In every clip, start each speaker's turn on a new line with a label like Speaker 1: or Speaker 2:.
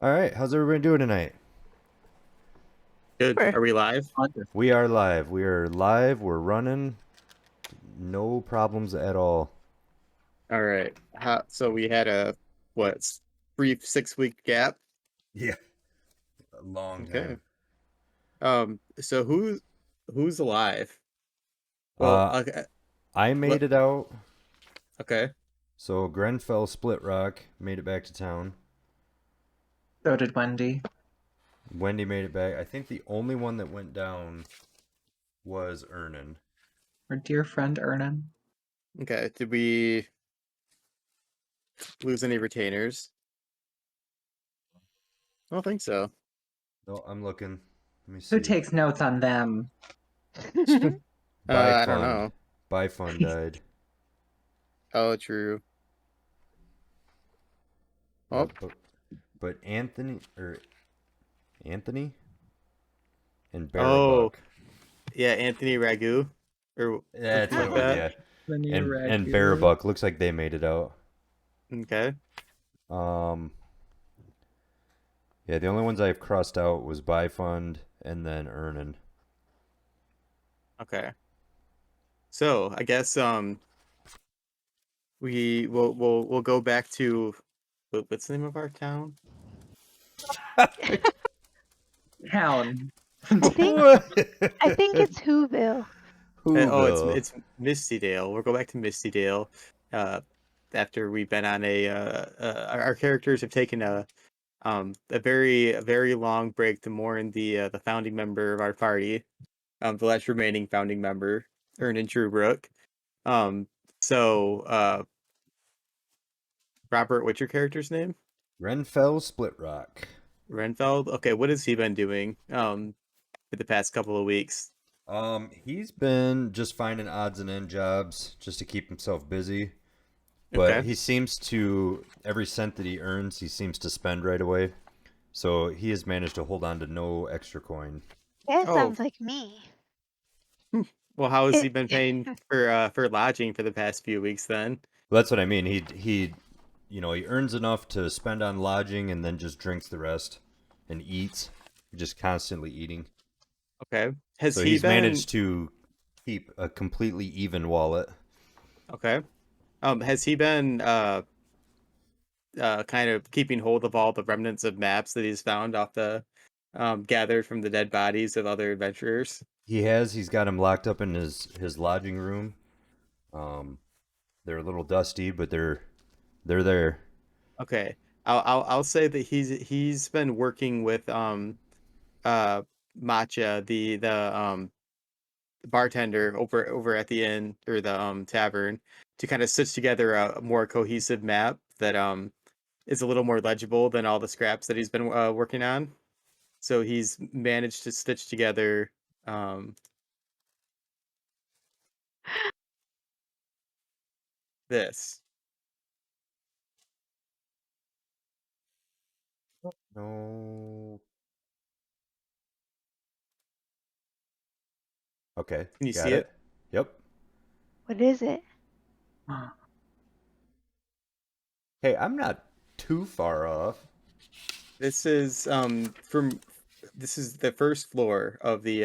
Speaker 1: All right, how's everybody doing tonight?
Speaker 2: Good.
Speaker 3: Sure.
Speaker 2: Are we live?
Speaker 1: We are live. We are live. We're running. No problems at all.
Speaker 2: All right. So we had a what brief 6 week gap.
Speaker 1: Yeah, a long
Speaker 2: Okay.
Speaker 1: time.
Speaker 2: So who's alive? Well,
Speaker 1: Uh,
Speaker 2: okay.
Speaker 1: I
Speaker 2: Let,
Speaker 1: made it out.
Speaker 2: okay.
Speaker 1: So Grenfell Split Rock made it back to town.
Speaker 3: So did Wendy.
Speaker 1: Wendy made it back. I think the only one that went down was Ernan.
Speaker 3: Our dear friend Ernan.
Speaker 2: Okay. Did we lose any retainers? I don't think so.
Speaker 1: No, I'm looking. Let me
Speaker 3: Who
Speaker 1: see.
Speaker 3: takes notes on them?
Speaker 1: By
Speaker 2: I don't
Speaker 1: Fund.
Speaker 2: know.
Speaker 1: By Fund died.
Speaker 2: Oh, true.
Speaker 1: Uh,
Speaker 2: Oh,
Speaker 1: but, but Anthony and
Speaker 2: oh,
Speaker 1: Barabuck.
Speaker 2: yeah, Anthony Ragu or
Speaker 1: That's
Speaker 2: something
Speaker 1: what
Speaker 2: like
Speaker 1: it was.
Speaker 2: that.
Speaker 1: Yeah,
Speaker 3: Linnea
Speaker 1: and
Speaker 3: Ragu.
Speaker 1: Barabuck looks like they made it out.
Speaker 2: Okay.
Speaker 1: Um, yeah, the only ones I've crossed out was Buy Fund and then Earnin.
Speaker 2: Okay. So I guess we'll go back to what's the name of our town?
Speaker 3: Town.
Speaker 4: I think
Speaker 1: What?
Speaker 4: I think it's Whoville.
Speaker 2: Oh,
Speaker 1: Whoville.
Speaker 2: it's Misty Dale. We'll go back to Misty Dale. Uh, after we've been on our characters have taken a very long break to mourn the founding member of our party, the last remaining founding member, Ernan Truebrook. Um, so Robert, what's your character's name?
Speaker 1: Renfell Split Rock.
Speaker 2: Renfeld. Okay, what has he been doing for the past couple of weeks?
Speaker 1: He's been just finding odds and end jobs just to keep himself busy. But
Speaker 2: Okay.
Speaker 1: he seems to, every cent that he earns, he seems to spend right away. So he has managed to hold on to no extra coin.
Speaker 4: That
Speaker 2: Oh,
Speaker 4: sounds like me.
Speaker 2: well, how has he
Speaker 4: It,
Speaker 2: been paying for lodging for the past few weeks then?
Speaker 1: Well, that's what I mean. He earns enough to spend on lodging and then just drinks the rest and eats, just constantly eating.
Speaker 2: Okay. Has
Speaker 1: So
Speaker 2: he
Speaker 1: he's
Speaker 2: been
Speaker 1: managed to keep a completely even wallet.
Speaker 2: okay? Has he been kind of keeping hold of all the remnants of maps that he's found off the gathered from the dead bodies of other adventurers?
Speaker 1: He's got him locked up in his lodging room. Um, they're a little dusty, but they're there.
Speaker 2: Okay. I'll say that he's been working with uh Matcha, the bartender over at the inn or the tavern to kind of stitch together a more cohesive map that is a little more legible than all the scraps that he's been working on. So he's managed to stitch together um this.
Speaker 1: No. Okay,
Speaker 2: Can you see
Speaker 1: got it.
Speaker 2: it?
Speaker 1: Yep.
Speaker 4: what is it?
Speaker 1: Hey, I'm not too far off.
Speaker 2: This is from this is the first floor of the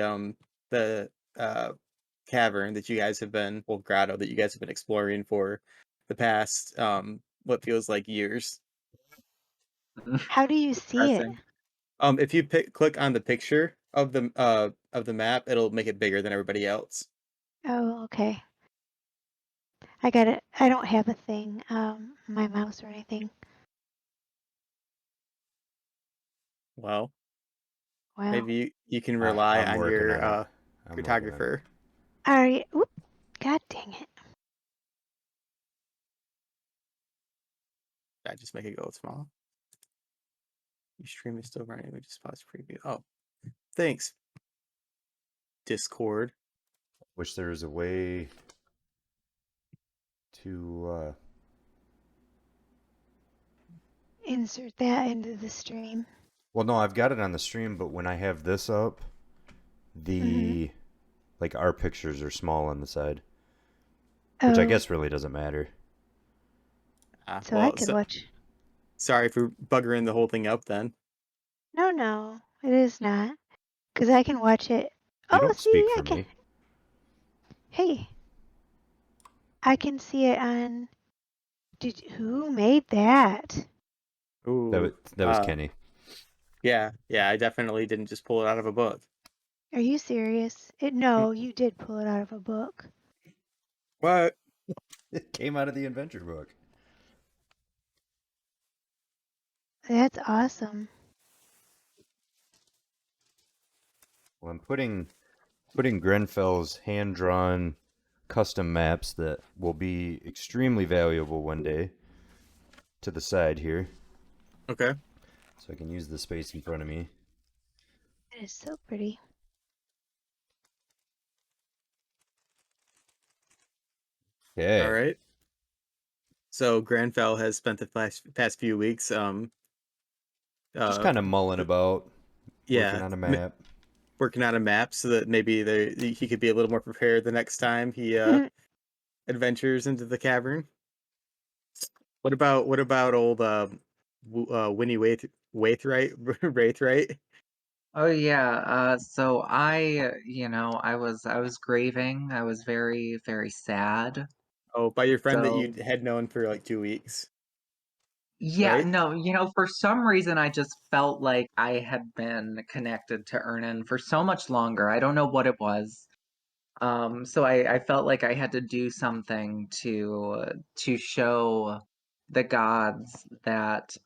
Speaker 2: cavern that you guys have been, well, grotto that you guys have been exploring for the past what feels like years.
Speaker 4: How do you see it?
Speaker 3: Depressing.
Speaker 2: If you click on the picture of the map, it'll make it bigger than everybody else.
Speaker 4: Oh, okay. I got it. I don't have a thing, my mouse or anything.
Speaker 2: Well,
Speaker 4: Wow.
Speaker 2: maybe you can
Speaker 1: I,
Speaker 2: rely
Speaker 1: I'm
Speaker 2: on
Speaker 1: working
Speaker 2: your
Speaker 1: on it. I'm working on it.
Speaker 2: cartographer.
Speaker 4: All right. Oop. God dang it.
Speaker 2: I just make it go small. Your stream is still running. We just pause preview. Oh, thanks, Discord.
Speaker 1: Wish there was a way to.
Speaker 4: Insert that into the stream.
Speaker 1: Well, no, I've got it on the stream, but when I have this up,
Speaker 4: Mm-hmm.
Speaker 1: the like our pictures are small on the side, which I
Speaker 4: Oh,
Speaker 1: guess really doesn't matter.
Speaker 4: so I
Speaker 2: Well,
Speaker 4: could watch.
Speaker 2: sorry for buggering the whole thing up then.
Speaker 4: No, it is not. Because I can watch it.
Speaker 1: You
Speaker 4: Oh,
Speaker 1: don't
Speaker 4: see,
Speaker 1: speak
Speaker 4: I
Speaker 1: for
Speaker 4: can.
Speaker 1: me.
Speaker 4: Hey, I can see it on. Who made that?
Speaker 2: Ooh.
Speaker 1: That was Kenny.
Speaker 2: Yeah, I definitely didn't just pull it out of a book.
Speaker 4: Are you serious? No, you did pull it out of a book.
Speaker 2: What?
Speaker 1: It came out of the adventure book.
Speaker 4: That's awesome.
Speaker 1: Well, I'm putting Grenfell's hand-drawn custom maps that will be extremely valuable one day to the side here,
Speaker 2: Okay.
Speaker 1: so I can use the space in front of me.
Speaker 4: It is so pretty.
Speaker 1: Okay.
Speaker 2: All right. So Granfell has spent the past few weeks
Speaker 1: Just
Speaker 2: uh
Speaker 1: kind of mulling about, working
Speaker 2: yeah,
Speaker 1: on a map.
Speaker 2: working on a map so that maybe he could be a little more prepared the next time he adventures into the cavern. What about old Winnie Waithright Wraithright?
Speaker 3: Oh yeah, so I was grieving. I was very, very sad.
Speaker 2: Oh, by your friend that you
Speaker 3: So
Speaker 2: had known for like 2 weeks,
Speaker 3: yeah,
Speaker 2: right?
Speaker 3: no, for some reason I just felt like I had been connected to Ernan for so much longer. I don't know what it was. So I felt like I had to do something to show the gods that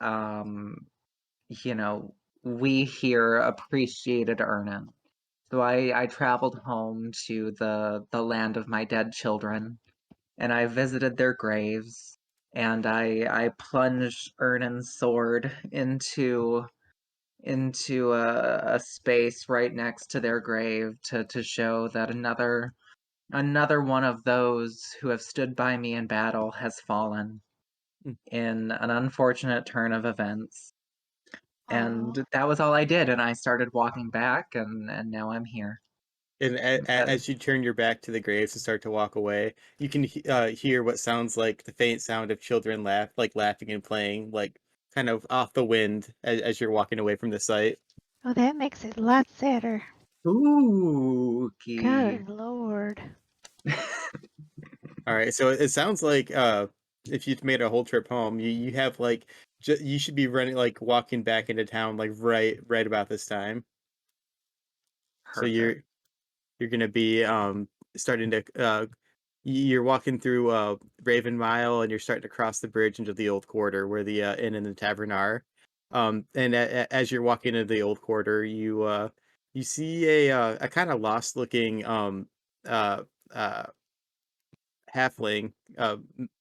Speaker 3: you know, we here appreciated Ernan. So I traveled home to the land of my dead children, and I visited their graves, and I plunged Ernan's sword into a space right next to their grave to show that another one of those who have stood by me in battle has fallen
Speaker 2: Mm.
Speaker 3: in an unfortunate turn of events.
Speaker 4: Oh,
Speaker 3: And that was all I did, and I started walking back, and now I'm here.
Speaker 2: And
Speaker 3: But
Speaker 2: as you turn your back to the graves and start to walk away, you can hear what sounds like the faint sound of children laughing and playing, like kind of off the wind as you're walking away from the site.
Speaker 4: oh, that makes it a lot sadder.
Speaker 3: spooky.
Speaker 4: Good Lord.
Speaker 2: All right, so it sounds like if you'd made a whole trip home, you have like you should be running like walking back into town like right about this time. So
Speaker 3: Perfect.
Speaker 2: you're gonna be starting to you're walking through Raven Mile and you're starting to cross the bridge into the old quarter where the inn and the tavern are. And as you're walking into the old quarter, you see a kind of lost looking uh uh halfling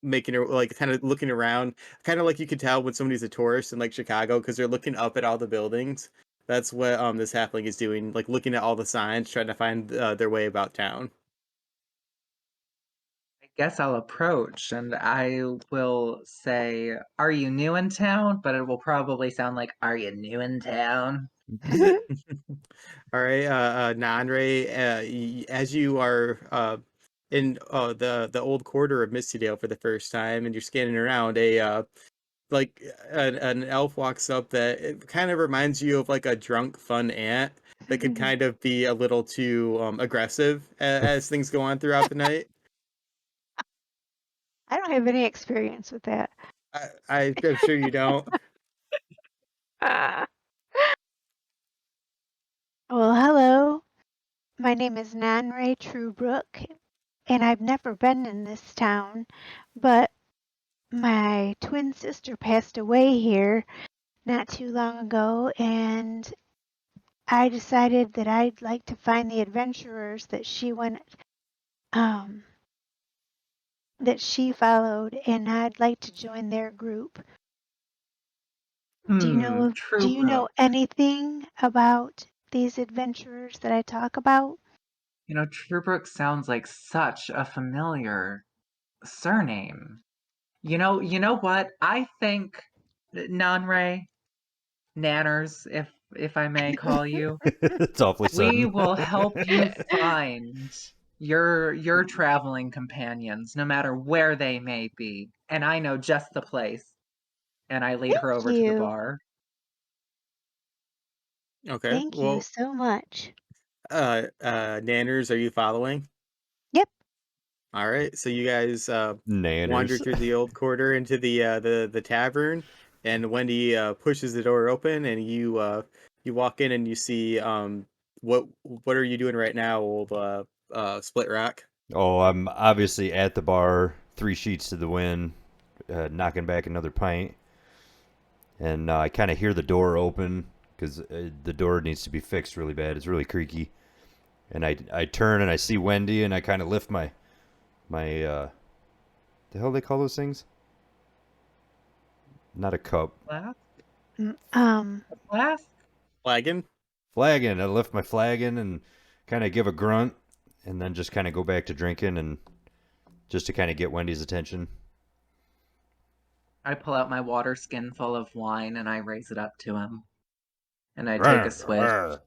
Speaker 2: making her like kind of looking around, kind of like you could tell when somebody's a tourist in like Chicago because they're looking up at all the buildings. That's what this halfling is doing, like looking at all the signs, trying to find their way about town.
Speaker 3: I guess I'll approach and I will say, "Are you new in town?" But it will probably sound like, "Are you new in town?"
Speaker 2: All right, Nanre, as you are in the old quarter of Mistydale for the first time, and you're scanning around, like an elf walks up that it kind of reminds you of like a drunk fun ant that could kind of be a little too aggressive as things go on throughout the night.
Speaker 4: I don't have any experience with that.
Speaker 2: I'm sure you don't.
Speaker 4: Ah. Well, hello. My name is Nanray Truebrook, and I've never been in this town, but my twin sister passed away here not too long ago, and I decided that I'd like to find the adventurers um, that she followed, and I'd like to join their group. Do you know
Speaker 3: Truebrook.
Speaker 4: anything about these adventurers that I talk about?
Speaker 3: Truebrook sounds like such a familiar surname. You know what? I think Nanray, Nanners, if I may call you,
Speaker 1: It's awfully
Speaker 3: we
Speaker 1: sudden.
Speaker 3: will help you find your traveling companions, no matter where they may be. And I know just the place. And I lead her
Speaker 4: Thank
Speaker 3: over to the
Speaker 4: you.
Speaker 3: bar.
Speaker 2: Okay.
Speaker 4: Thank you
Speaker 2: Well,
Speaker 4: so much.
Speaker 2: Nanners, are you following?
Speaker 4: Yep.
Speaker 2: All right. So you guys wander
Speaker 1: Nanners.
Speaker 2: through the old quarter into the tavern, and Wendy pushes the door open, and you walk in and you see what are you doing right now, old Split Rock?
Speaker 1: Oh, I'm obviously at the bar, 3 sheets to the wind, knocking back another pint, and I kind of hear the door open because the door needs to be fixed really bad. It's really creaky, and I turn and I see Wendy, and I kind of lift my the hell they call those things? Not a cup,
Speaker 3: Flask?
Speaker 4: Mm, Um,
Speaker 3: Flask?
Speaker 2: Flagon?
Speaker 1: flagon. I lift my flagon and kind of give a grunt, and then just kind of go back to drinking, and just to kind of get Wendy's attention.
Speaker 3: I pull out my water skin full of wine and I raise it up to him. And I take a
Speaker 1: Rawr,
Speaker 3: swish.
Speaker 1: rawr.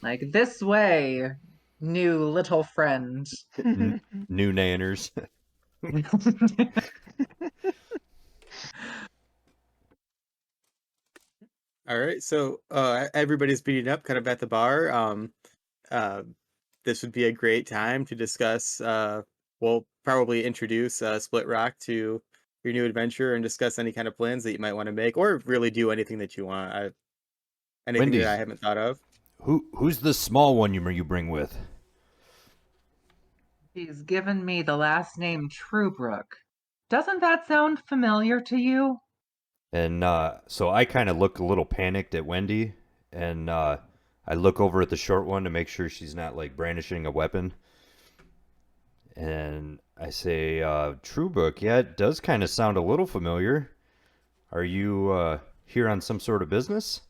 Speaker 3: Like, this way, new little friend.
Speaker 1: N- New nanners.
Speaker 2: All right. So everybody's beating up kind of at the bar. Uh, this would be a great time to discuss. We'll probably introduce Split Rock to your new adventure and discuss any kind of plans that you might want to make, or really do anything that you want. Anything that I
Speaker 1: Wendy's.
Speaker 2: haven't thought of.
Speaker 1: Who's the small one you bring with?
Speaker 3: She's given me the last name Truebrook. Doesn't that sound familiar to you?
Speaker 1: And so I kind of look a little panicked at Wendy, and I look over at the short one to make sure she's not like brandishing a weapon. And I say, Truebrook, yeah, it does kind of sound a little familiar. Are you here on some sort of business?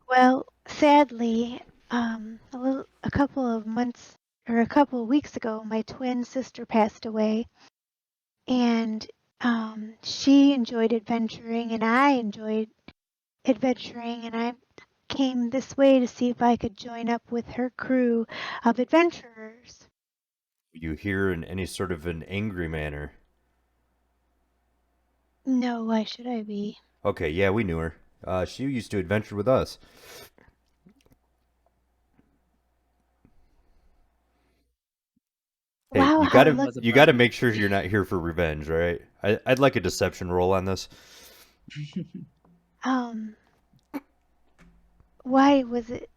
Speaker 4: well, sadly, a couple of months or a couple of weeks ago, my twin sister passed away, and she enjoyed adventuring, and I enjoyed adventuring, and I came this way to see if I could join up with her crew of adventurers.
Speaker 1: You here in any sort of an angry manner?
Speaker 4: No, why should I be?
Speaker 1: Okay, yeah, we knew her. She used to adventure with us. Hey,
Speaker 4: Wow,
Speaker 1: you
Speaker 4: how
Speaker 1: gotta
Speaker 3: Was a
Speaker 4: lucky.
Speaker 1: you gotta
Speaker 3: bum.
Speaker 1: make sure you're not here for revenge, right? I'd like a deception roll on this.
Speaker 4: Um, why was it?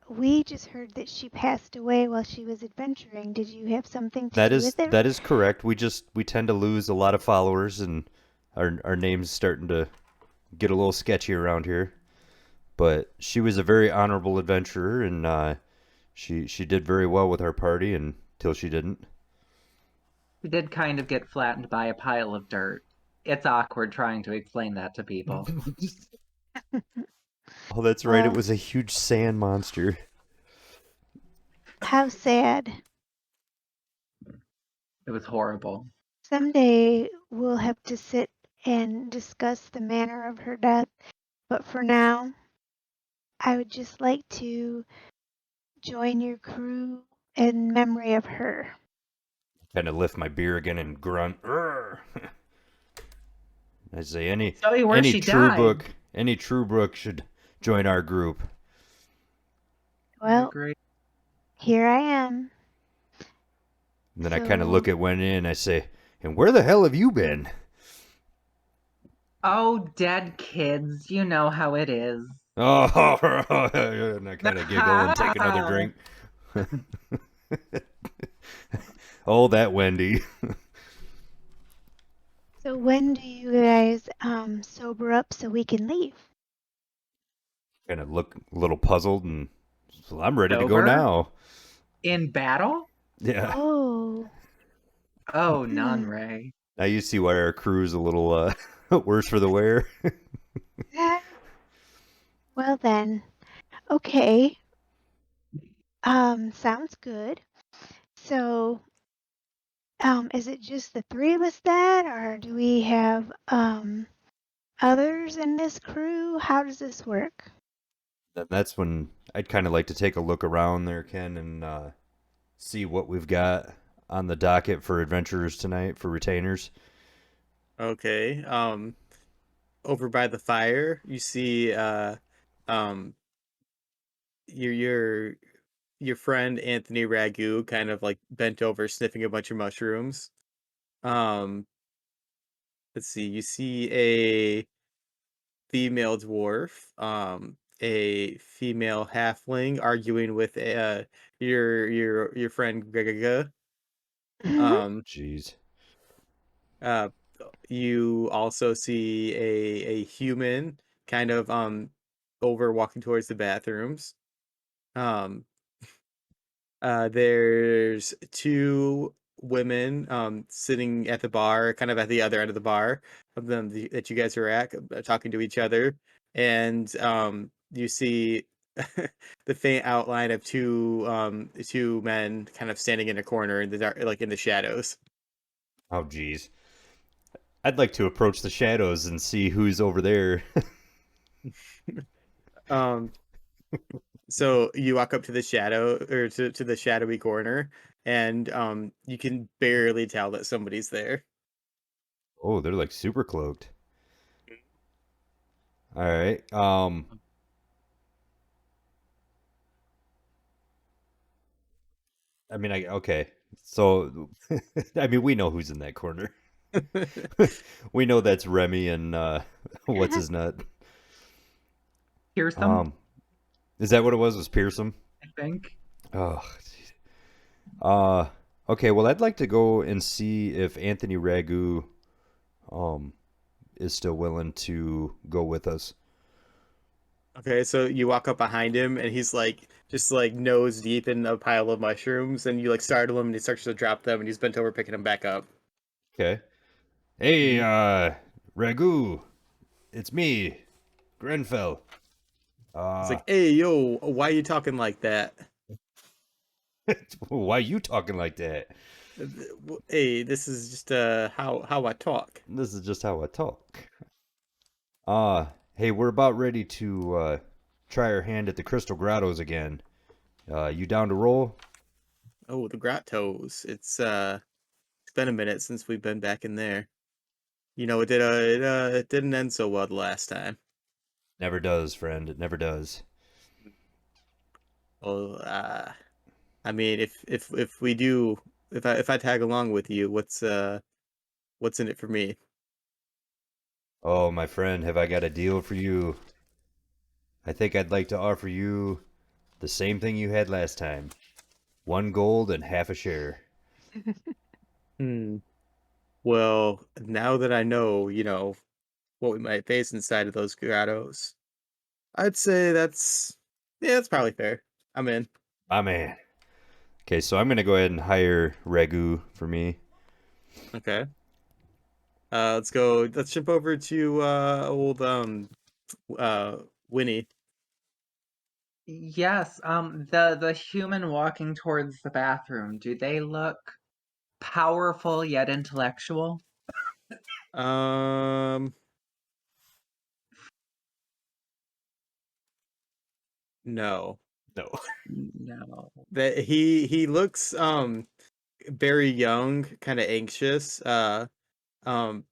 Speaker 4: We just heard that she passed away while she was adventuring. Did you have something to
Speaker 1: That
Speaker 4: do
Speaker 1: is
Speaker 4: with it?
Speaker 1: that is correct. We tend to lose a lot of followers, and our name's starting to get a little sketchy around here. But she was a very honorable adventurer, and she did very well with our party until she didn't.
Speaker 3: She did kind of get flattened by a pile of dirt. It's awkward trying to explain that to people.
Speaker 1: Oh, that's right. It
Speaker 4: Well,
Speaker 1: was a huge sand monster.
Speaker 4: how sad.
Speaker 3: It was horrible.
Speaker 4: Someday we'll have to sit and discuss the manner of her death, but for now, I would just like to join your crew in memory of her.
Speaker 1: Kind of lift my beer again and grunt. "Urgh." I say
Speaker 3: Tell you where she died.
Speaker 1: Any true brook should join our group.
Speaker 3: I
Speaker 4: Well,
Speaker 3: agree.
Speaker 4: here I am.
Speaker 1: And then I kind of
Speaker 4: So,
Speaker 1: look at Wendy and I say, "And where the hell have you been?"
Speaker 3: Oh, dead kids, you know how it is.
Speaker 1: Oh, and I kind of giggle and take another drink. Oh, that Wendy.
Speaker 4: so when do you guys sober up so we can leave?
Speaker 1: Kind of look a little puzzled, and so I'm ready to go
Speaker 3: Sober?
Speaker 1: now.
Speaker 3: In battle?
Speaker 1: Yeah.
Speaker 4: Oh,
Speaker 3: Oh,
Speaker 4: hmm.
Speaker 3: none, Ray.
Speaker 1: Now you see why our crew's a little worse for the wear.
Speaker 4: Well then, okay. Sounds good. So, is it just the three of us then, or do we have others in this crew? How does this work?
Speaker 1: And that's when I'd kind of like to take a look around there, Ken, and see what we've got on the docket for adventurers tonight for retainers.
Speaker 2: Okay. Over by the fire, you see um your your friend Anthony Ragu kind of like bent over sniffing a bunch of mushrooms. Um, let's see, you see a female dwarf, a female halfling arguing with your friend Gregaga.
Speaker 4: Mhm.
Speaker 2: Um,
Speaker 1: Jeez.
Speaker 2: uh, you also see a human kind of over walking towards the bathrooms. Um, there's two women sitting at the bar, kind of at the other end of the bar of them that you guys are at, talking to each other, and you see the faint outline of two men kind of standing in a corner in the dark, like in the shadows.
Speaker 1: Oh, jeez. I'd like to approach the shadows and see who's over there.
Speaker 2: Um, so you walk up to the shadow or to the shadowy corner, and you can barely tell that somebody's there.
Speaker 1: Oh, they're like super cloaked. All right. I mean, okay. So, I mean, we know who's in that corner. We know that's Remy and what's his nut.
Speaker 3: Fearsome,
Speaker 1: Um, is that what it was? Was Pearson?
Speaker 3: I think.
Speaker 1: Oh, jeez. Uh, okay. Well, I'd like to go and see if Anthony Ragu um is still willing to go with us.
Speaker 2: Okay, so you walk up behind him and he's like just like nose deep in a pile of mushrooms and you like startle him and he starts to drop them and he's bent over picking them back up.
Speaker 1: Okay. Hey,
Speaker 2: Mhm.
Speaker 1: Ragu, it's me, Grenfell.
Speaker 2: He's
Speaker 1: Uh,
Speaker 2: like, "Hey, yo, why are you talking like that?
Speaker 1: why you talking like that?
Speaker 2: Hey, this is just how I talk."
Speaker 1: This is just how I talk. Hey, we're about ready to try our hand at the Crystal Grottos again. You down to roll?
Speaker 2: Oh, the Grottos. It's been a minute since we've been back in there. You know, it didn't end so well the last time.
Speaker 1: Never does, friend. It never does.
Speaker 2: Well, I mean, if we do, if I tag along with you, what's in it for me?
Speaker 1: Oh, my friend, have I got a deal for you? I think I'd like to offer you the same thing you had last time. 1 gold and half a share.
Speaker 2: Hmm. Well, now that I know, what we might face inside of those grottos, I'd say that's probably fair. I'm in.
Speaker 1: My man. Okay, so I'm gonna go ahead and hire Ragu for me.
Speaker 2: Okay. Let's go. Let's jump over to old uh Winnie.
Speaker 3: Yes, the human walking towards the bathroom, do they look powerful yet intellectual?
Speaker 2: Um, no.
Speaker 1: No.
Speaker 3: No.
Speaker 2: That he looks very young, kind of anxious. Um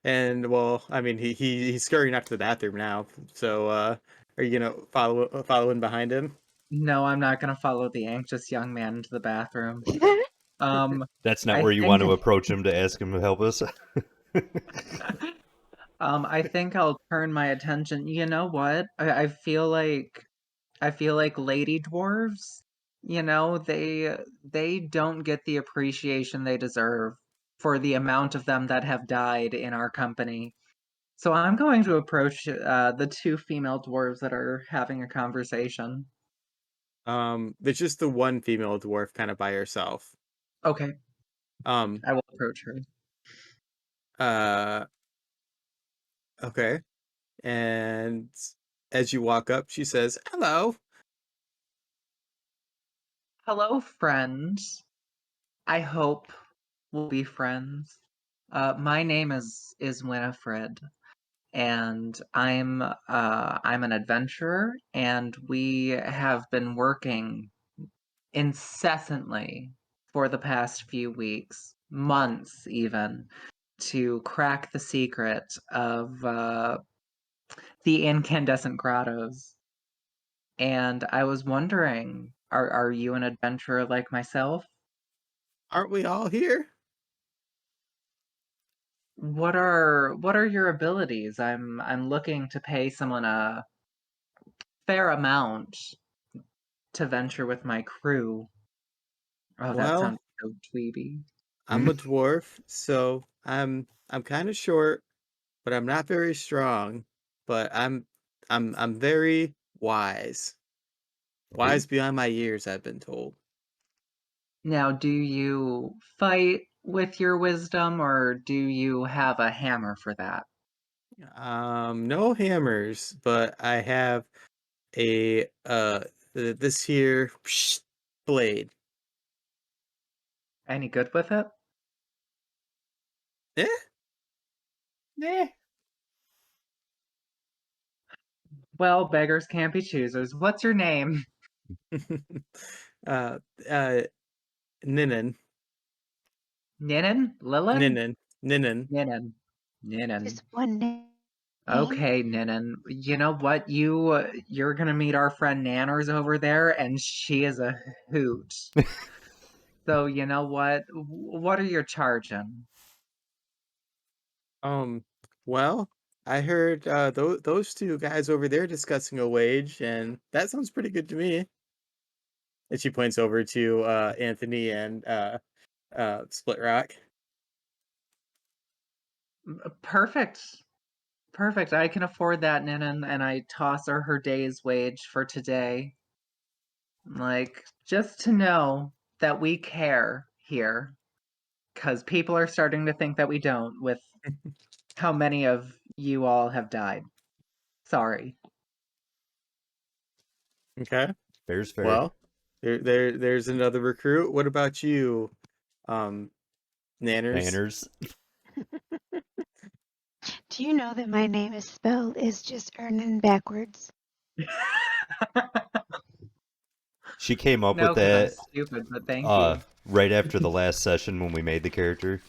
Speaker 2: and well, I mean he's scurrying out to the bathroom now. So are you gonna following behind him?
Speaker 3: No, I'm not gonna follow the anxious young man into the bathroom. Um,
Speaker 1: That's not
Speaker 3: I
Speaker 1: where you
Speaker 3: think
Speaker 1: want to approach him to ask him to help us.
Speaker 3: I think I'll turn my attention. You know what? I feel like lady dwarves, they don't get the appreciation they deserve for the amount of them that have died in our company. So I'm going to approach the two female dwarves that are having a conversation.
Speaker 2: There's just the one female dwarf kind of by herself.
Speaker 3: Okay,
Speaker 2: Um,
Speaker 3: I will approach her.
Speaker 2: uh, okay. And as you walk up, she says, "Hello."
Speaker 3: Hello, friends. I hope we'll be friends. My name is Winifred, and I'm an adventurer, and we have been working incessantly for the past few weeks, months even, to crack the secret of the incandescent grottos. And I was wondering, are you an adventurer like myself?
Speaker 2: Aren't we all here?
Speaker 3: What are your abilities? I'm looking to pay someone a fair amount to venture with my crew. Oh, that
Speaker 2: Well,
Speaker 3: sounds so dweeby.
Speaker 2: I'm a dwarf, so I'm kind of short, but I'm not very strong. But I'm very wise.
Speaker 1: Oh,
Speaker 2: Wise beyond my years, I've been told.
Speaker 3: Now, do you fight with your wisdom, or do you have a hammer for that?
Speaker 2: No hammers, but I have a this here blade.
Speaker 3: Any good with it?
Speaker 2: Eh?
Speaker 1: eh.
Speaker 3: Well, beggars can't be choosers. What's your name?
Speaker 2: uh uh Ninin.
Speaker 3: Ninin? Lilin?
Speaker 2: Ninin.
Speaker 3: Ninin. Ninin.
Speaker 4: Just one name.
Speaker 3: Okay, Ninin. You know what? You're gonna meet our friend Nanners over there, and she is a hoot. So you know what? What are you charging?
Speaker 2: Um, well, I heard those two guys over there discussing a wage, and that sounds pretty good to me. And she points over to Anthony and Split Rock.
Speaker 3: Perfect. Perfect. I can afford that, Ninin, and I toss her day's wage for today. Like, just to know that we care here, because people are starting to think that we don't with how many of you all have died. Sorry.
Speaker 2: Okay.
Speaker 1: Fair's fair.
Speaker 2: Well, there's another recruit. What about you, um, Nanners?
Speaker 1: Manners.
Speaker 4: Do you know that my name is spelled is just Ernan backwards?
Speaker 1: She came up
Speaker 3: No,
Speaker 1: with
Speaker 3: because I'm
Speaker 1: that
Speaker 3: stupid, but thank you.
Speaker 1: right after the last session when we made the character.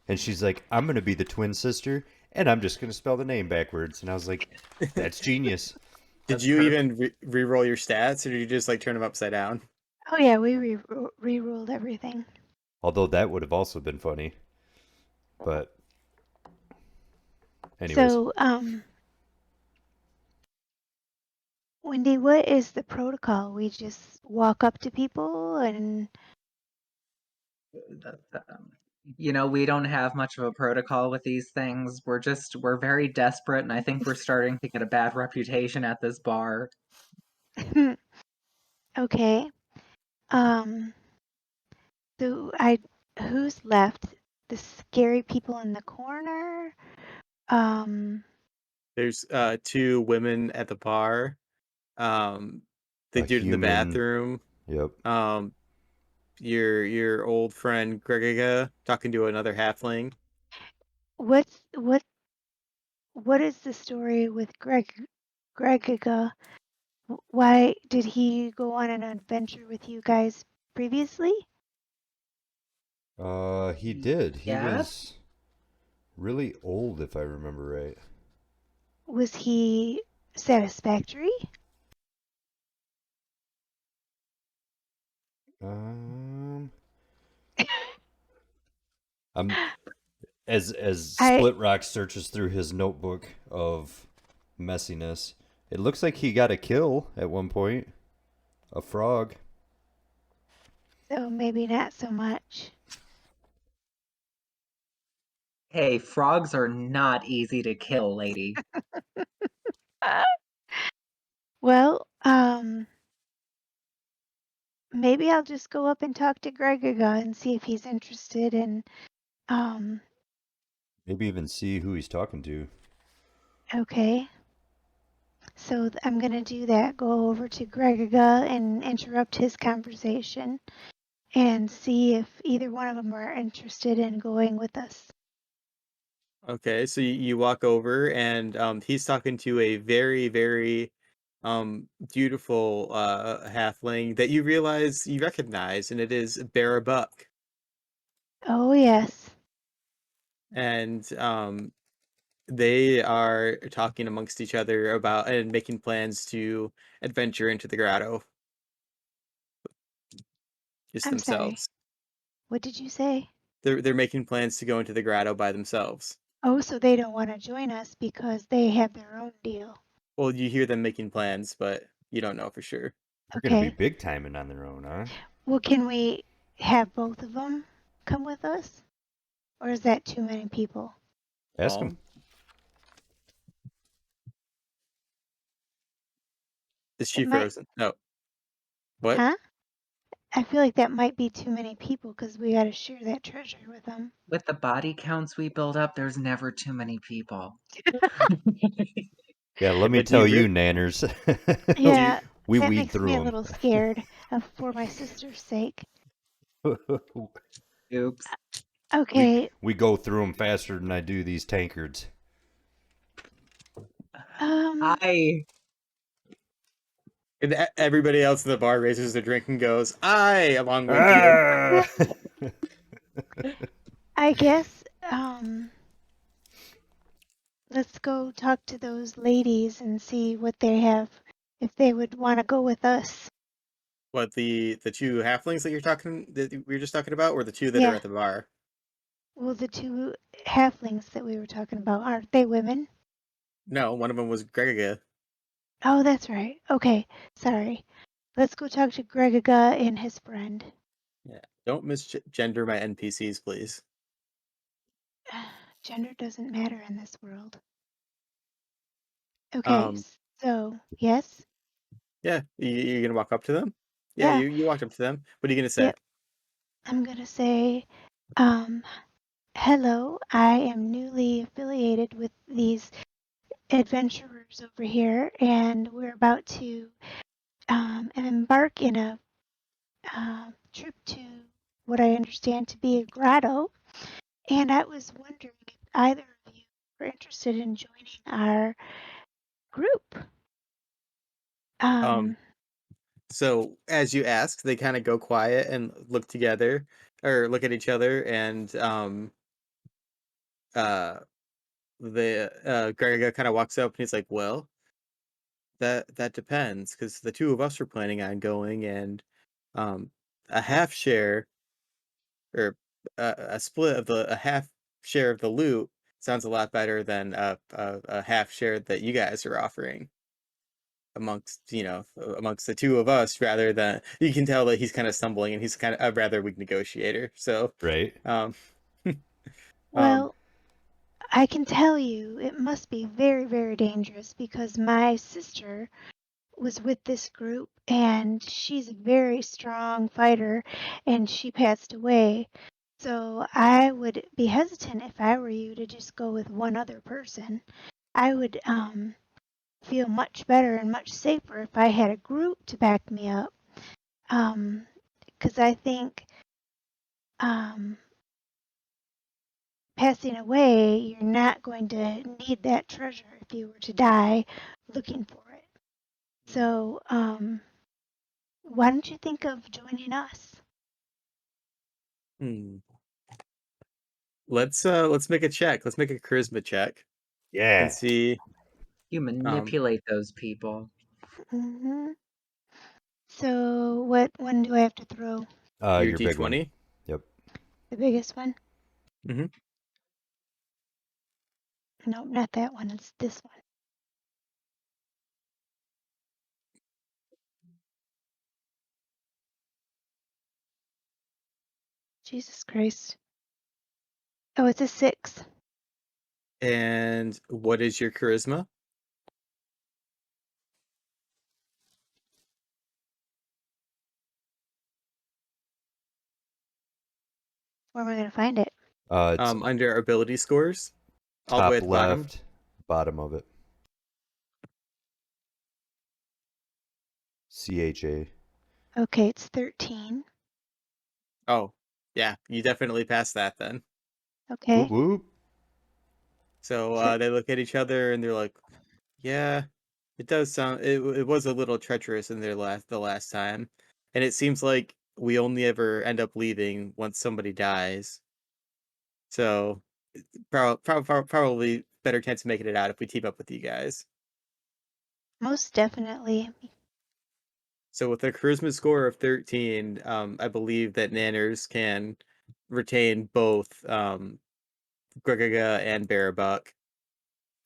Speaker 1: And she's like, I'm going to be the twin sister, and I'm just going to spell the name backwards. And I was like, that's genius.
Speaker 2: Did
Speaker 3: That's
Speaker 2: you
Speaker 3: perfect.
Speaker 2: even re-roll your stats, or did you just like turn them upside down?
Speaker 4: Oh yeah, we re-rolled everything.
Speaker 1: Although that would have also been funny. But, anyways.
Speaker 4: So, Wendy, what is the protocol? We just walk up to people and
Speaker 3: You know, we don't have much of a protocol with these things. We're very desperate, and I think we're starting to get a bad reputation at this bar.
Speaker 4: okay. Um, so who's left? The scary people in the corner? Um,
Speaker 2: There's two women at the bar. The
Speaker 1: A
Speaker 2: dude in the
Speaker 1: human.
Speaker 2: bathroom.
Speaker 1: Yep.
Speaker 2: Um, your old friend Gregiga talking to another halfling.
Speaker 4: what's what is the story with Gregiga? Why did he go on an adventure with you guys previously?
Speaker 1: He did. He
Speaker 3: Yes?
Speaker 1: was really old, if I remember right.
Speaker 4: Was he satisfactory?
Speaker 1: Um, I'm as
Speaker 4: I
Speaker 1: Split Rock searches through his notebook of messiness. It looks like he got a kill at one point. A frog.
Speaker 4: so maybe not so much.
Speaker 3: Hey, frogs are not easy to kill, lady.
Speaker 4: Well, maybe I'll just go up and talk to Gregiga and see if he's interested in um
Speaker 1: Maybe even see who he's talking to.
Speaker 4: okay. So I'm gonna do that. Go over to Gregiga and interrupt his conversation and see if either one of them are interested in going with us.
Speaker 2: Okay, so you walk over and he's talking to a very, very beautiful halfling that you realize you recognize, and it is Bear Buck.
Speaker 4: Oh yes.
Speaker 2: And They are talking amongst each other about and making plans to adventure into the grotto. Just
Speaker 4: I'm sorry.
Speaker 2: themselves.
Speaker 4: What did you say?
Speaker 2: They're making plans to go into the grotto by themselves.
Speaker 4: Oh, so they don't want to join us because they have their own deal.
Speaker 2: Well, you hear them making plans, but you don't know for sure.
Speaker 1: They're going to be
Speaker 4: Okay.
Speaker 1: big timing on their own, huh?
Speaker 4: Well, can we have both of them come with us? Or is that too many people?
Speaker 1: Ask
Speaker 2: Well,
Speaker 1: them.
Speaker 2: is she
Speaker 4: It might,
Speaker 2: frozen? No. What?
Speaker 4: huh? I feel like that might be too many people because we got to share that treasure with them.
Speaker 3: With the body counts we build up, there's never too many people.
Speaker 1: Yeah, let me
Speaker 2: But do you
Speaker 1: tell you,
Speaker 2: re-
Speaker 1: nanners.
Speaker 2: do you,
Speaker 4: Yeah,
Speaker 1: we
Speaker 4: that
Speaker 1: weed
Speaker 4: makes me
Speaker 1: through
Speaker 4: a
Speaker 1: them.
Speaker 4: little scared for my sister's sake.
Speaker 3: Oops.
Speaker 1: we
Speaker 4: Okay.
Speaker 1: we go through them faster than I do these tankards.
Speaker 4: Um,
Speaker 3: I
Speaker 2: and everybody else in the bar raises their drink and goes, "I," along with you.
Speaker 1: Ah!
Speaker 4: I guess, let's go talk to those ladies and see what they have, if they would want to go with us.
Speaker 2: What, the two halflings that we were just talking about, or the two that are
Speaker 4: Yeah.
Speaker 2: at the bar?
Speaker 4: Well, the two halflings that we were talking about, aren't they women?
Speaker 2: No, one of them was Gregiga.
Speaker 4: Oh, that's right. Okay, sorry. Let's go talk to Gregiga and his friend.
Speaker 2: Yeah. Don't misgender my NPCs, please.
Speaker 4: Gender doesn't matter in this world. Okay,
Speaker 2: Um,
Speaker 4: so yes,
Speaker 2: yeah, you're gonna walk up to them? Yeah,
Speaker 4: yeah,
Speaker 2: you walked up to them. What are you gonna say?
Speaker 4: yep. I'm gonna say, um, hello, I am newly affiliated with these adventurers over here, and we're about to embark in a trip to what I understand to be a grotto. And I was wondering if either of you were interested in joining our group.
Speaker 2: Um,
Speaker 4: Um,
Speaker 2: so as you ask, they kind of go quiet and look together or look at each other, and uh, the Gregiga kind of walks up and he's like, "Well, that depends, because the two of us were planning on going, and um, a half share or a split of a half share of the loot sounds a lot better than a half share that you guys are offering amongst the two of us, rather than you can tell that he's kind of stumbling and he's kind of a rather weak negotiator. So,
Speaker 1: Right?
Speaker 2: um, um,
Speaker 4: well, I can tell you it must be very, very dangerous because my sister was with this group and she's a very strong fighter and she passed away. So I would be hesitant if I were you to just go with one other person. I would feel much better and much safer if I had a group to back me up. Because I think um, passing away, you're not going to need that treasure if you were to die looking for it. So why don't you think of joining us?
Speaker 2: hmm. Let's make a check. Let's make a charisma check and
Speaker 1: Yeah.
Speaker 2: see.
Speaker 3: you
Speaker 2: Um,
Speaker 3: manipulate those people.
Speaker 4: Hmm. So what one do I have to throw?
Speaker 2: your
Speaker 1: Your big one.
Speaker 2: D20.
Speaker 1: Yep.
Speaker 4: The biggest one?
Speaker 2: Mm-hmm.
Speaker 4: No, not that one. It's this one. Jesus Christ. Oh, it's a 6.
Speaker 2: And what is your charisma?
Speaker 4: Where am I going to find it?
Speaker 1: It's
Speaker 2: Under ability scores, all the way
Speaker 1: top
Speaker 2: at the bottom.
Speaker 1: left, bottom of it. CHA.
Speaker 4: Okay, it's 13.
Speaker 2: Oh, yeah, you definitely passed that then.
Speaker 1: Whoop
Speaker 4: Okay.
Speaker 1: whoop.
Speaker 2: So
Speaker 4: So,
Speaker 2: they look at each other and they're like, "Yeah, it does sound. It was a little treacherous in the last time, and it seems like we only ever end up leaving once somebody dies. So probably better chance of making it out if we team up with you guys.
Speaker 4: Most definitely.
Speaker 2: So with a charisma score of 13, I believe that Nanners can retain both Gregaga and Barabuck.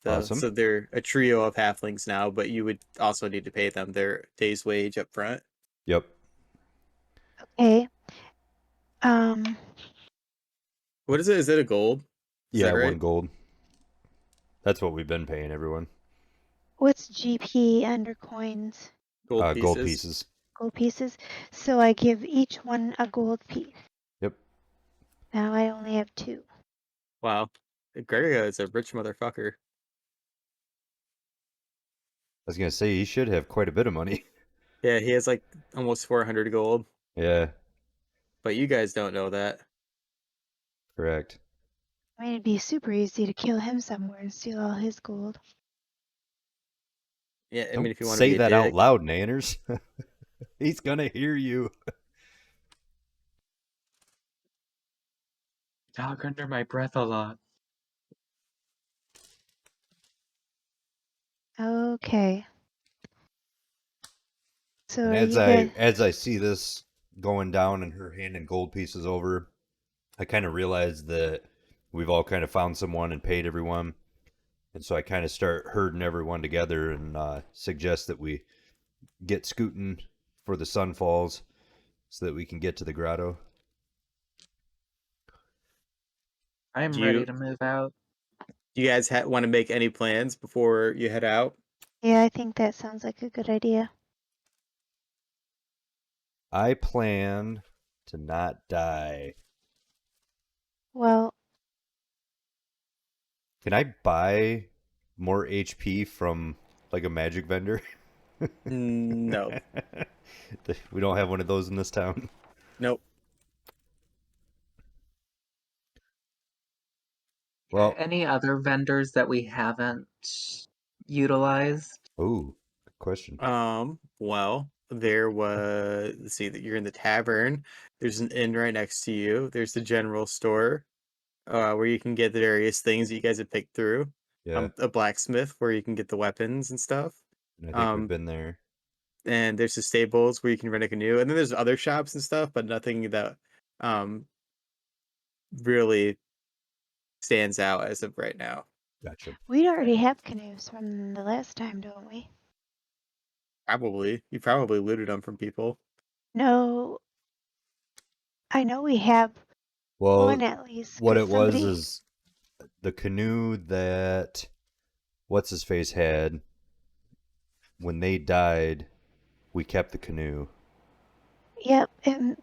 Speaker 1: Awesome.
Speaker 2: So they're a trio of halflings now, but you would also need to pay them their day's wage up front.
Speaker 1: Yep.
Speaker 4: Okay. Um,
Speaker 2: What is it? Is it a gold? Is
Speaker 1: Yeah,
Speaker 2: that right?
Speaker 1: 1 gold. That's what we've been paying everyone.
Speaker 4: what's GP under coins?
Speaker 2: Gold
Speaker 1: Gold
Speaker 2: pieces.
Speaker 1: pieces.
Speaker 4: Gold pieces. So I give each one a gold piece.
Speaker 1: Yep.
Speaker 4: Now I only have 2.
Speaker 2: Wow. Gregaga is a rich motherfucker.
Speaker 1: I was gonna say he should have quite a bit of money.
Speaker 2: Yeah, he has like almost 400 gold,
Speaker 1: Yeah,
Speaker 2: but you guys don't know that.
Speaker 1: correct.
Speaker 4: I mean, it'd be super easy to kill him somewhere and steal all his gold.
Speaker 2: Yeah, I
Speaker 1: Don't
Speaker 2: mean, if you want to
Speaker 1: say
Speaker 2: be a
Speaker 1: that out
Speaker 2: dick.
Speaker 1: loud, Nanners. He's gonna hear you.
Speaker 3: Talk under my breath a lot.
Speaker 4: Okay. So
Speaker 1: And
Speaker 4: are you guys?
Speaker 1: as I see this going down and her handing gold pieces over, I kind of realize that we've all kind of found someone and paid everyone. And so I kind of start herding everyone together and suggest that we get scooting for the sun falls so that we can get to the grotto.
Speaker 3: I'm
Speaker 2: Do
Speaker 3: ready
Speaker 2: you
Speaker 3: to move out.
Speaker 2: do you guys want to make any plans before you head out?
Speaker 4: Yeah, I think that sounds like a good idea.
Speaker 1: I plan to not die.
Speaker 4: Well,
Speaker 1: Can I buy more HP from like a magic vendor?
Speaker 2: No.
Speaker 1: We don't have one of those in this town.
Speaker 2: Nope.
Speaker 1: Well,
Speaker 3: Any other vendors that we haven't utilized?
Speaker 1: ooh, good question.
Speaker 2: Well, there was, let's see, that you're in the tavern. There's an inn right next to you. There's the general store, where you can get the various things that you guys have picked through.
Speaker 1: Yeah,
Speaker 2: A blacksmith where you can get the weapons and stuff.
Speaker 1: and I think we've
Speaker 2: Um,
Speaker 1: been there.
Speaker 2: and there's the stables where you can rent a canoe, and then there's other shops and stuff, but nothing that um really stands out as of right now.
Speaker 1: Gotcha.
Speaker 4: we already have canoes from the last time, don't we?
Speaker 2: Probably. You probably looted them from people.
Speaker 4: No, I know we have one
Speaker 1: Well,
Speaker 4: at least,
Speaker 1: what
Speaker 4: because
Speaker 1: it was
Speaker 4: somebody.
Speaker 1: is the canoe that what's his face had when they died, we kept the canoe.
Speaker 4: Yep,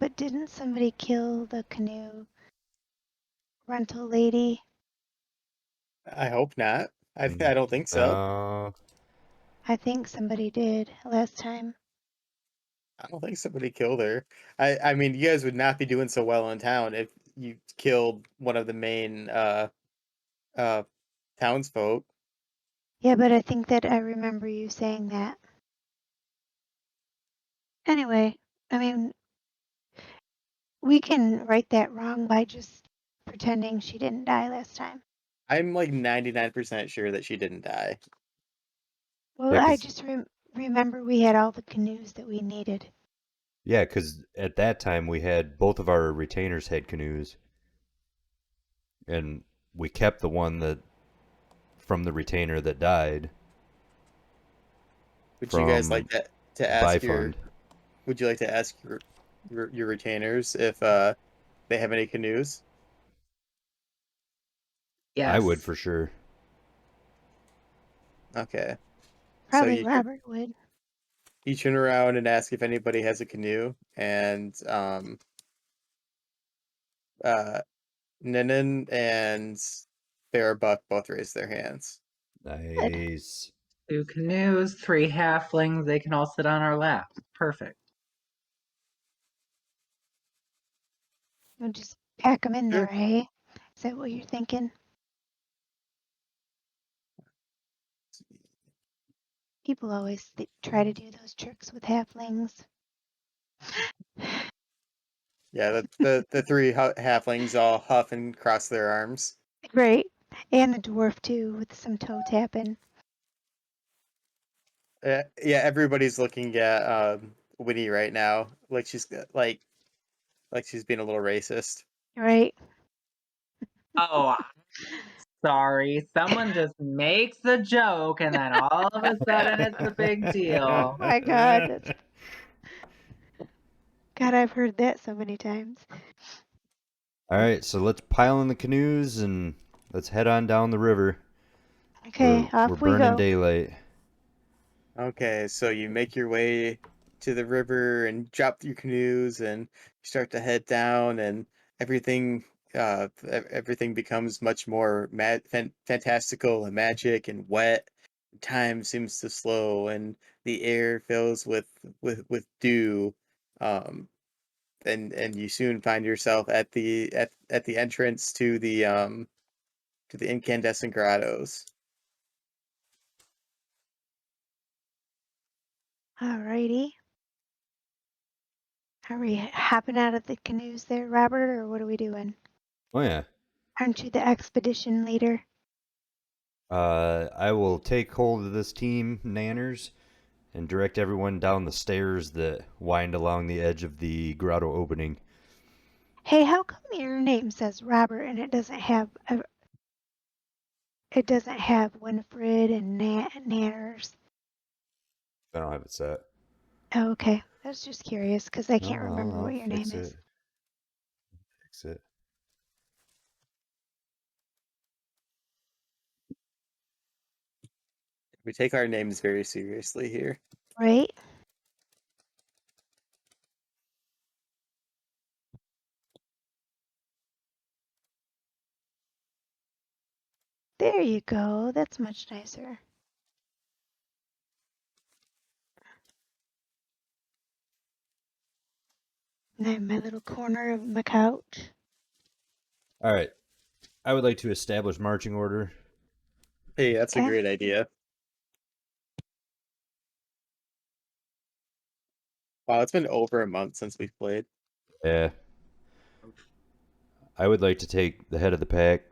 Speaker 4: but didn't somebody kill the canoe rental lady?
Speaker 2: I hope not. I don't think so.
Speaker 1: No,
Speaker 4: I think somebody did last time.
Speaker 2: I don't think somebody killed her. I mean, you guys would not be doing so well in town if you killed one of the main uh townsfolk.
Speaker 4: Yeah, but I think that I remember you saying that. Anyway, I mean, we can right that wrong by just pretending she didn't die last time.
Speaker 2: I'm like 99% sure that she didn't die.
Speaker 4: Well,
Speaker 1: yeah,
Speaker 4: I
Speaker 1: cause
Speaker 4: just remember we had all the canoes that we needed.
Speaker 1: yeah, 'cause at that time we had both of our retainers had canoes, and we kept the one that from the retainer that died
Speaker 2: Would you guys like
Speaker 1: from
Speaker 2: to
Speaker 1: buy
Speaker 2: ask your
Speaker 1: fund.
Speaker 2: would you like to ask your retainers if they have any canoes?
Speaker 1: I would
Speaker 3: Yes.
Speaker 1: for sure.
Speaker 2: Okay. So
Speaker 4: Probably Robert would.
Speaker 2: you turn around and ask if anybody has a canoe, and uh Ninin and Bearbuck both raise their hands.
Speaker 4: Good.
Speaker 1: Nice.
Speaker 3: 2 canoes, 3 halflings. They can all sit on our lap. Perfect.
Speaker 4: We'll just pack them in
Speaker 2: Sure.
Speaker 4: there, eh? Is that what you're thinking? People always try to do those tricks with halflings.
Speaker 2: Yeah, the three halflings all huff and cross their arms.
Speaker 4: Great. And a dwarf too, with some toe tapping.
Speaker 2: Yeah, everybody's looking at Winnie right now, like she's like she's being a little racist.
Speaker 4: Right?
Speaker 3: Oh, sorry. Someone just makes the joke, and then all of a sudden it's a big
Speaker 4: Oh
Speaker 3: deal.
Speaker 4: my God. God, I've heard that so many times.
Speaker 1: All right, so let's pile in the canoes and let's head on down the river.
Speaker 4: Okay,
Speaker 1: We're
Speaker 4: off we
Speaker 1: burning
Speaker 4: go.
Speaker 1: daylight.
Speaker 2: Okay, so you make your way to the river and drop your canoes and you start to head down and everything everything becomes much more fantastical and magic and wet. Time seems to slow and the air fills with dew. Um and you soon find yourself at the entrance to the incandescent grottos.
Speaker 4: Alrighty. Are we hopping out of the canoes there, Robert, or what are we doing?
Speaker 1: Oh yeah.
Speaker 4: Aren't you the expedition leader?
Speaker 1: I will take hold of this team, Nanners, and direct everyone down the stairs that wind along the edge of the grotto opening.
Speaker 4: Hey, how come your name says Robert and it doesn't have Winifred and Nanners?
Speaker 1: I don't have it set.
Speaker 4: Oh, okay. I was just curious because I
Speaker 1: No,
Speaker 4: can't remember
Speaker 1: I'll
Speaker 4: what your
Speaker 1: fix
Speaker 4: name is.
Speaker 1: it. Fix it.
Speaker 2: We take our names very seriously here.
Speaker 4: Right? There you go. That's much nicer. And I have my little corner of my couch.
Speaker 1: All right. I would like to establish marching order.
Speaker 2: Hey, that's a
Speaker 4: Okay.
Speaker 2: great idea. Wow, it's been over a month since we've played.
Speaker 1: Yeah. I would like to take the head of the pack.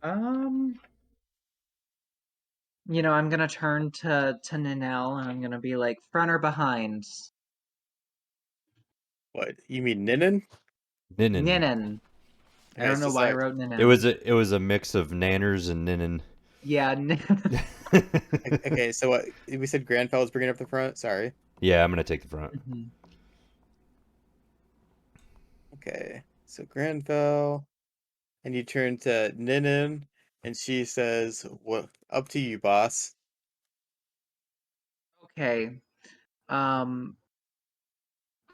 Speaker 3: Um, I'm gonna turn to Ninel and I'm gonna be like, front or behind?
Speaker 2: What, you mean Ninan?
Speaker 1: Ninin.
Speaker 3: Ninin. I
Speaker 2: Okay,
Speaker 3: don't know
Speaker 2: so
Speaker 3: why I
Speaker 2: sorry.
Speaker 3: wrote
Speaker 1: It was
Speaker 3: Ninin.
Speaker 1: a mix of Nanners and Ninin.
Speaker 3: Yeah.
Speaker 2: Okay, so what we said Granfell's bringing up the front? Sorry.
Speaker 1: Yeah, I'm gonna take the front.
Speaker 3: Mhm.
Speaker 2: Okay, so Granfell, and you turn to Ninan, and she says, "What? Up to you, boss."
Speaker 3: Okay. Um,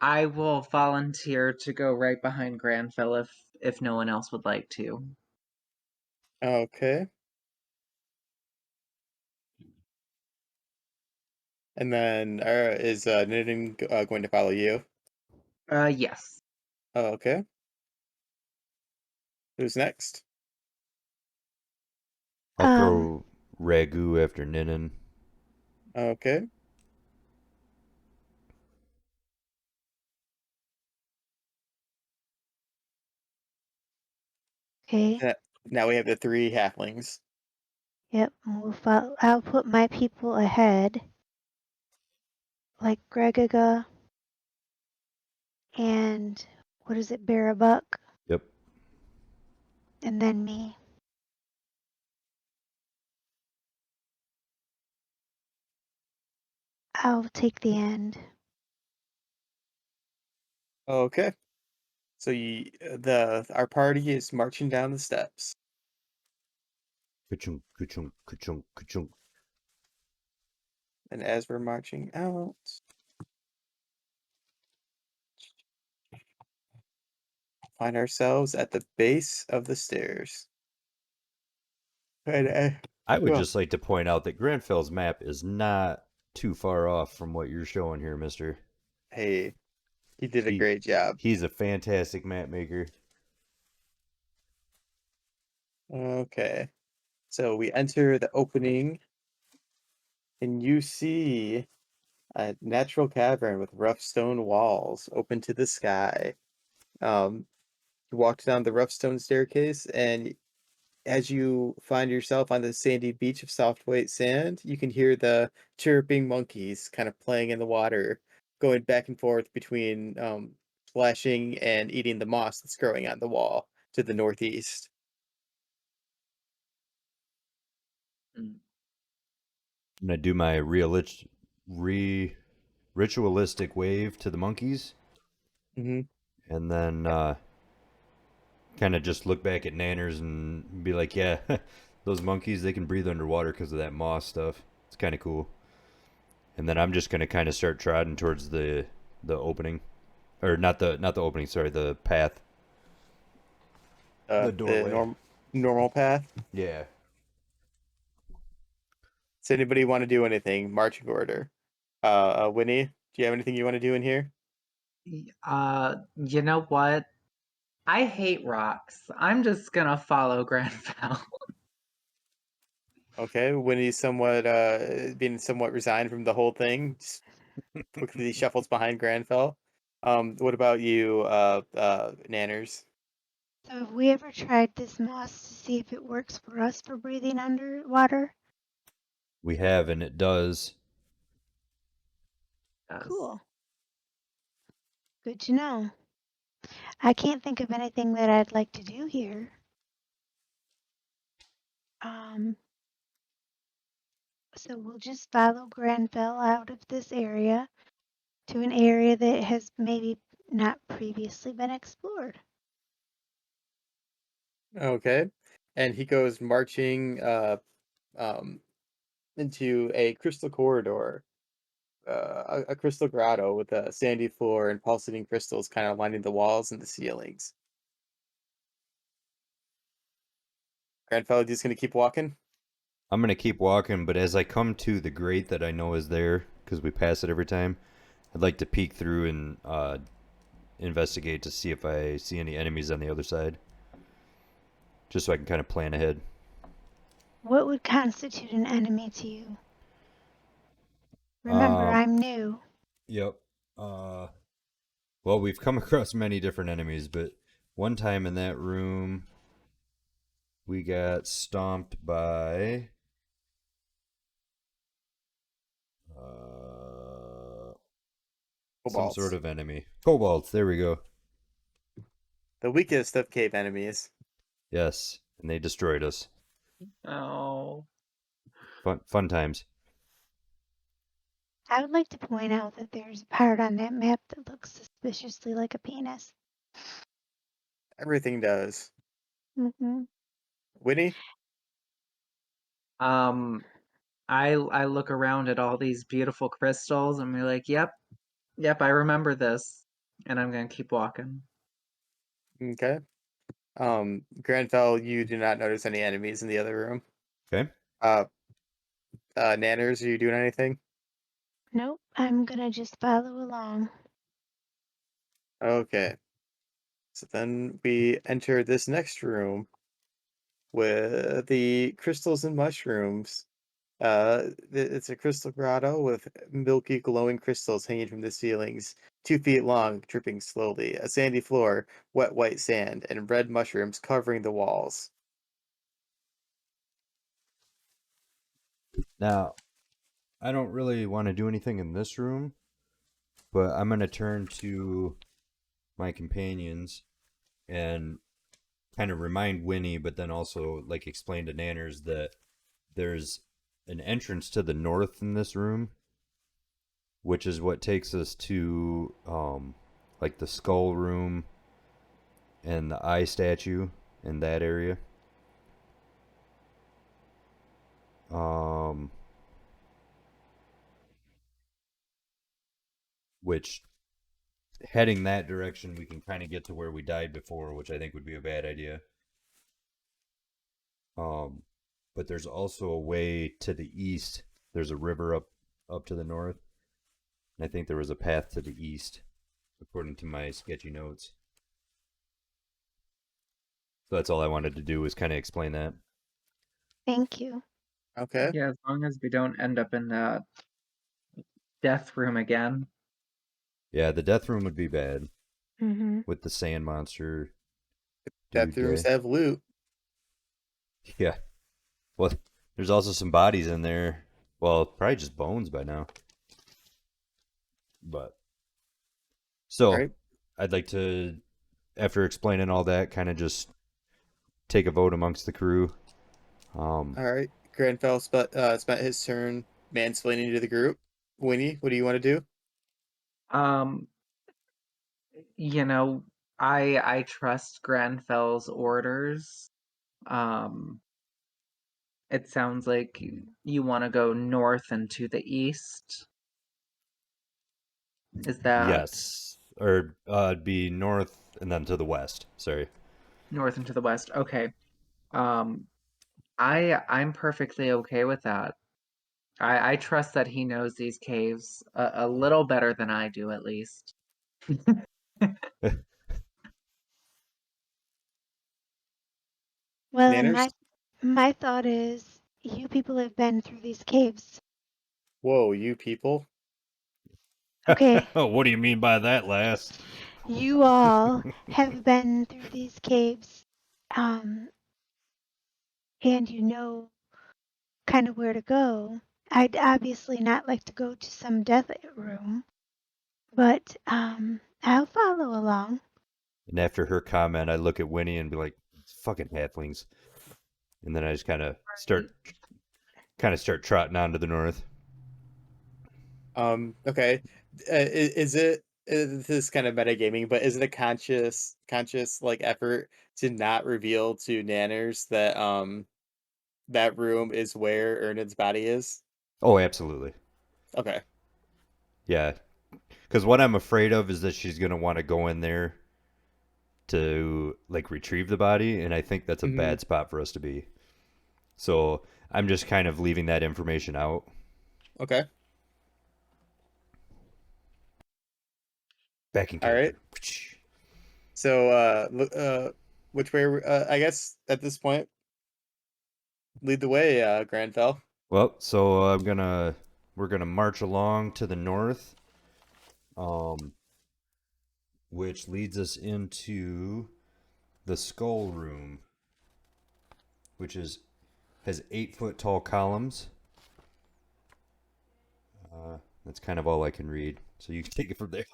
Speaker 3: I will volunteer to go right behind Granville if no one else would like to.
Speaker 2: Okay, and then is Ninan going to follow you?
Speaker 3: Yes.
Speaker 2: Oh, okay. Who's next?
Speaker 1: I'll
Speaker 4: Um,
Speaker 1: throw Ragu after Ninin.
Speaker 2: Okay,
Speaker 4: okay.
Speaker 2: now we have the three halflings.
Speaker 4: Yep. I'll put my people ahead, like Gregaga and what is it, Barabuck,
Speaker 1: Yep.
Speaker 4: and then me. I'll take the end.
Speaker 2: Okay, so our party is marching down the steps.
Speaker 1: Ka-chunk, ka-chunk, ka-chunk, ka-chunk.
Speaker 2: And as we're marching out, find ourselves at the base of the stairs. And,
Speaker 1: I would
Speaker 2: well,
Speaker 1: just like to point out that Grenfell's map is not too far off from what you're showing here, mister.
Speaker 2: hey, he did a
Speaker 1: He
Speaker 2: great job.
Speaker 1: he's a fantastic map maker.
Speaker 2: Okay, so we enter the opening, and you see a natural cavern with rough stone walls open to the sky. Um, You walk down the rough stone staircase, and as you find yourself on the sandy beach of soft white sand, you can hear the chirping monkeys kind of playing in the water, going back and forth between splashing and eating the moss that's growing on the wall to the northeast.
Speaker 3: Mm.
Speaker 1: I'm gonna do my ritualistic wave to the monkeys,
Speaker 2: Hmm.
Speaker 1: and then kind of just look back at Nanners and be like, yeah, those monkeys, they can breathe underwater because of that moss stuff. It's kind of cool. And then I'm just gonna kind of start trotting towards the opening, or not the opening. Sorry, the path, the
Speaker 2: The
Speaker 1: doorway.
Speaker 2: normal path.
Speaker 1: Yeah.
Speaker 2: Does anybody want to do anything? Marching order. Winnie, do you have anything you want to do in here?
Speaker 3: You know what? I hate rocks. I'm just gonna follow Grenfell.
Speaker 2: Okay, Winnie's somewhat being somewhat resigned from the whole thing. Just quickly shuffles behind Granfell. What about you, Nanners?
Speaker 4: So have we ever tried this moss to see if it works for us for breathing underwater?
Speaker 1: We have, and it does.
Speaker 3: Yes.
Speaker 4: Cool. Good to know. I can't think of anything that I'd like to do here. So we'll just follow Granville out of this area to an area that has maybe not previously been explored.
Speaker 2: Okay, and he goes marching um, into a crystal corridor, a crystal grotto with a sandy floor and pulsating crystals kind of lining the walls and the ceilings. Granfell, just gonna keep walking.
Speaker 1: I'm gonna keep walking, but as I come to the grate that I know is there, because we pass it every time, I'd like to peek through and investigate to see if I see any enemies on the other side, just so I can kind of plan ahead.
Speaker 4: What would constitute an enemy to you? Remember,
Speaker 1: Um,
Speaker 4: I'm new.
Speaker 1: yep. Well, we've come across many different enemies, but one time in that room, we got stomped by some sort
Speaker 2: Kobolds,
Speaker 1: of enemy. Kobolds, there we go.
Speaker 2: the weakest of cave enemies.
Speaker 1: Yes, and they destroyed us.
Speaker 3: Oh.
Speaker 1: Fun times.
Speaker 4: I would like to point out that there's a part on that map that looks suspiciously like a penis.
Speaker 2: Everything does.
Speaker 4: Mm-hmm.
Speaker 2: Winnie,
Speaker 3: Um, I look around at all these beautiful crystals and be like, yep, I remember this. And I'm gonna keep walking.
Speaker 2: okay. Granfell, you do not notice any enemies in the other room.
Speaker 1: Okay.
Speaker 2: Uh, Nanners, are you doing anything?
Speaker 4: Nope, I'm gonna just follow along.
Speaker 2: Okay. So then we enter this next room with the crystals and mushrooms. It's a crystal grotto with milky glowing crystals hanging from the ceilings, 2 feet long, dripping slowly. A sandy floor, wet white sand, and red mushrooms covering the walls.
Speaker 1: Now, I don't really want to do anything in this room, but I'm going to turn to my companions and kind of remind Winnie, but then also like explain to Nanners that there's an entrance to the north in this room, which is what takes us to like the skull room and the eye statue in that area. Um, which heading that direction, we can kind of get to where we died before, which I think would be a bad idea. Um, but there's also a way to the east. There's a river up to the north, and I think there was a path to the east, according to my sketchy notes. So that's all I wanted to do was kind of explain that.
Speaker 4: Thank you.
Speaker 2: Okay.
Speaker 3: Yeah, as long as we don't end up in that death room again.
Speaker 1: Yeah, the death room would be bad
Speaker 4: Mm-hmm.
Speaker 1: with the sand monster. dude
Speaker 2: Bathrooms
Speaker 1: guy.
Speaker 2: have loot.
Speaker 1: Yeah. Well, there's also some bodies in there. Well, probably just bones by now. But
Speaker 2: All
Speaker 1: so,
Speaker 2: right.
Speaker 1: I'd like to, after explaining all that, kind of just take a vote amongst the crew.
Speaker 2: All right. Grenfell spent his turn mansplaining to the group. Winnie, what do you want to do?
Speaker 3: Um, you know, I trust Granfell's orders. Um, it sounds like you want to go north and to the east. Is that
Speaker 1: Yes. Or it'd be north and then to the west. Sorry.
Speaker 3: north and to the west? Okay. Um, I'm perfectly okay with that. I trust that he knows these caves a little better than I do, at least.
Speaker 4: Well, and
Speaker 2: Nanners?
Speaker 4: my thought is, you people have been through these caves.
Speaker 2: Whoa, you people.
Speaker 4: Okay,
Speaker 1: What do you mean by that, lass?
Speaker 4: you all have been through these caves, um, and you know kind of where to go. I'd obviously not like to go to some death room, but I'll follow along.
Speaker 1: And after her comment, I look at Winnie and be like, "Fucking halflings," and then I just kind of start trotting on to the north.
Speaker 2: Okay. Is it this is kind of metagaming, but is it a conscious like effort to not reveal to Nanners that that room is where Ernan's body is?
Speaker 1: Oh, absolutely.
Speaker 2: Okay.
Speaker 1: Yeah, because what I'm afraid of is that she's gonna want to go in there to like retrieve the body, and I think that's a
Speaker 2: Hmm.
Speaker 1: bad spot for us to be. So I'm just kind of leaving that information out.
Speaker 2: Okay.
Speaker 1: Back in
Speaker 2: All right.
Speaker 1: character.
Speaker 2: So which way I guess at this point lead the way, Granfell.
Speaker 1: Well, so we're gonna march along to the north, um, which leads us into the skull room, which has 8 foot tall columns. That's kind of all I can read. So you can take it from there.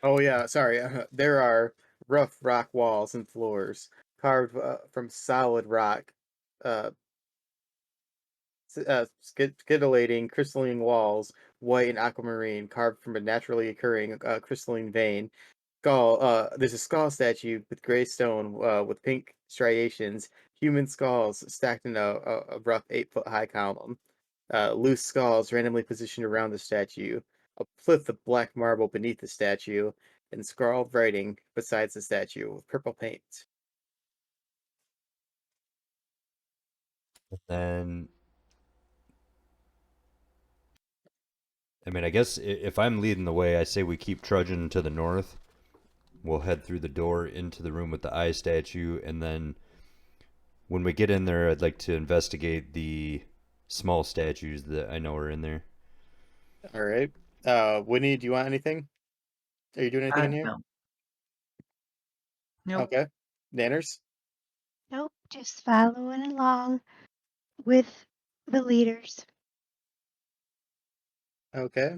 Speaker 2: Oh yeah, sorry. There are rough rock walls and floors carved from solid rock, uh, scintillating crystalline walls, white and aquamarine, carved from a naturally occurring crystalline vein. There's a skull statue with gray stone with pink striations. Human skulls stacked in a rough 8 foot high column. Loose skulls randomly positioned around the statue. A plinth of black marble beneath the statue, and scrawled writing besides the statue with purple paint.
Speaker 1: Then, I mean, I guess if I'm leading the way, I say we keep trudging to the north. We'll head through the door into the room with the eye statue, and then when we get in there, I'd like to investigate the small statues that I know are in there.
Speaker 2: All right. Winnie, do you want anything? Are you doing anything in here?
Speaker 3: No. Nope.
Speaker 2: Okay. Nanners?
Speaker 4: Nope, just following along with the leaders.
Speaker 2: Okay.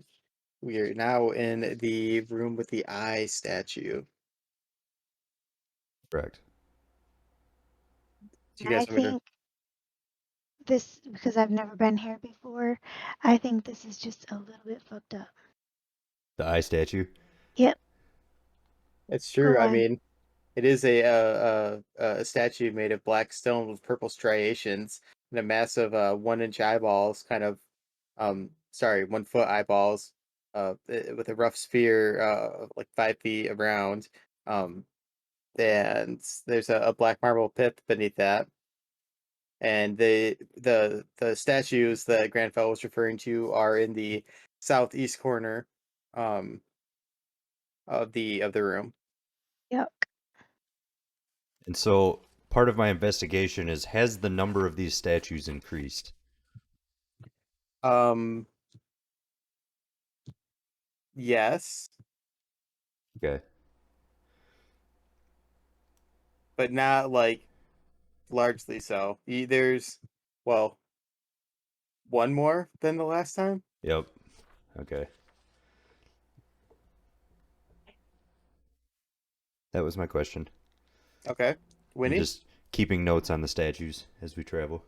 Speaker 2: We are now in the room with the eye statue.
Speaker 1: Correct.
Speaker 2: Do
Speaker 4: And
Speaker 2: you
Speaker 4: I
Speaker 2: guys want me to?
Speaker 4: think this, because I've never been here before, I think this is just a little bit fucked up.
Speaker 1: The eye statue.
Speaker 4: Yep,
Speaker 2: It's
Speaker 4: go
Speaker 2: true. I
Speaker 4: on.
Speaker 2: mean, it is a statue made of black stone with purple striations and a massive 1 inch eyeballs, kind of sorry, 1 foot eyeballs, with a rough sphere like 5 feet around. Um, and there's a black marble pit beneath that. And the statues that Granfell was referring to are in the southeast corner um of the room.
Speaker 4: Yep.
Speaker 1: And so part of my investigation is, has the number of these statues increased?
Speaker 2: Um yes.
Speaker 1: Okay.
Speaker 2: but not like largely so. There's, well, one more than the last time.
Speaker 1: Yep. Okay. That was my question.
Speaker 2: Okay,
Speaker 1: I'm
Speaker 2: Winnie.
Speaker 1: just keeping notes on the statues as we travel.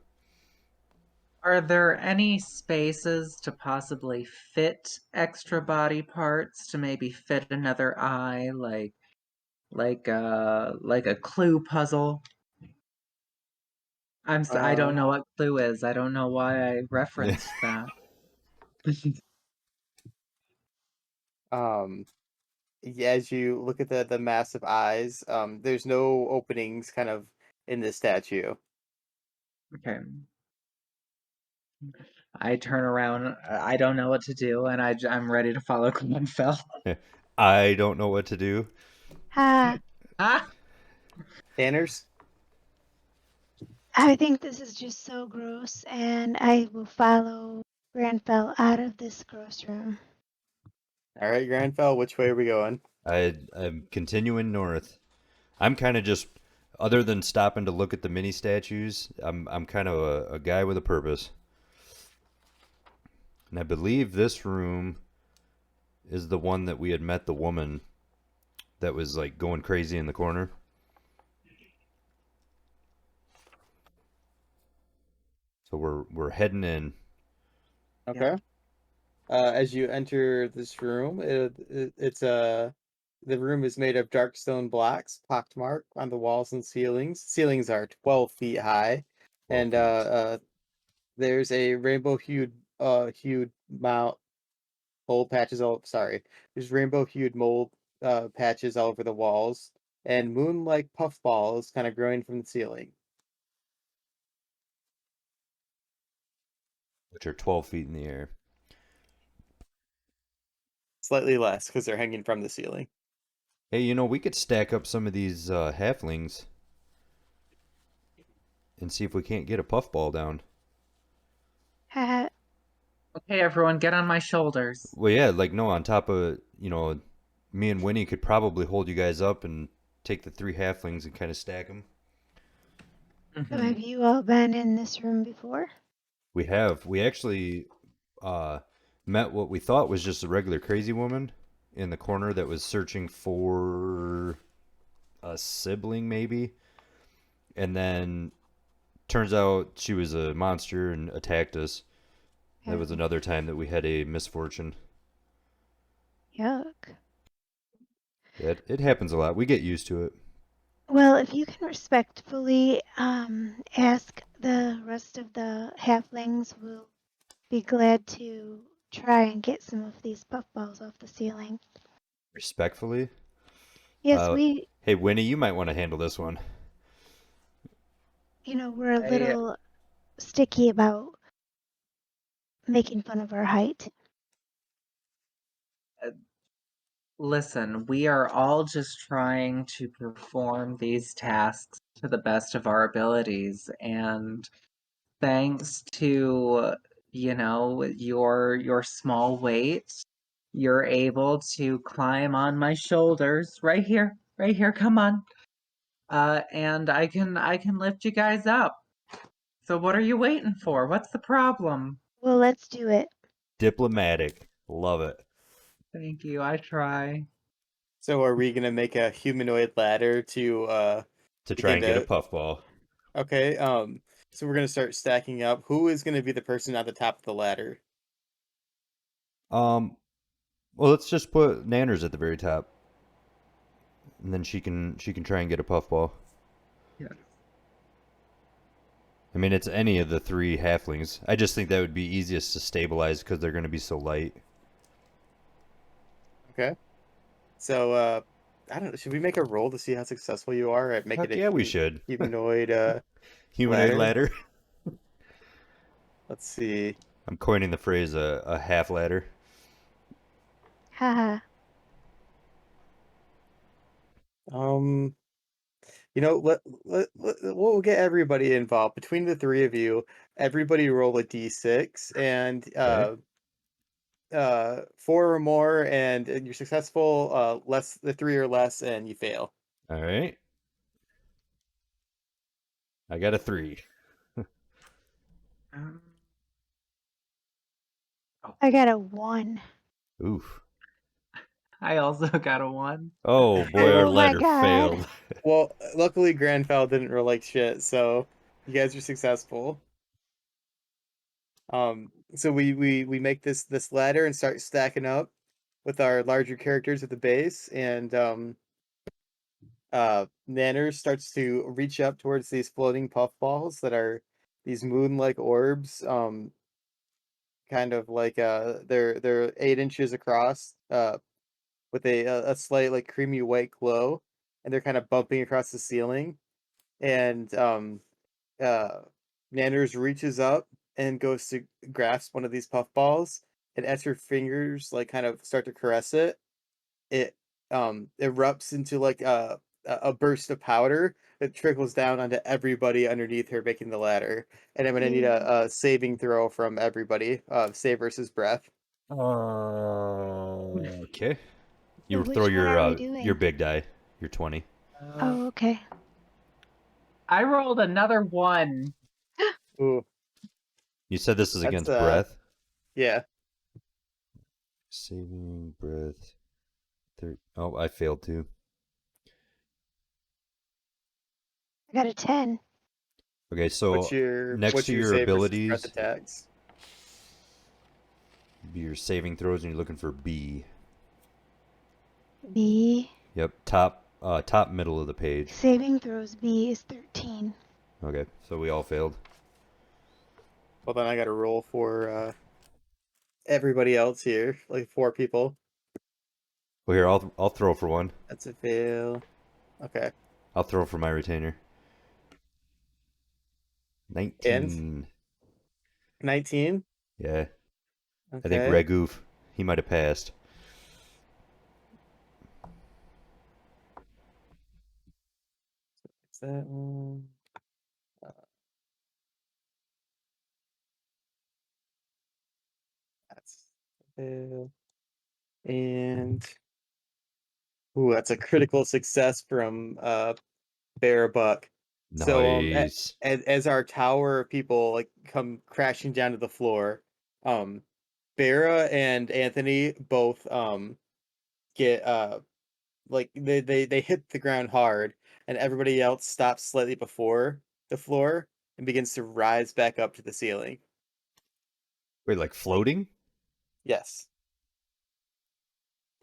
Speaker 3: Are there any spaces to possibly fit extra body parts to maybe fit another eye, like a clue puzzle? I don't know what clue is. I don't know why I referenced that.
Speaker 2: Um, yeah, as you look at the massive eyes, there's no openings kind of in this statue.
Speaker 3: Okay. I turn around. I don't know what to do, and I'm ready to follow Glenfell.
Speaker 1: I don't know what to do.
Speaker 4: Ah,
Speaker 3: Ah!
Speaker 2: Banners.
Speaker 4: I think this is just so gross, and I will follow Granfell out of this gross room.
Speaker 2: All right, Granfell, which way are we going?
Speaker 1: I'm continuing north. I'm kind of just, other than stopping to look at the mini statues, I'm kind of a guy with a purpose. And I believe this room is the one that we had met the woman that was like going crazy in the corner. So we're heading in.
Speaker 2: Okay. As you enter this room, the room is made of dark stone blocks, pockmarked on the walls and ceilings. Ceilings are 12 feet high,
Speaker 1: 12
Speaker 2: and
Speaker 1: feet.
Speaker 2: there's a rainbow hued mold patches all. Sorry, there's rainbow hued mold patches all over the walls, and moon-like puffballs kind of growing from the ceiling.
Speaker 1: Which are 12 feet in the air.
Speaker 2: Slightly less because they're hanging from the ceiling.
Speaker 1: Hey, we could stack up some of these halflings and see if we can't get a puffball down.
Speaker 4: Haha,
Speaker 3: Okay, everyone, get on my shoulders.
Speaker 1: Well, yeah, like, no, on top of, me and Winnie could probably hold you guys up and take the three halflings and kind of stack them.
Speaker 4: so have you all been in this room before?
Speaker 1: We have. We actually uh, met what we thought was just a regular crazy woman in the corner that was searching for a sibling, maybe. And then turns out she was a monster and attacked us. That was
Speaker 4: Oh,
Speaker 1: another time that we had a misfortune.
Speaker 4: yuck.
Speaker 1: Yeah, it happens a lot. We get used to it.
Speaker 4: Well, if you can respectfully ask the rest of the halflings, we'll be glad to try and get some of these puffballs off the ceiling.
Speaker 1: Respectfully.
Speaker 4: Yes, we,
Speaker 1: Hey, Winnie, you might want to handle this one.
Speaker 4: we're a
Speaker 3: I
Speaker 4: little sticky about making fun of our height.
Speaker 3: Listen, we are all just trying to perform these tasks to the best of our abilities, and thanks to, your small weight, you're able to climb on my shoulders right here, right here. Come on. And I can lift you guys up. So what are you waiting for? What's the problem?
Speaker 4: Well, let's do it.
Speaker 1: Diplomatic. Love it.
Speaker 3: Thank you. I try.
Speaker 2: So are we gonna make a humanoid ladder to
Speaker 1: To try
Speaker 2: begin
Speaker 1: and get a
Speaker 2: to
Speaker 1: puffball.
Speaker 2: okay, so we're gonna start stacking up. Who is gonna be the person at the top of the ladder?
Speaker 1: Um, well, let's just put Nanners at the very top, and then she can try and get a puffball.
Speaker 3: Yeah.
Speaker 1: I mean, it's any of the three halflings. I just think that would be easiest to stabilize because they're going to be so light.
Speaker 2: Okay. So I don't know, should we make a roll to see how successful you are at making
Speaker 1: Heck
Speaker 2: a
Speaker 1: yeah, we should.
Speaker 2: humanoid
Speaker 1: Humanoid
Speaker 2: ladder?
Speaker 1: ladder.
Speaker 2: Let's see.
Speaker 1: I'm coining the phrase a half ladder.
Speaker 4: Haha.
Speaker 2: Um we'll get everybody involved. Between the three of you, everybody roll a d6 and
Speaker 1: Okay.
Speaker 2: four or more and you're successful, less the three or less and you fail.
Speaker 1: All right. I got a 3.
Speaker 3: Um,
Speaker 4: I got a 1.
Speaker 1: Oof.
Speaker 3: I also got a 1.
Speaker 1: Oh boy, our
Speaker 4: Oh my
Speaker 1: ladder
Speaker 4: God.
Speaker 1: failed.
Speaker 2: Well, luckily Granfell didn't roll like shit, so you guys are successful. So we make this ladder and start stacking up with our larger characters at the base, and Nanner starts to reach up towards these floating puffballs that are these moon-like orbs, kind of like they're 8 inches across, with a slight like creamy white glow, and they're kind of bumping across the ceiling, and uh, Nanners reaches up and goes to grasp one of these puffballs, and as her fingers like kind of start to caress it, it erupts into like a burst of powder that trickles down onto everybody underneath her, making the ladder. And I'm gonna need
Speaker 4: Ew.
Speaker 2: a saving throw from everybody. Save versus breath.
Speaker 1: Okay. You throw
Speaker 4: Which one are we
Speaker 1: your
Speaker 4: doing?
Speaker 1: big die, your 20.
Speaker 4: Oh, okay.
Speaker 3: I rolled another 1.
Speaker 2: Ooh,
Speaker 1: You said this is
Speaker 2: that's
Speaker 1: against breath.
Speaker 2: yeah.
Speaker 1: Saving breath. Oh, I failed too.
Speaker 4: I got a 10.
Speaker 1: Okay, so next
Speaker 2: What's
Speaker 1: to
Speaker 2: your
Speaker 1: your
Speaker 2: save versus breath
Speaker 1: abilities,
Speaker 2: attacks?
Speaker 1: be your saving throws, and you're looking for B.
Speaker 4: B.
Speaker 1: Yep, top middle of the page.
Speaker 4: Saving throws B is 13.
Speaker 1: Okay, so we all failed.
Speaker 2: Well, then I got to roll for everybody else here, like 4 people.
Speaker 1: Well, here I'll throw for one.
Speaker 2: That's a fail. Okay,
Speaker 1: I'll throw for my retainer.
Speaker 2: and
Speaker 1: 19.
Speaker 2: 19.
Speaker 1: Yeah, I think
Speaker 2: Okay,
Speaker 1: Regoof, he might have passed.
Speaker 2: is that one? Uh, that's a fail. And ooh, that's a critical success from Bear Buck. So
Speaker 1: Nice.
Speaker 2: as our tower of people like come crashing down to the floor, um Bera and Anthony both get like they hit the ground hard, and everybody else stops slightly before the floor and begins to rise back up to the ceiling.
Speaker 1: Wait, like floating?
Speaker 2: Yes.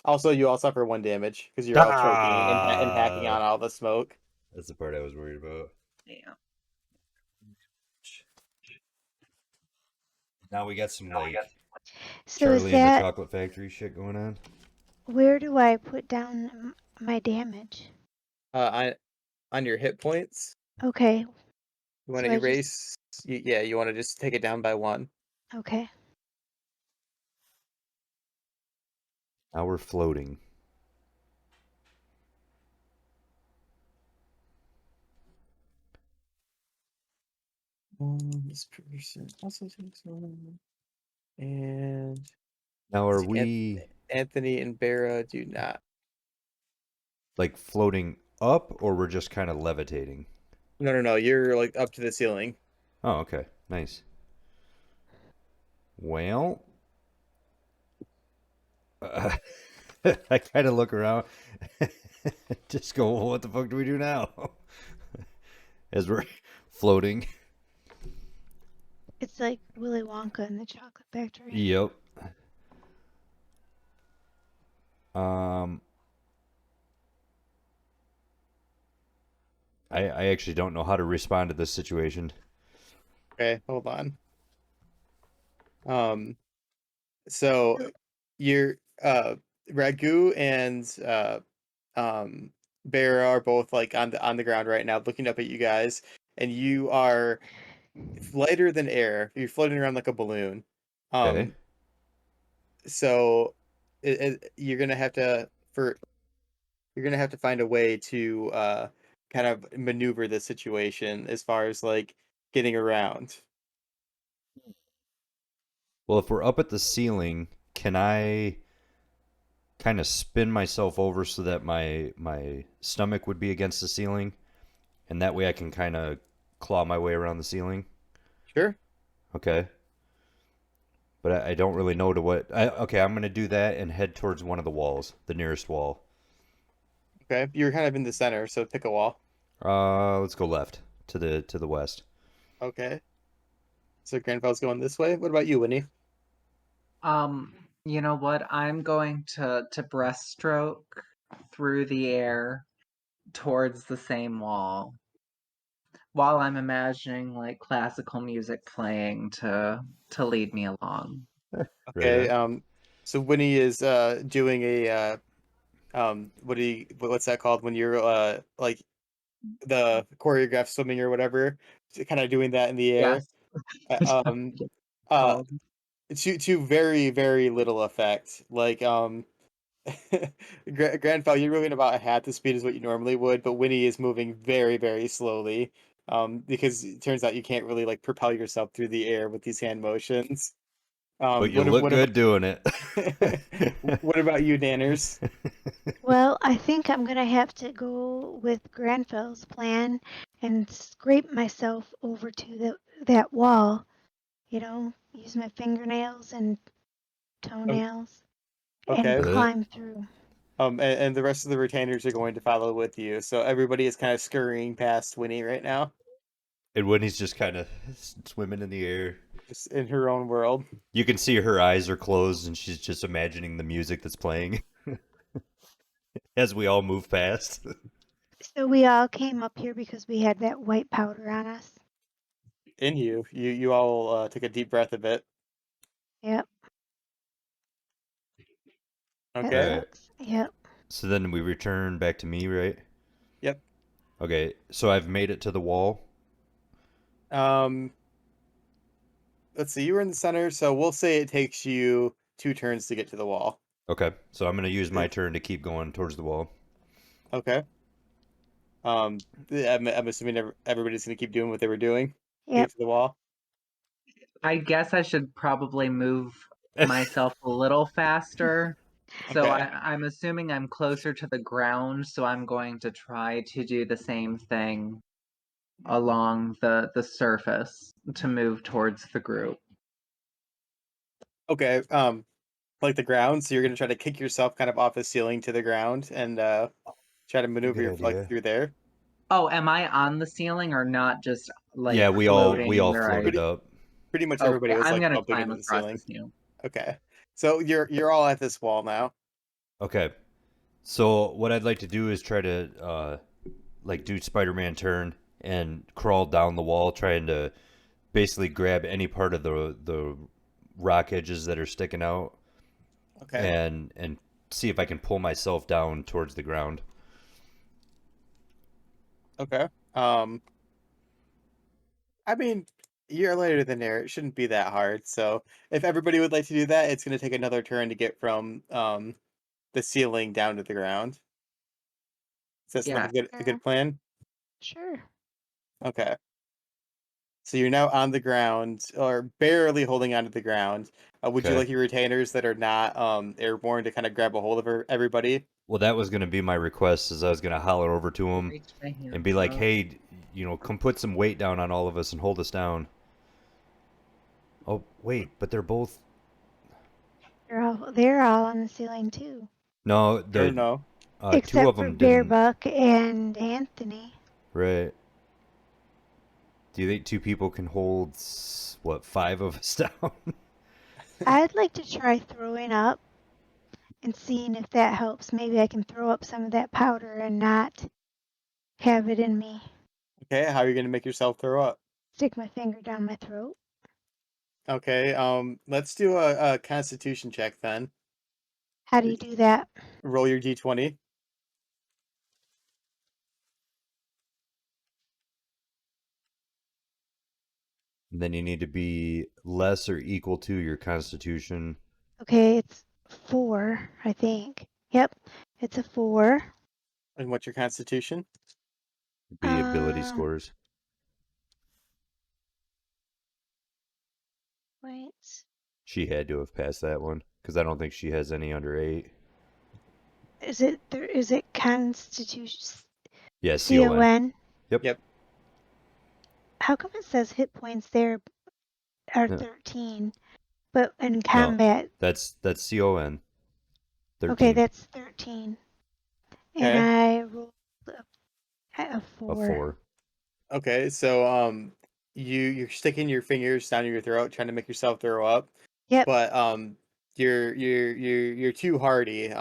Speaker 2: Also, you all suffer 1 damage because you're all choking and hacking
Speaker 1: Ah!
Speaker 2: on all the smoke.
Speaker 1: That's the part I was worried about.
Speaker 3: Yeah.
Speaker 1: Now we got some, like,
Speaker 4: So is
Speaker 1: Charlie and the
Speaker 4: that,
Speaker 1: Chocolate Factory shit going on.
Speaker 4: where do I put down my damage?
Speaker 2: On your hit points,
Speaker 4: Okay.
Speaker 2: you want
Speaker 4: So
Speaker 2: to
Speaker 4: I just,
Speaker 2: erase. Yeah, you want to just take it down by 1.
Speaker 4: okay.
Speaker 1: Now we're floating.
Speaker 2: This person also takes 1, and
Speaker 1: Now
Speaker 2: let's
Speaker 1: are
Speaker 2: see,
Speaker 1: we,
Speaker 2: Anthony and Bera do not.
Speaker 1: like, floating up, or we're just kind of levitating?
Speaker 2: No. You're like up to the ceiling.
Speaker 1: Oh, okay. Nice. Well, uh, I kind of look around, just go, well, what the fuck do we do now? As we're floating.
Speaker 4: It's like Willy Wonka and the Chocolate Factory.
Speaker 1: Yep. Um, I actually don't know how to respond to this situation.
Speaker 2: Okay, hold on. So you're Ragu and Bear are both like on the ground right now, looking up at you guys, and you are lighter than air. You're floating around like a balloon.
Speaker 1: Okay.
Speaker 2: Um, so you're gonna have to find a way to kind of maneuver this situation as far as like getting around.
Speaker 1: Well, if we're up at the ceiling, can I kind of spin myself over so that my stomach would be against the ceiling, and that way I can kind of claw my way around the ceiling?
Speaker 2: Sure.
Speaker 1: Okay. But I don't really know to what. Okay, I'm going to do that and head towards one of the walls, the nearest wall.
Speaker 2: Okay. You're kind of in the center, so pick a wall.
Speaker 1: Let's go left to the west.
Speaker 2: Okay. So Grenfell's going this way. What about you, Winnie?
Speaker 3: You know what? I'm going to breaststroke through the air towards the same wall while I'm imagining like classical music playing to lead me along.
Speaker 1: Right
Speaker 2: Okay.
Speaker 1: on.
Speaker 2: So Winnie is doing a what's that called when you're like the choreographed swimming or whatever, kind of doing that in the air.
Speaker 3: Yes.
Speaker 2: Um,
Speaker 3: It's
Speaker 2: uh,
Speaker 3: called.
Speaker 2: to very very little effect. Like Granfell, you're moving about half the speed as what you normally would, but Winnie is moving very very slowly. Because it turns out you can't really like propel yourself through the air with these hand motions.
Speaker 1: But you look
Speaker 2: What about
Speaker 1: good doing it.
Speaker 2: what about you, Nanners?
Speaker 4: Well, I think I'm gonna have to go with Grenfell's plan and scrape myself over to that wall. Use my fingernails and
Speaker 2: O-
Speaker 4: toenails and
Speaker 2: Okay.
Speaker 4: climb through.
Speaker 2: And the rest of the retainers are going to follow with you. So everybody is kind of scurrying past Winnie right now,
Speaker 1: And Whitney's just kind of swimming in the air.
Speaker 2: just in her own world.
Speaker 1: You can see her eyes are closed and she's just imagining the music that's playing as we all move past.
Speaker 4: So we all came up here because we had that white powder on us.
Speaker 2: In you all took a deep breath of it.
Speaker 4: Yep, that
Speaker 2: Okay.
Speaker 1: Alright.
Speaker 4: sucks. Yep.
Speaker 1: So then we return back to me, right?
Speaker 2: Yep.
Speaker 1: Okay, so I've made it to the wall.
Speaker 2: Um. Let's see. You were in the center, so we'll say it takes you 2 turns to get to the wall.
Speaker 1: Okay, so I'm going to use my turn to keep going towards the wall.
Speaker 2: Okay. I'm assuming everybody's gonna keep doing what they were doing to
Speaker 4: Yep.
Speaker 2: get to the wall.
Speaker 3: I guess I should probably move myself a little faster. So
Speaker 2: Okay.
Speaker 3: I'm assuming I'm closer to the ground, so I'm going to try to do the same thing along the surface to move towards the group.
Speaker 2: Okay. Like the ground, so you're gonna try to kick yourself kind of off the ceiling to the ground and try to maneuver
Speaker 1: Good
Speaker 2: your flight
Speaker 1: idea.
Speaker 2: through there.
Speaker 3: Oh, am I on the ceiling or not just like
Speaker 1: Yeah, we all
Speaker 3: floating where I
Speaker 1: floated
Speaker 2: Pretty
Speaker 1: up.
Speaker 2: pretty much
Speaker 3: Okay,
Speaker 2: everybody was
Speaker 3: I'm
Speaker 2: like
Speaker 3: gonna
Speaker 2: bumping
Speaker 3: climb
Speaker 2: into the
Speaker 3: across
Speaker 2: ceiling.
Speaker 3: this new.
Speaker 2: Okay. So you're all at this wall now.
Speaker 1: Okay. So what I'd like to do is try to like do Spider-Man turn and crawl down the wall, trying to basically grab any part of the rock edges that are sticking out,
Speaker 2: Okay.
Speaker 1: and see if I can pull myself down towards the ground.
Speaker 2: Okay. Um I mean, you're lighter than air. It shouldn't be that hard. So if everybody would like to do that, it's gonna take another turn to get from the ceiling down to the ground. Does that sound
Speaker 3: Yeah.
Speaker 2: like a
Speaker 4: Sure.
Speaker 2: good plan?
Speaker 4: Sure.
Speaker 2: Okay. So you're now on the ground, or barely holding onto the ground. Would you
Speaker 1: Okay.
Speaker 2: like your retainers that are not airborne to kind of grab a hold of everybody?
Speaker 1: Well, that was going to be my request, is I was going to holler over to him
Speaker 3: Reach my
Speaker 1: and be
Speaker 3: hands
Speaker 1: like,
Speaker 3: up.
Speaker 1: "Hey, come put some weight down on all of us and hold us down." Oh, wait, but they're both.
Speaker 4: They're all on the ceiling too,
Speaker 1: No,
Speaker 2: Or
Speaker 1: the
Speaker 2: no?
Speaker 1: two of
Speaker 4: except for
Speaker 1: them didn't.
Speaker 4: Bearbuck and Anthony.
Speaker 1: Right. Do you think two people can hold what, five of us down?
Speaker 4: I'd like to try throwing up and seeing if that helps. Maybe I can throw up some of that powder and not have it in me.
Speaker 2: Okay, how are you gonna make yourself throw up?
Speaker 4: Stick my finger down my throat.
Speaker 2: Okay, let's do a Constitution check then.
Speaker 4: How do you do that?
Speaker 2: Roll your d20.
Speaker 1: Then you need to be less or equal to your constitution.
Speaker 4: Okay, it's 4, I think. Yep, it's a 4.
Speaker 2: And what's your Constitution?
Speaker 1: Be ability
Speaker 4: Um,
Speaker 1: scores.
Speaker 4: wait.
Speaker 1: She had to have passed that one because I don't think she has any under 8.
Speaker 4: Is it Constitution?
Speaker 1: Yeah, CON.
Speaker 4: CON?
Speaker 1: Yep.
Speaker 2: Yep.
Speaker 4: How come it says hit points there are
Speaker 1: No.
Speaker 4: 13, but in
Speaker 1: No,
Speaker 4: combat,
Speaker 1: that's CON.
Speaker 4: okay,
Speaker 1: 13.
Speaker 4: that's 13. And
Speaker 2: Okay.
Speaker 4: I rolled a
Speaker 1: A
Speaker 4: 4.
Speaker 1: 4.
Speaker 2: Okay. So you're sticking your fingers down your throat, trying to make yourself throw up,
Speaker 4: Yep.
Speaker 2: but you're too hardy.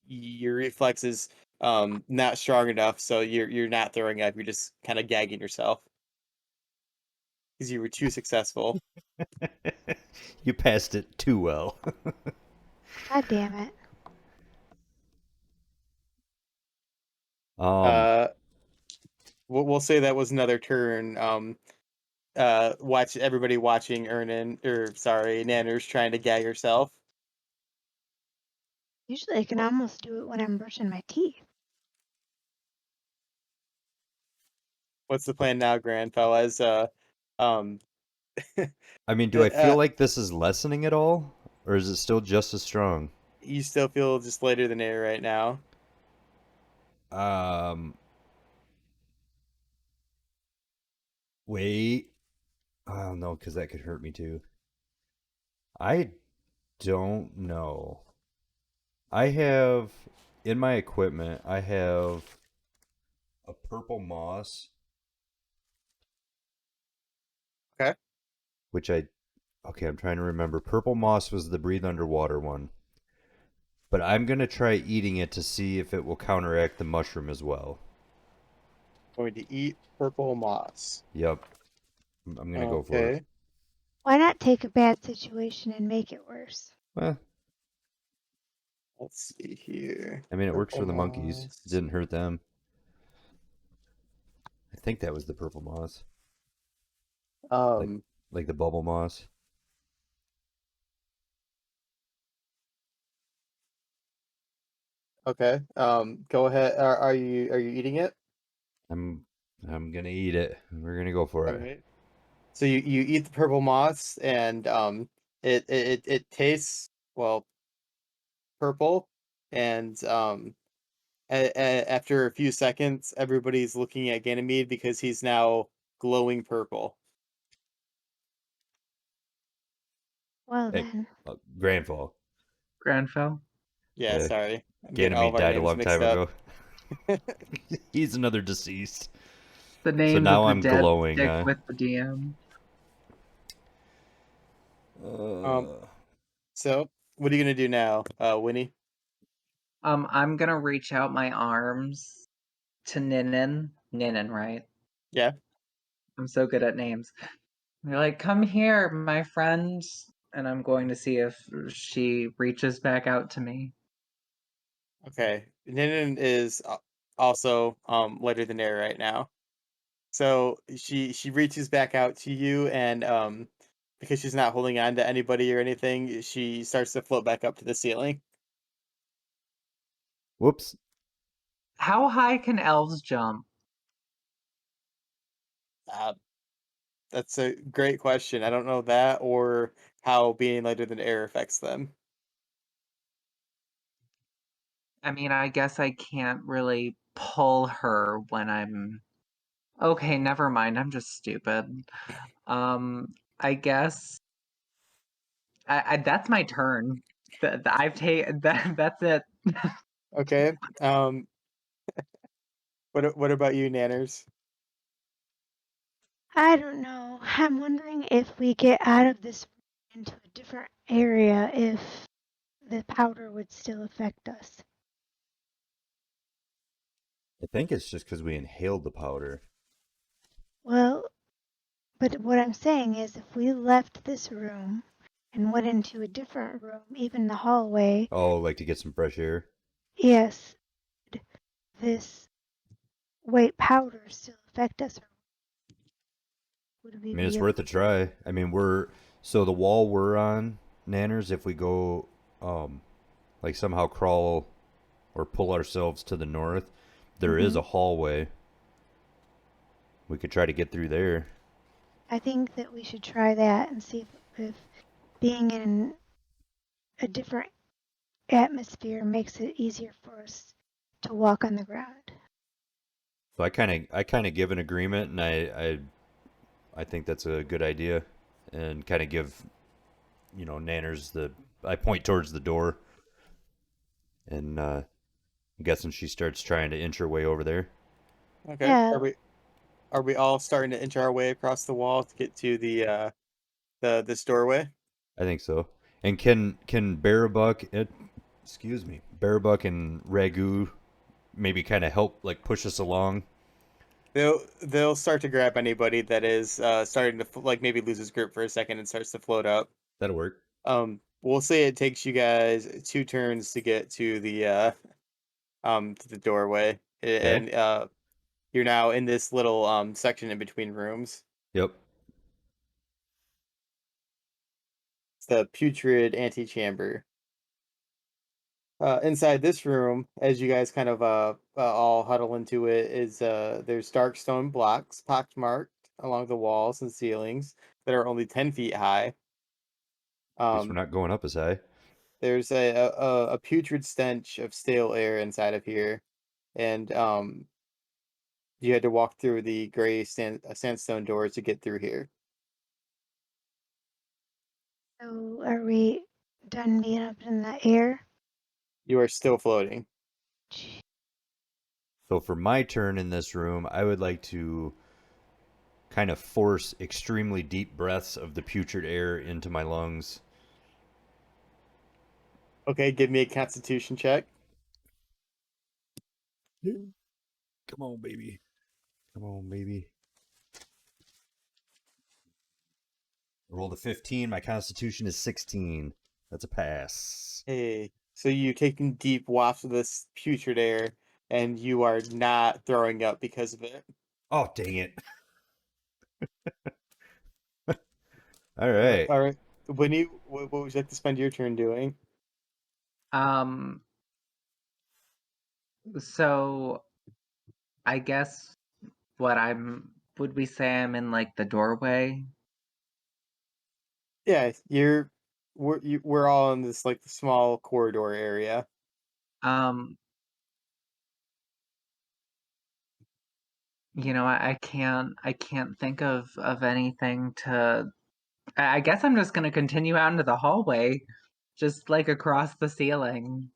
Speaker 2: Your reflexes not strong enough, so you're not throwing up. You're just kind of gagging yourself because you were too successful.
Speaker 1: You passed it too well.
Speaker 4: God damn it.
Speaker 1: um,
Speaker 2: Uh, we'll say that was another turn. Watch everybody watching Ernan, or sorry, Nanners trying to gag herself.
Speaker 4: Usually I can almost do it when I'm brushing my teeth.
Speaker 2: What's the plan now, grand fellas? Um,
Speaker 1: I mean, do I feel
Speaker 2: uh,
Speaker 1: like this is lessening at all? Or is it still just as strong?
Speaker 2: you still feel just lighter than air right now.
Speaker 1: Um, wait. Oh, no, because that could hurt me too. I don't know. I have, in my equipment, I have a purple moss,
Speaker 2: Okay.
Speaker 1: which okay, I'm trying to remember. Purple moss was the breathe underwater one. But I'm going to try eating it to see if it will counteract the mushroom as well.
Speaker 2: Going to eat purple moss.
Speaker 1: Yep. I'm going to go for it.
Speaker 2: Okay.
Speaker 4: Why not take a bad situation and make it worse?
Speaker 1: Well,
Speaker 2: Let's see here.
Speaker 1: I mean, it works
Speaker 2: Purple
Speaker 1: for the monkeys. It
Speaker 2: moss.
Speaker 1: didn't hurt them. I think that was the purple moss. Like
Speaker 2: Um.
Speaker 1: like the bubble moss.
Speaker 2: Okay. Go ahead. Are you eating it?
Speaker 1: I'm I'm going to eat it. We're going to go for
Speaker 2: All
Speaker 1: it.
Speaker 2: right. So you eat the purple moss, and it tastes, well, purple, and after a few seconds, everybody's looking at Ganymede because he's now glowing purple.
Speaker 4: Well
Speaker 1: Hey,
Speaker 4: then.
Speaker 1: Grandfall.
Speaker 3: Granfell.
Speaker 2: Yeah,
Speaker 1: Yeah,
Speaker 2: sorry, I'm getting all of
Speaker 1: Ganymede
Speaker 2: our
Speaker 1: died a
Speaker 2: names
Speaker 1: long
Speaker 2: mixed
Speaker 1: time
Speaker 2: up.
Speaker 1: ago. He's another deceased.
Speaker 3: The
Speaker 1: So
Speaker 3: names of
Speaker 1: now
Speaker 3: the
Speaker 1: I'm
Speaker 3: dead
Speaker 1: glowing,
Speaker 3: stick
Speaker 1: huh?
Speaker 3: with the DM.
Speaker 2: Um,
Speaker 1: Uh,
Speaker 2: so what are you gonna do now, Winnie?
Speaker 3: I'm gonna reach out my arms to Ninin. Ninin, right?
Speaker 2: Yeah.
Speaker 3: I'm so good at names. You're like, come here, my friend. And I'm going to see if she reaches back out to me.
Speaker 2: Okay. Ninan is also lighter than air right now. So she reaches back out to you, and because she's not holding on to anybody or anything, she starts to float back up to the ceiling.
Speaker 1: whoops.
Speaker 3: How high can elves jump?
Speaker 2: Uh, that's a great question. I don't know that or how being lighter than air affects them.
Speaker 3: I mean, I guess I can't really pull her when I'm. Okay, never mind. I'm just stupid. I guess that's my turn. I've taken that. That's it.
Speaker 2: Okay. What about you, Nanners?
Speaker 4: I don't know. I'm wondering if we get out of this into a different area, if the powder would still affect us.
Speaker 1: I think it's just because we inhaled the powder.
Speaker 4: Well, but what I'm saying is if we left this room and went into a different room, even the hallway,
Speaker 1: Oh, like to get some fresh air?
Speaker 4: yes, this white powder still affect us, or would we
Speaker 1: I mean, it's
Speaker 4: be
Speaker 1: worth a try. I mean, so the wall we're on, Nanners, if we go, like somehow crawl or pull ourselves to the north, there is
Speaker 4: Mhm.
Speaker 1: a hallway. We could try to get through there.
Speaker 4: I think that we should try that and see if being in a different atmosphere makes it easier for us to walk on the ground.
Speaker 1: So I kind of give an agreement, and I think that's a good idea, and kind of give Nanners the. I point towards the door, and I'm guessing she starts trying to inch her way over there.
Speaker 2: Okay.
Speaker 4: Yeah.
Speaker 2: Are we all starting to inch our way across the wall to get to the this doorway?
Speaker 1: I think so. And can excuse me, Bearbuck and Ragu maybe kind of help like push us along?
Speaker 2: They'll start to grab anybody that is starting to like maybe lose his grip for a second and starts to float up.
Speaker 1: That'll work.
Speaker 2: We'll say it takes you guys 2 turns to get to the doorway,
Speaker 1: Okay.
Speaker 2: and you're now in this little section in between rooms.
Speaker 1: Yep.
Speaker 2: It's the Putrid Anti-Chamber. Inside this room, as you guys kind of all huddle into it, is there's dark stone blocks pockmarked along the walls and ceilings that are only 10 feet high.
Speaker 1: At least we're
Speaker 2: Um,
Speaker 1: not going up as high.
Speaker 2: there's a putrid stench of stale air inside of here, and you had to walk through the gray sandstone doors to get through here.
Speaker 4: So are we done being up in the air?
Speaker 2: You are still floating.
Speaker 1: So for my turn in this room, I would like to kind of force extremely deep breaths of the putrid air into my lungs.
Speaker 2: Okay, give me a Constitution check.
Speaker 1: Come on, baby. Come on, baby. I rolled a 15. My constitution is 16. That's a pass.
Speaker 2: Hey, so you taking deep wafts of this putrid air, and you are not throwing up because of it.
Speaker 1: Oh, dang it. All right.
Speaker 2: All right, Winnie, what would you like to spend your turn doing?
Speaker 3: Um, so I guess would we say I'm in like the doorway?
Speaker 2: Yeah, we're all in this like small corridor area.
Speaker 3: Um, I can't think of anything to. I guess I'm just gonna continue out into the hallway, just like across the ceiling.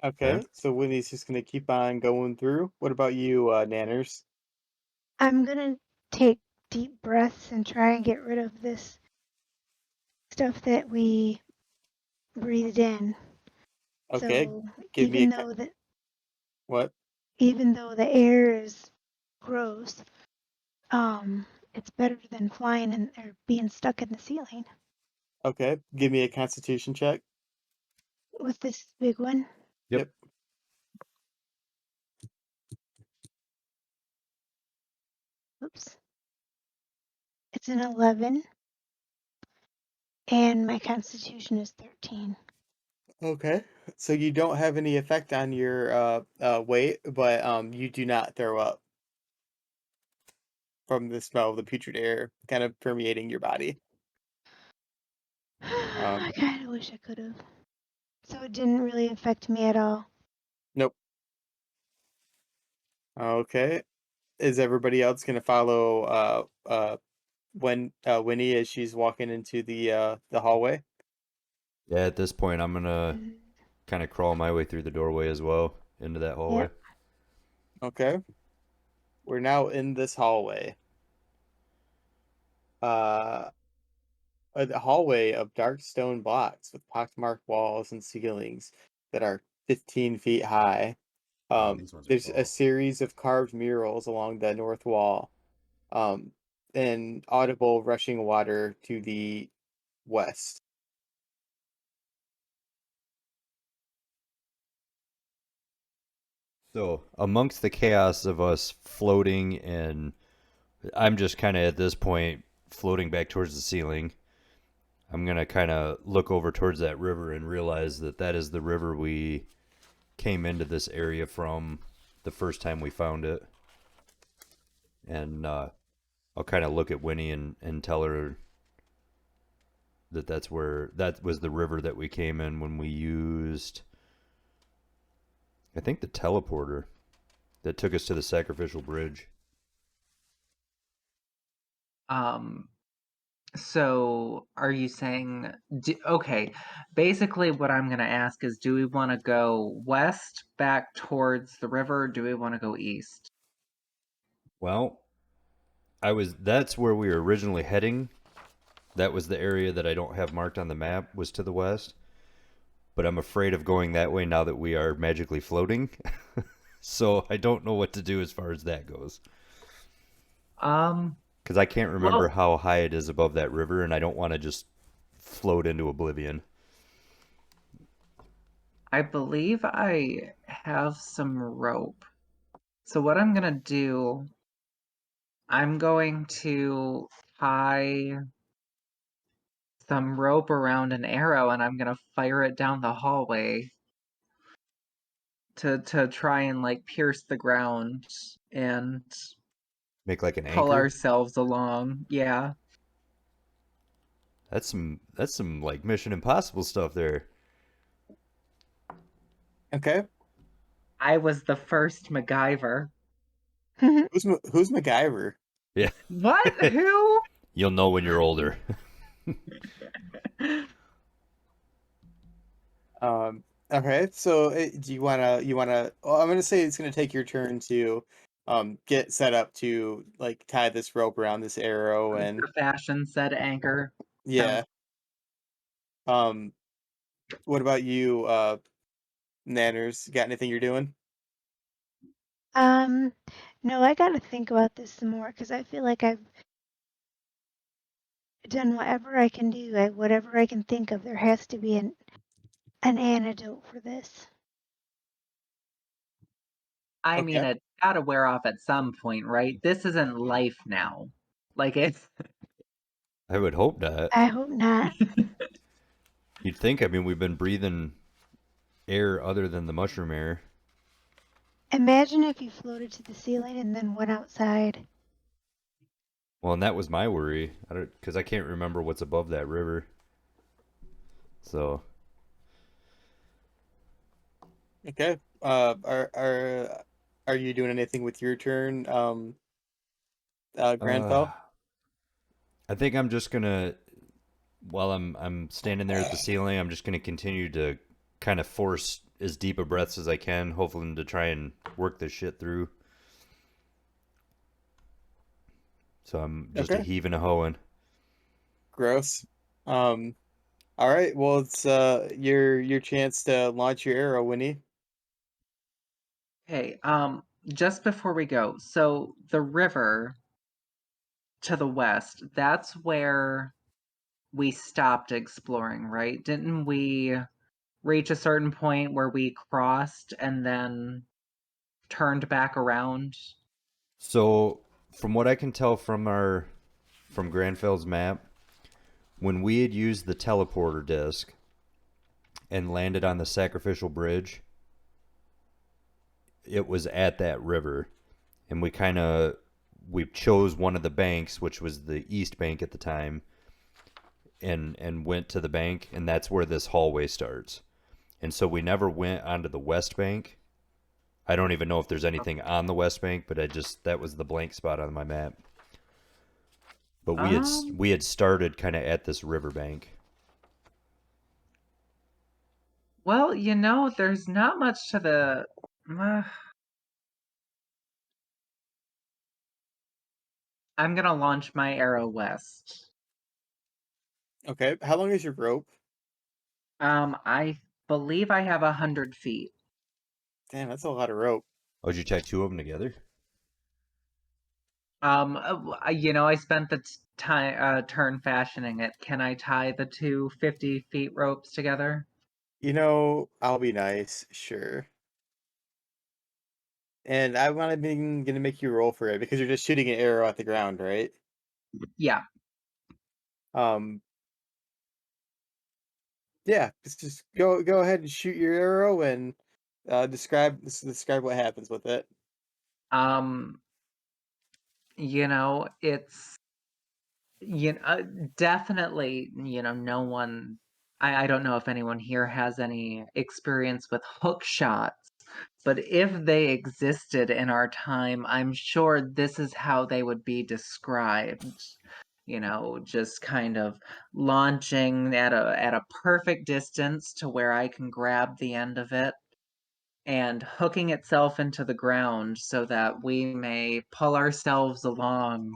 Speaker 1: Okay.
Speaker 2: Okay, so Winnie's just gonna keep on going through. What about you, Nanners?
Speaker 4: I'm gonna take deep breaths and try and get rid of this stuff that we breathed in.
Speaker 2: Okay,
Speaker 4: So
Speaker 2: give me a what?
Speaker 4: even though the air is gross, it's better than flying and or being stuck in the ceiling
Speaker 2: Okay, give me a Constitution check.
Speaker 4: with this big one.
Speaker 1: Yep.
Speaker 2: Yep.
Speaker 4: Oops. It's an 11, and my constitution is 13.
Speaker 2: Okay, so you don't have any effect on your weight, but you do not throw up from the smell of the putrid air kind of permeating your body.
Speaker 4: I kind of wish I could have. So it didn't really affect me at all.
Speaker 2: Nope. Okay, is everybody else gonna follow Winnie as she's walking into the hallway?
Speaker 1: Yeah, at this point, I'm going to
Speaker 4: Mhm.
Speaker 1: kind of crawl my way through the doorway as well into that hallway.
Speaker 4: Yep.
Speaker 2: Okay, we're now in this hallway. Uh, a hallway of dark stone blocks with pockmarked walls and ceilings that are 15 feet high.
Speaker 1: Oh, these ones are
Speaker 2: There's a
Speaker 1: tall.
Speaker 2: series of carved murals along the north wall, um, and audible rushing water to the west.
Speaker 1: So, amongst the chaos of us floating, and I'm just kind of at this point floating back towards the ceiling, I'm going to kind of look over towards that river and realize that that is the river we came into this area from the first time we found it. And I'll kind of look at Winnie and tell her that that was the river that we came in when we used, I think, the teleporter that took us to the sacrificial bridge.
Speaker 3: So are you saying, okay, basically what I'm going to ask is, do we want to go west back towards the river, or do we want to go east?
Speaker 1: Well, that's where we were originally heading. That was the area that I don't have marked on the map, was to the west. But I'm afraid of going that way now that we are magically floating. So I don't know what to do as far as that goes. Because I can't remember
Speaker 3: Well,
Speaker 1: how high it is above that river, and I don't want to just float into oblivion.
Speaker 3: I believe I have some rope. So what I'm going to do, I'm going to tie some rope around an arrow and I'm going to fire it down the hallway to try and like pierce the ground and
Speaker 1: Make like an
Speaker 3: pull
Speaker 1: anchor.
Speaker 3: ourselves along. Yeah.
Speaker 1: That's some like Mission Impossible stuff there.
Speaker 2: Okay.
Speaker 3: I was the first MacGyver.
Speaker 2: Who's MacGyver?
Speaker 1: Yeah.
Speaker 3: What? Who?
Speaker 1: You'll know when you're older.
Speaker 2: Okay. So do you wanna? Well, I'm gonna say it's gonna take your turn to get set up to like tie this rope around this arrow and
Speaker 3: The fashion said anchor.
Speaker 2: yeah. Um, what about you, Nanners? Got anything you're doing?
Speaker 4: Um, no, I gotta think about this some more because I feel like I've done whatever I can do, whatever I can think of. There has to be an antidote for this.
Speaker 3: I mean,
Speaker 2: Okay.
Speaker 3: it gotta wear off at some point, right? This isn't life now. Like it's.
Speaker 1: I would hope not.
Speaker 4: I hope not.
Speaker 1: You'd think, I mean, we've been breathing air other than the mushroom air.
Speaker 4: Imagine if you floated to the ceiling and then went outside.
Speaker 1: Well, and that was my worry, because I can't remember what's above that river. So,
Speaker 2: Okay. Are you doing anything with your turn,
Speaker 1: uh,
Speaker 2: Granfell?
Speaker 1: I think I'm just gonna, while I'm standing there at the ceiling, I'm just gonna continue to kind of force as deep a breaths as I can, hoping to try and work this shit through. So I'm just a
Speaker 2: Okay.
Speaker 1: heaving a hoeing.
Speaker 2: Gross. Um. All right. Well, it's your chance to launch your arrow, Winnie.
Speaker 3: Okay, just before we go, so the river to the west, that's where we stopped exploring, right? Didn't we reach a certain point where we crossed and then turned back around?
Speaker 1: So, from what I can tell from Granfeld's map, when we had used the teleporter disc and landed on the sacrificial bridge, it was at that river, and we chose one of the banks, which was the east bank at the time, and went to the bank, and that's where this hallway starts. And so we never went onto the west bank. I don't even know if there's anything on the west bank, but that was the blank spot on my map. But
Speaker 3: Um,
Speaker 1: we had started kind of at this riverbank.
Speaker 3: well, there's not much to the. Uh, I'm gonna launch my arrow west.
Speaker 2: Okay. How long is your rope?
Speaker 3: I believe I have 100 feet.
Speaker 2: Damn, that's a lot of rope.
Speaker 1: Oh, did you tie two of them together?
Speaker 3: I spent the time turn fashioning it. Can I tie the two 50 feet ropes together?
Speaker 2: I'll be nice, sure. And I want to be gonna make you roll for it because you're just shooting an arrow at the ground, right?
Speaker 3: Yeah.
Speaker 2: Um, yeah, just go ahead and shoot your arrow and describe what happens with it.
Speaker 3: Um, it's definitely, no one. I don't know if anyone here has any experience with hook shots, but if they existed in our time, I'm sure this is how they would be described. Just kind of launching at a perfect distance to where I can grab the end of it and hooking itself into the ground so that we may pull ourselves along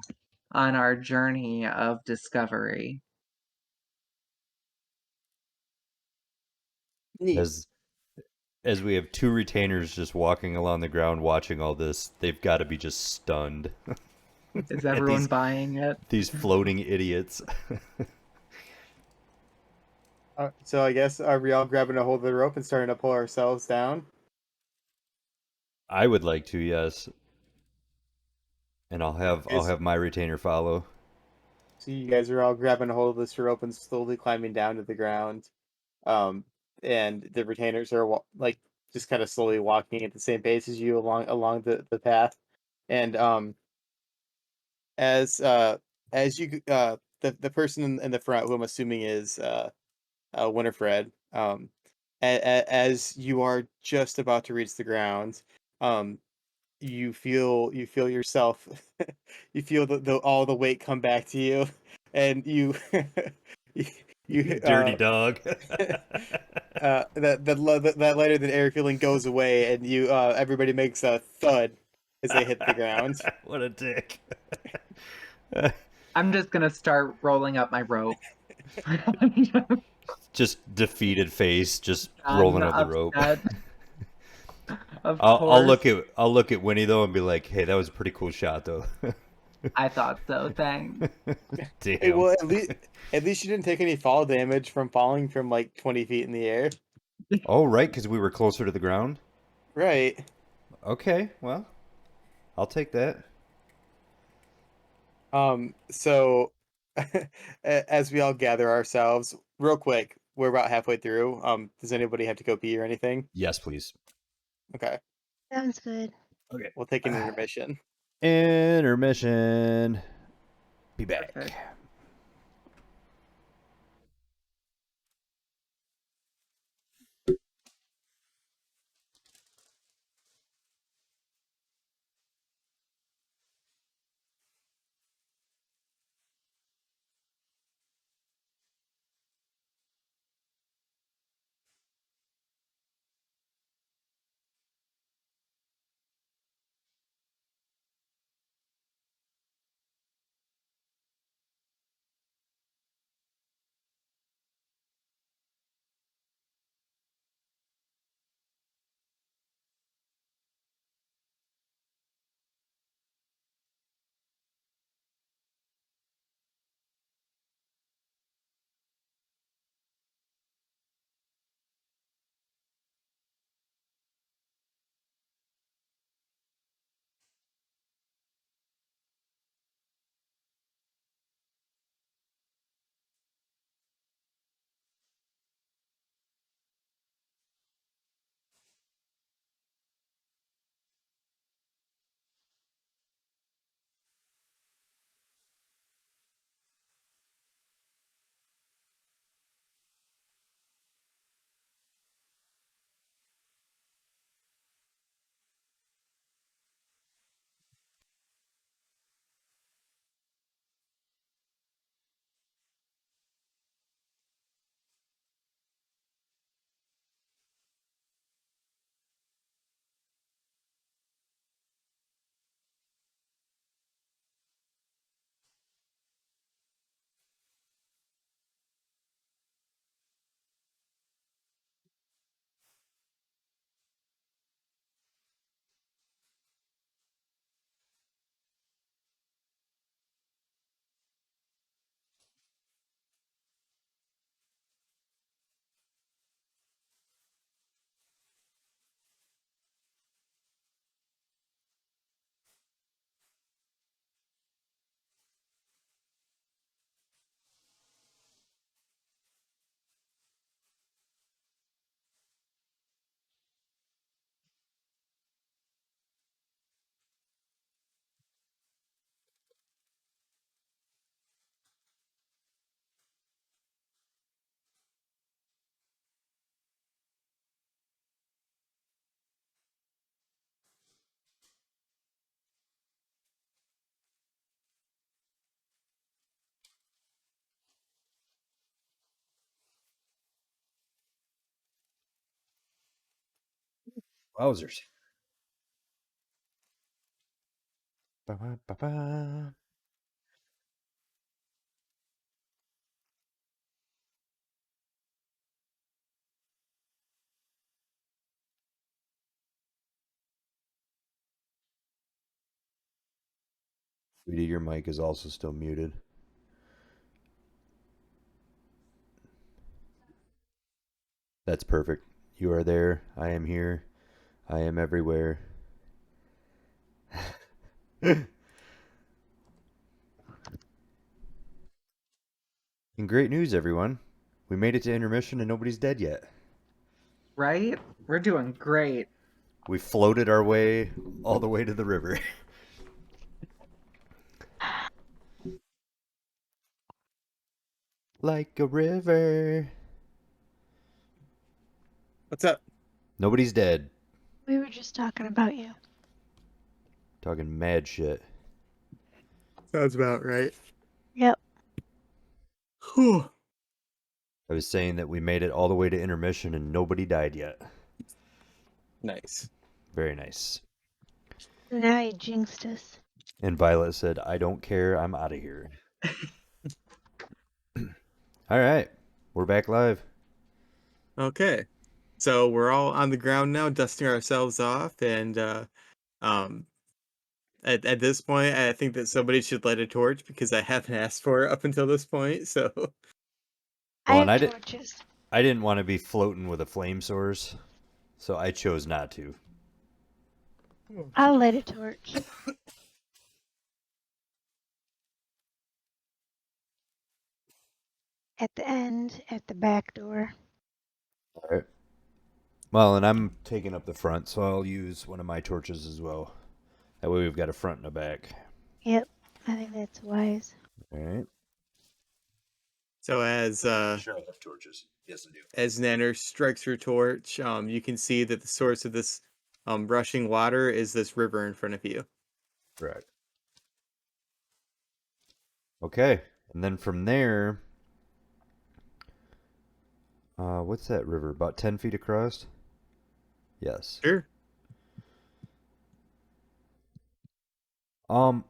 Speaker 3: on our journey of discovery.
Speaker 2: Neat.
Speaker 1: As we have two retainers just walking along the ground watching all this, they've got to be just stunned.
Speaker 3: Is
Speaker 1: At
Speaker 3: everyone buying it?
Speaker 1: these floating idiots.
Speaker 2: So I guess, are we all grabbing a hold of the rope and starting to pull ourselves down?
Speaker 1: I would like to, yes. And I'll
Speaker 2: Is
Speaker 1: have my retainer follow.
Speaker 2: So you guys are all grabbing a hold of this rope and slowly climbing down to the ground. Um, and the retainers are like just kind of slowly walking at the same pace as you along the path. And as you the person in the front, who I'm assuming is Winifred, as you are just about to reach the ground, um, you feel yourself, you feel all the weight come back to you, and you,
Speaker 1: You
Speaker 2: you
Speaker 1: dirty dog.
Speaker 2: that lighter than air feeling goes away, and you everybody makes a thud as they hit the ground.
Speaker 1: What a dick.
Speaker 3: I'm just gonna start rolling up my rope.
Speaker 1: Just defeated face, just
Speaker 3: I'm
Speaker 1: rolling up the rope.
Speaker 3: upset. Of
Speaker 1: I'll
Speaker 3: course.
Speaker 1: look at Winnie though and be like, "Hey, that was a pretty cool shot though."
Speaker 3: I thought so, thanks.
Speaker 2: Hey,
Speaker 1: Damn.
Speaker 2: well, at least you didn't take any fall damage from falling from like 20 feet in the air.
Speaker 1: Oh, right, because we were closer to the ground.
Speaker 2: Right.
Speaker 1: Okay, well, I'll take that.
Speaker 2: So as we all gather ourselves, real quick, we're about halfway through. Does anybody have to go pee or anything?
Speaker 1: Yes, please.
Speaker 2: Okay,
Speaker 4: Sounds good.
Speaker 1: Okay.
Speaker 2: we'll take an intermission.
Speaker 1: Intermission. Be back.
Speaker 3: Perfect.
Speaker 1: Wowzers. Ba-ba-ba-ba. Sweetie, your mic is also still muted. That's perfect. You are there. I am here. I am everywhere. And great news, everyone. We made it to intermission and nobody's dead yet.
Speaker 3: Right? We're doing great.
Speaker 1: We floated our way all the way to the river. Like a river.
Speaker 2: What's up?
Speaker 1: Nobody's dead.
Speaker 4: We were just talking about you.
Speaker 1: Talking mad shit.
Speaker 2: Sounds about right.
Speaker 4: Yep.
Speaker 2: Whew.
Speaker 1: I was saying that we made it all the way to intermission and nobody died yet.
Speaker 2: Nice.
Speaker 1: Very nice.
Speaker 4: Now you jinxed us.
Speaker 1: And Violet said, I don't care. I'm out of here. All right. We're back live.
Speaker 2: Okay. So we're all on the ground now, dusting ourselves off, and um, at this point, I think that somebody should light a torch because I haven't asked for it up until this point. So
Speaker 4: I
Speaker 1: Well, and
Speaker 4: have torches.
Speaker 1: I didn't want to be floating with a flame source, so I chose not to.
Speaker 4: I'll light a torch. At the end, at the back door.
Speaker 1: All right. Well, and I'm taking up the front, so I'll use one of my torches as well. That way we've got a front and a back.
Speaker 4: Yep. I think that's wise.
Speaker 1: All right.
Speaker 2: so as
Speaker 1: Sure, I have torches. Yes, I do.
Speaker 2: as Nanner strikes her torch, you can see that the source of this rushing water is this river in front of you.
Speaker 1: Correct. Okay, and then from there, what's that river? About 10 feet across? Yes.
Speaker 2: Sure.
Speaker 1: Um.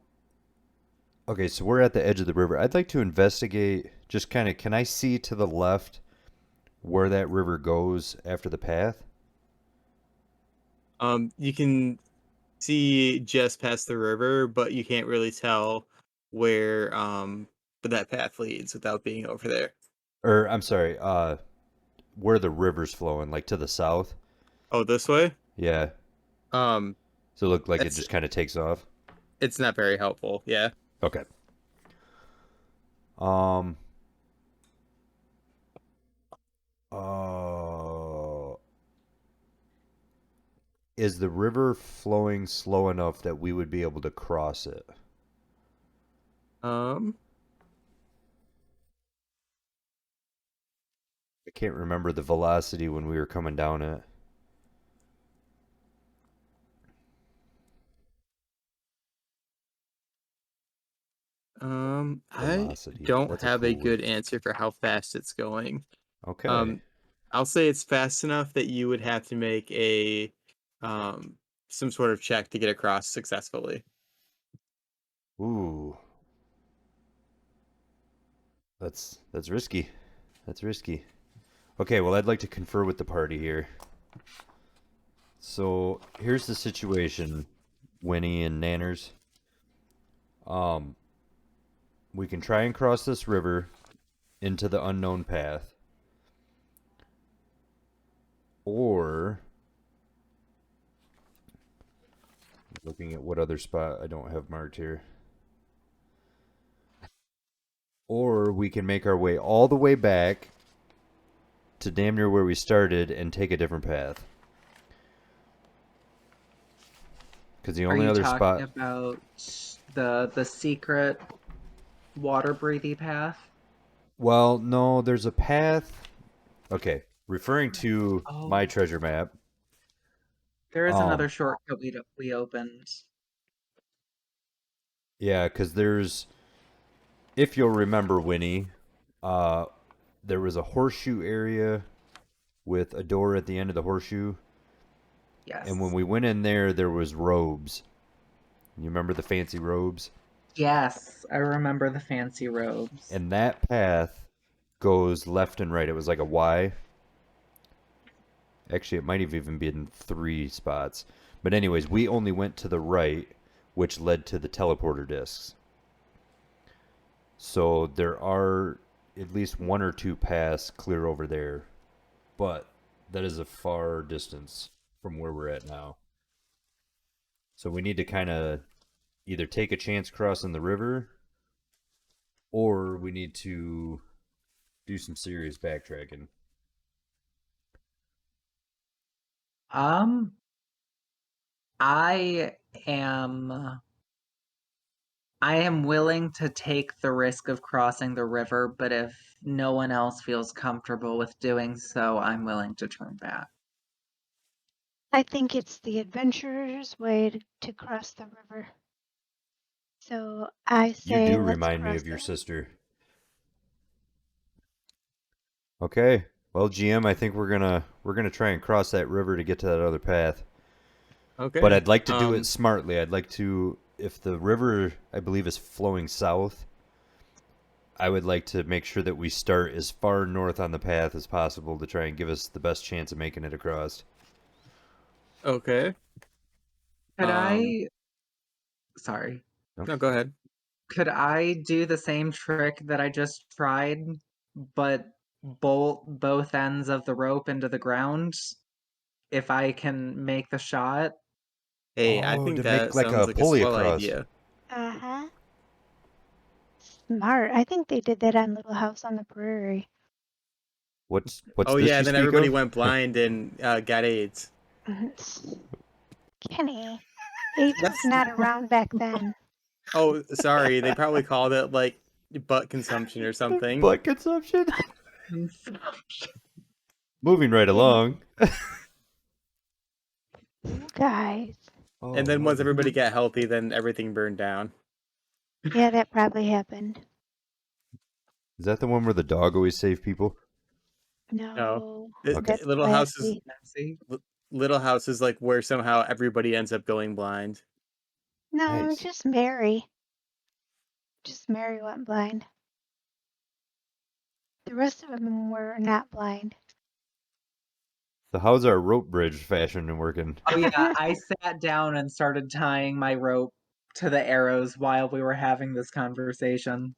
Speaker 1: Okay, so we're at the edge of the river. I'd like to investigate. Just kind of, can I see to the left where that river goes after the path?
Speaker 2: You can see just past the river, but you can't really tell where that path leads without being over there.
Speaker 1: Or I'm sorry, where the river's flowing, like to the south.
Speaker 2: Oh, this way?
Speaker 1: Yeah.
Speaker 2: Um,
Speaker 1: So it looked like it
Speaker 2: That's-
Speaker 1: just kind of takes off.
Speaker 2: it's not very helpful. Yeah.
Speaker 1: Okay. Um. Uh. Is the river flowing slow enough that we would be able to cross it?
Speaker 2: Um,
Speaker 1: I can't remember the velocity when we were coming down it.
Speaker 2: I
Speaker 1: Velocity.
Speaker 2: don't
Speaker 1: That's
Speaker 2: have a
Speaker 1: cool
Speaker 2: good
Speaker 1: word.
Speaker 2: answer for how fast it's going.
Speaker 1: Okay.
Speaker 2: I'll say it's fast enough that you would have to make a um some sort of check to get across successfully.
Speaker 1: Ooh. That's risky. That's risky. Okay, well, I'd like to confer with the party here. So here's the situation, Winnie and Nanners. We can try and cross this river into the unknown path, or looking at what other spot I don't have marked here. Or we can make our way all the way back to damn near where we started and take a different path. Because the
Speaker 3: Are
Speaker 1: only
Speaker 3: you
Speaker 1: other
Speaker 3: talking
Speaker 1: spot.
Speaker 3: about the secret water breathy path?
Speaker 1: Well, no, there's a path. Okay, referring to
Speaker 3: Oh.
Speaker 1: my treasure map.
Speaker 3: There is another
Speaker 1: Um,
Speaker 3: shortcut we opened.
Speaker 1: Yeah, because there's, if you'll remember, Winnie, uh, there was a horseshoe area with a door at the end of the horseshoe.
Speaker 3: Yes.
Speaker 1: And when we went in there, there was robes. You remember the fancy robes?
Speaker 3: Yes, I remember the fancy robes.
Speaker 1: And that path goes left and right. It was like a Y. Actually, it might have even been 3 spots. But anyways, we only went to the right, which led to the teleporter discs. So there are at least 1 or 2 paths clear over there. But that is a far distance from where we're at now. So we need to kind of either take a chance crossing the river, or we need to do some serious backtracking.
Speaker 3: I am I am willing to take the risk of crossing the river, but if no one else feels comfortable with doing so, I'm willing to turn back.
Speaker 4: I think it's the adventurer's way to cross the river. So I
Speaker 1: You
Speaker 4: say
Speaker 1: do
Speaker 4: let's
Speaker 1: remind me
Speaker 4: cross
Speaker 1: of your
Speaker 4: it.
Speaker 1: sister. Okay. Well, GM, I think we're gonna try and cross that river to get to that other path.
Speaker 2: Okay.
Speaker 1: But I'd like to do it smartly. I'd like to, if the river, I believe, is flowing south, I would like to make sure that we start as far north on the path as possible to try and give us the best chance of making it across.
Speaker 2: Okay.
Speaker 3: Could I sorry.
Speaker 2: No, go ahead.
Speaker 3: Could I do the same trick that I just tried, but bolt both ends of the rope into the ground if I can make the shot?
Speaker 2: Hey, I
Speaker 1: Oh,
Speaker 2: think
Speaker 1: to make
Speaker 2: that
Speaker 1: like
Speaker 2: sounds
Speaker 1: a
Speaker 2: like a
Speaker 1: pulley
Speaker 2: swell
Speaker 1: across.
Speaker 2: idea.
Speaker 4: Uh-huh. Smart. I think they did that on Little House on the Prairie.
Speaker 1: What's
Speaker 2: Oh
Speaker 1: this
Speaker 2: yeah,
Speaker 1: you
Speaker 2: then
Speaker 1: speak
Speaker 2: everybody
Speaker 1: of?
Speaker 2: went blind and got AIDS.
Speaker 4: Kenny, AIDS was not around back then.
Speaker 2: Oh, sorry, they probably called it like butt consumption or something.
Speaker 1: Butt consumption. Moving right along.
Speaker 4: You guys.
Speaker 1: Oh,
Speaker 2: And then once
Speaker 1: Lordy.
Speaker 2: everybody got healthy, then everything burned down.
Speaker 4: Yeah, that probably happened.
Speaker 1: Is that the one where the dog always saved people?
Speaker 4: No,
Speaker 1: Okay.
Speaker 4: that's
Speaker 2: Little House is
Speaker 4: classy.
Speaker 2: Little House is like where somehow everybody ends up going blind.
Speaker 4: No,
Speaker 1: Nice.
Speaker 4: just Mary. Just Mary went blind. The rest of them were not blind.
Speaker 1: So how's our rope bridge fashion and working?
Speaker 3: Oh yeah, I sat down and started tying my rope to the arrows while we were having this conversation.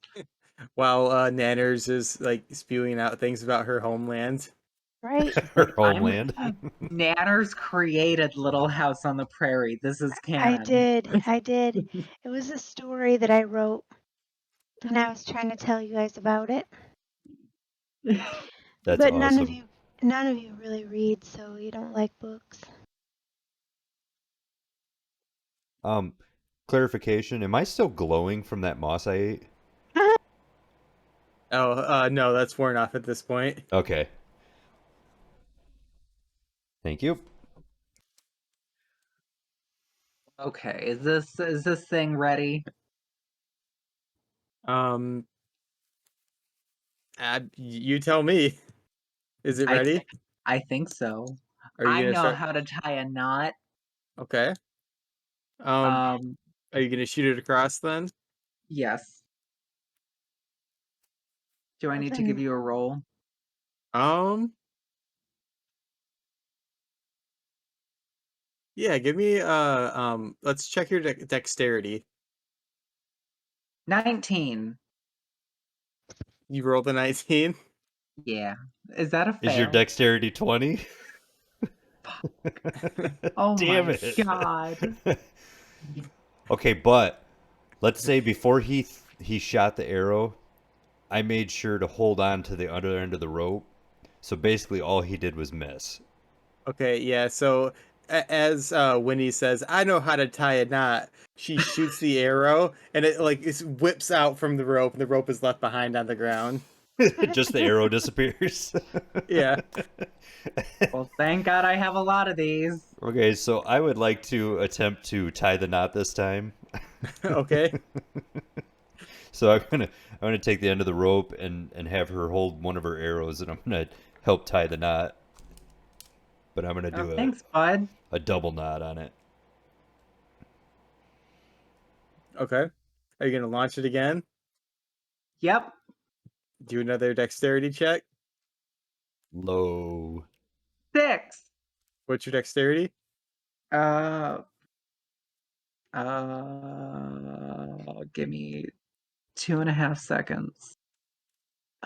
Speaker 2: While Nanners is like spewing out things about her homeland.
Speaker 4: Right?
Speaker 1: Her homeland.
Speaker 3: Nanners created Little House on the Prairie. This is
Speaker 4: I
Speaker 3: canon.
Speaker 4: did. It was a story that I wrote, and I was trying to tell you guys about it.
Speaker 1: That's
Speaker 4: But
Speaker 1: awesome.
Speaker 4: none of you really read, so you don't like books.
Speaker 1: Clarification, am I still glowing from that moss I ate?
Speaker 2: Oh, no, that's worn off at this point.
Speaker 1: Okay. Thank you.
Speaker 3: Okay, is this thing ready?
Speaker 2: You tell me. Is it ready?
Speaker 3: I think so.
Speaker 2: Are you
Speaker 3: I
Speaker 2: gonna
Speaker 3: know
Speaker 2: start?
Speaker 3: how to tie a knot.
Speaker 2: Okay. Are you gonna shoot it across then?
Speaker 3: Yes. Do I need to
Speaker 4: Then
Speaker 3: give you a roll?
Speaker 2: Yeah, give me let's check your dexterity.
Speaker 3: 19.
Speaker 2: You rolled a 19.
Speaker 3: Yeah. Is that a fail?
Speaker 1: Is your dexterity 20?
Speaker 3: Oh
Speaker 1: Damn
Speaker 3: my
Speaker 1: it.
Speaker 3: god.
Speaker 1: Okay, but let's say before he shot the arrow, I made sure to hold on to the other end of the rope. So basically all he did was miss.
Speaker 2: Okay, yeah. So as Winnie says, "I know how to tie a knot." She shoots the arrow, and it whips out from the rope, and the rope is left behind on the ground.
Speaker 1: Just the arrow disappears.
Speaker 2: Yeah.
Speaker 3: Well, thank god I have a lot of these.
Speaker 1: Okay, so I would like to attempt to tie the knot this time.
Speaker 2: Okay.
Speaker 1: So I'm gonna take the end of the rope and have her hold one of her arrows, and I'm gonna help tie the knot. but I'm gonna
Speaker 3: Oh,
Speaker 1: do
Speaker 3: thanks, bud.
Speaker 1: a double knot on it.
Speaker 2: Okay. Are you gonna launch it again?
Speaker 3: Yep.
Speaker 2: Do another dexterity check.
Speaker 1: Low.
Speaker 3: 6.
Speaker 2: What's your dexterity?
Speaker 3: Uh, give me 2.5 seconds.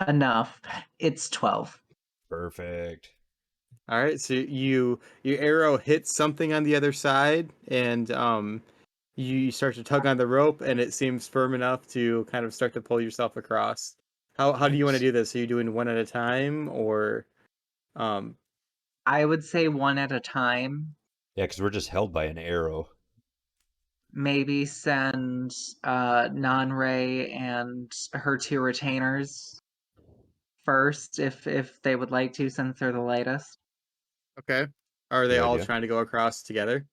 Speaker 3: Enough. It's 12.
Speaker 1: Perfect.
Speaker 2: All right, so your arrow hits something on the other side, and you start to tug on the rope, and it seems firm enough to kind of start to pull yourself across. How do you want to
Speaker 1: Nice.
Speaker 2: do this? Are you doing one at a time, or um?
Speaker 3: I would say one at a time.
Speaker 1: Yeah, because we're just held by an arrow.
Speaker 3: Maybe send Non-Ray and her 2 retainers first if they would like to, since they're the lightest.
Speaker 2: Okay. Are they
Speaker 1: Good
Speaker 2: all
Speaker 1: idea.
Speaker 2: trying to go across together,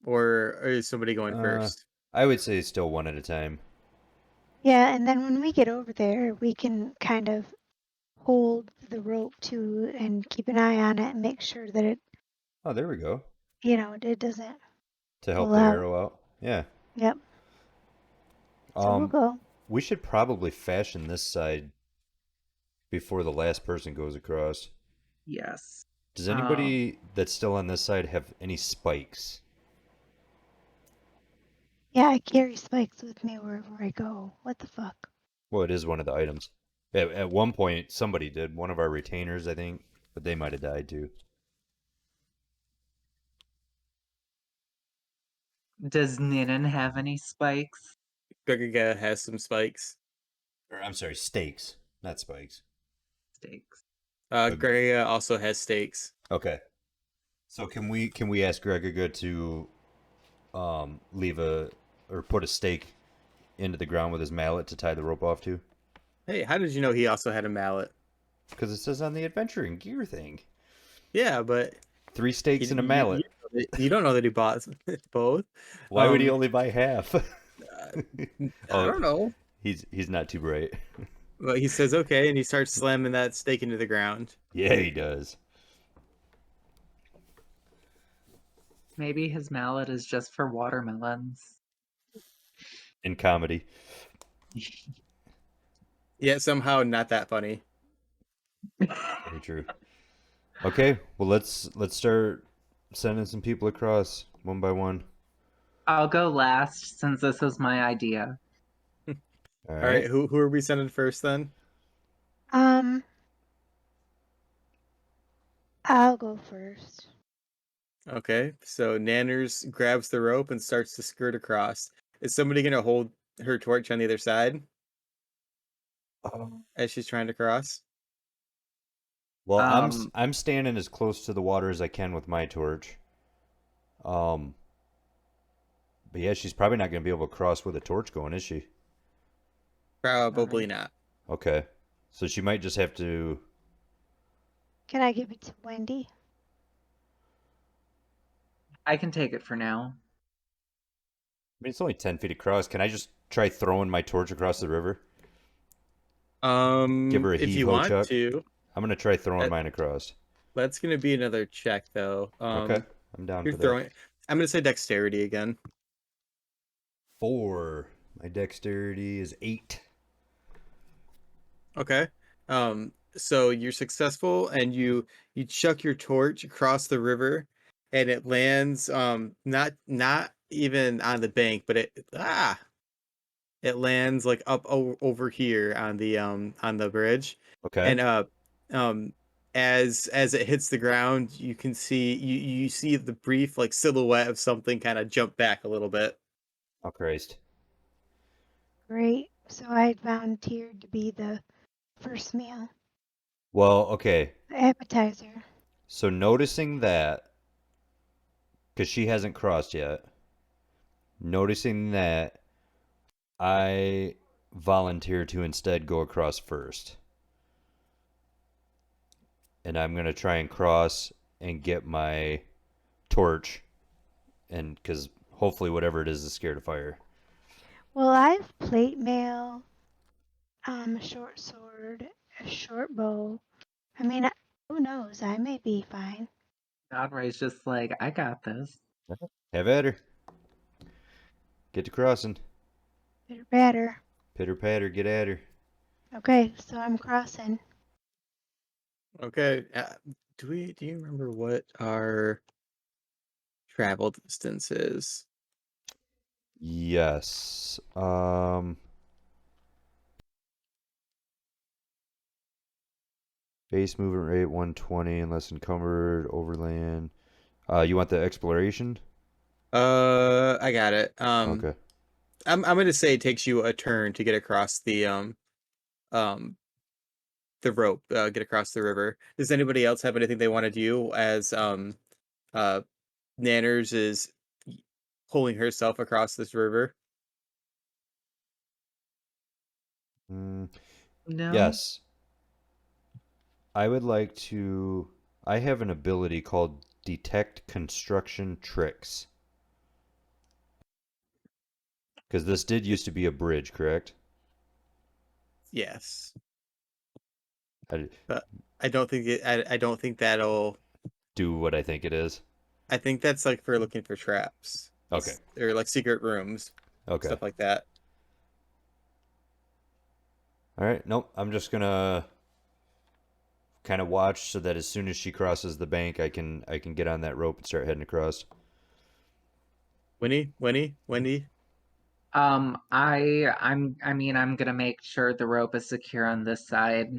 Speaker 2: or is somebody going first?
Speaker 1: I would say still one at a time.
Speaker 4: Yeah, and then when we get over there, we can kind of hold the rope too and keep an eye on it and make sure that it,
Speaker 1: Oh, there we go.
Speaker 4: it doesn't
Speaker 1: To help
Speaker 4: pull
Speaker 1: the
Speaker 4: out.
Speaker 1: arrow out. Yeah.
Speaker 4: Yep. So we'll go.
Speaker 1: We should probably fashion this side before the last person goes across.
Speaker 3: Yes.
Speaker 1: Does anybody that's still on this side have any spikes?
Speaker 4: Yeah, I carry spikes with me wherever I go. What the fuck?
Speaker 1: Well, it is one of the items. At one point, somebody did. One of our retainers, I think, but they might have died too.
Speaker 3: Does Ninan have any spikes?
Speaker 2: Gregiga has some spikes.
Speaker 1: Or I'm sorry, stakes, not spikes.
Speaker 3: Stakes.
Speaker 2: Gregiga also has stakes.
Speaker 1: Okay. So can we ask Gregiga to leave or put a stake into the ground with his mallet to tie the rope off to?
Speaker 2: Hey, how did you know he also had a mallet?
Speaker 1: Because it says on the adventuring gear thing.
Speaker 2: Yeah, but
Speaker 1: 3 stakes and a mallet.
Speaker 2: you don't know that he bought both.
Speaker 1: Why would he only buy half?
Speaker 2: I
Speaker 1: Oh,
Speaker 2: don't know.
Speaker 1: he's not too bright.
Speaker 2: But he says okay, and he starts slamming that stake into the ground.
Speaker 1: Yeah, he does.
Speaker 3: Maybe his mallet is just for watermelons.
Speaker 1: In comedy.
Speaker 2: Yet somehow not that funny.
Speaker 1: Very true. Okay, well let's start sending some people across one by one.
Speaker 3: I'll go last since this was my idea.
Speaker 1: All
Speaker 2: All
Speaker 1: right.
Speaker 2: right, who are we sending first then?
Speaker 4: I'll go first.
Speaker 2: Okay, so Nanners grabs the rope and starts to skirt across. Is somebody gonna hold her torch on the other side as she's trying to cross?
Speaker 1: Well,
Speaker 3: Um,
Speaker 1: I'm standing as close to the water as I can with my torch. Um, but yeah, she's probably not going to be able to cross with a torch going, is she?
Speaker 2: Probably not.
Speaker 1: Okay. So she might just have to.
Speaker 4: Can I give it to Wendy?
Speaker 3: I can take it for now.
Speaker 1: I mean, it's only 10 feet across. Can I just try throwing my torch across the river? Give her a
Speaker 2: If
Speaker 1: heave
Speaker 2: you
Speaker 1: ho
Speaker 2: want
Speaker 1: chuck.
Speaker 2: to,
Speaker 1: I'm going to try throwing
Speaker 2: that,
Speaker 1: mine across.
Speaker 2: that's gonna be another check though.
Speaker 1: Okay. I'm down
Speaker 2: You're
Speaker 1: for
Speaker 2: throwing.
Speaker 1: that.
Speaker 2: I'm gonna say dexterity again.
Speaker 1: 4. My dexterity is 8.
Speaker 2: Okay. So you're successful and you chuck your torch across the river and it lands not even on the bank, but it lands like up over here on the bridge.
Speaker 1: Okay.
Speaker 2: And um as it hits the ground, you can see you see the brief like silhouette of something kind of jump back a little bit.
Speaker 1: Oh, Christ.
Speaker 4: Great. So I volunteered to be the first meal,
Speaker 1: Well, okay.
Speaker 4: the appetizer.
Speaker 1: So noticing that, because she hasn't crossed yet, noticing that, I volunteer to instead go across first. And I'm going to try and cross and get my torch. And because hopefully, whatever it is scared of fire.
Speaker 4: Well, I've plate mail, a short sword, a short bow. I mean, who knows? I may be fine.
Speaker 3: Godray's just like, I got this.
Speaker 1: Have at her. Get to crossing.
Speaker 4: Bitter batter.
Speaker 1: Pitter patter, get at her.
Speaker 4: Okay, so I'm crossing.
Speaker 2: Okay. Do you remember what our travel distance is?
Speaker 1: Yes. Base movement rate 120 unless encumbered, overland. You want the exploration?
Speaker 2: I got it.
Speaker 1: Okay.
Speaker 2: I'm gonna say it takes you a turn to get across um the rope, get across the river. Does anybody else have anything they want to do as uh Nanners is pulling herself across this river?
Speaker 1: Mm,
Speaker 3: No.
Speaker 1: yes. I would like to. I have an ability called Detect Construction Tricks. Because this did used to be a bridge, correct?
Speaker 2: Yes.
Speaker 1: I
Speaker 2: But I don't think that'll
Speaker 1: do what I think it is.
Speaker 2: I think that's like for looking for traps.
Speaker 1: Okay.
Speaker 2: Or like secret rooms,
Speaker 1: Okay.
Speaker 2: stuff like that.
Speaker 1: All right. Nope. I'm just gonna kind of watch so that as soon as she crosses the bank, I can get on that rope and start heading across.
Speaker 2: Wendy.
Speaker 3: I'm gonna make sure the rope is secure on this side.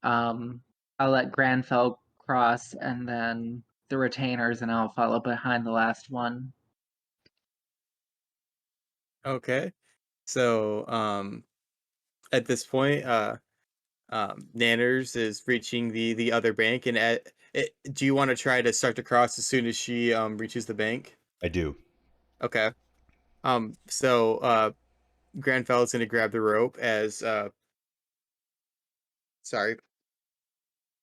Speaker 3: I'll let Granfell cross and then the retainers, and I'll follow behind the last one.
Speaker 2: Okay. So, at this point, Nanners is reaching the other bank, and do you want to try to start to cross as soon as she reaches the bank?
Speaker 1: I do.
Speaker 2: Okay. So Granfell is gonna grab the rope as sorry,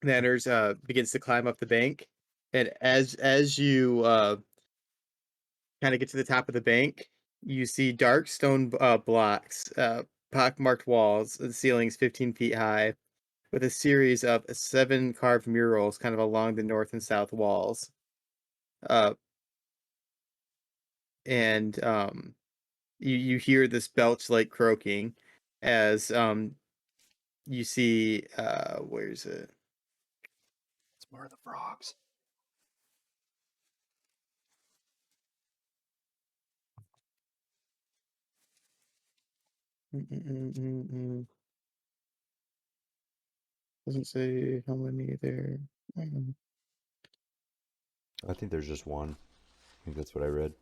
Speaker 2: Nanners begins to climb up the bank, and as you kind of get to the top of the bank, you see dark stone blocks, pockmarked walls, the ceilings 15 feet high, with a series of 7 carved murals kind of along the north and south walls. Uh, and you hear this belch like croaking as you see where's it?
Speaker 1: It's more of the frogs.
Speaker 2: Mm. Doesn't say how many there. Mm.
Speaker 1: I think there's just one. I think that's what I read.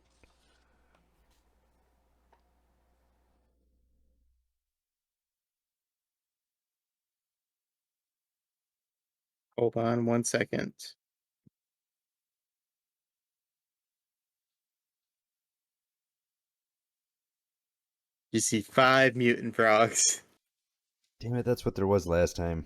Speaker 2: Hold on 1 second. You see 5 mutant frogs.
Speaker 1: Damn it, that's what there was last time.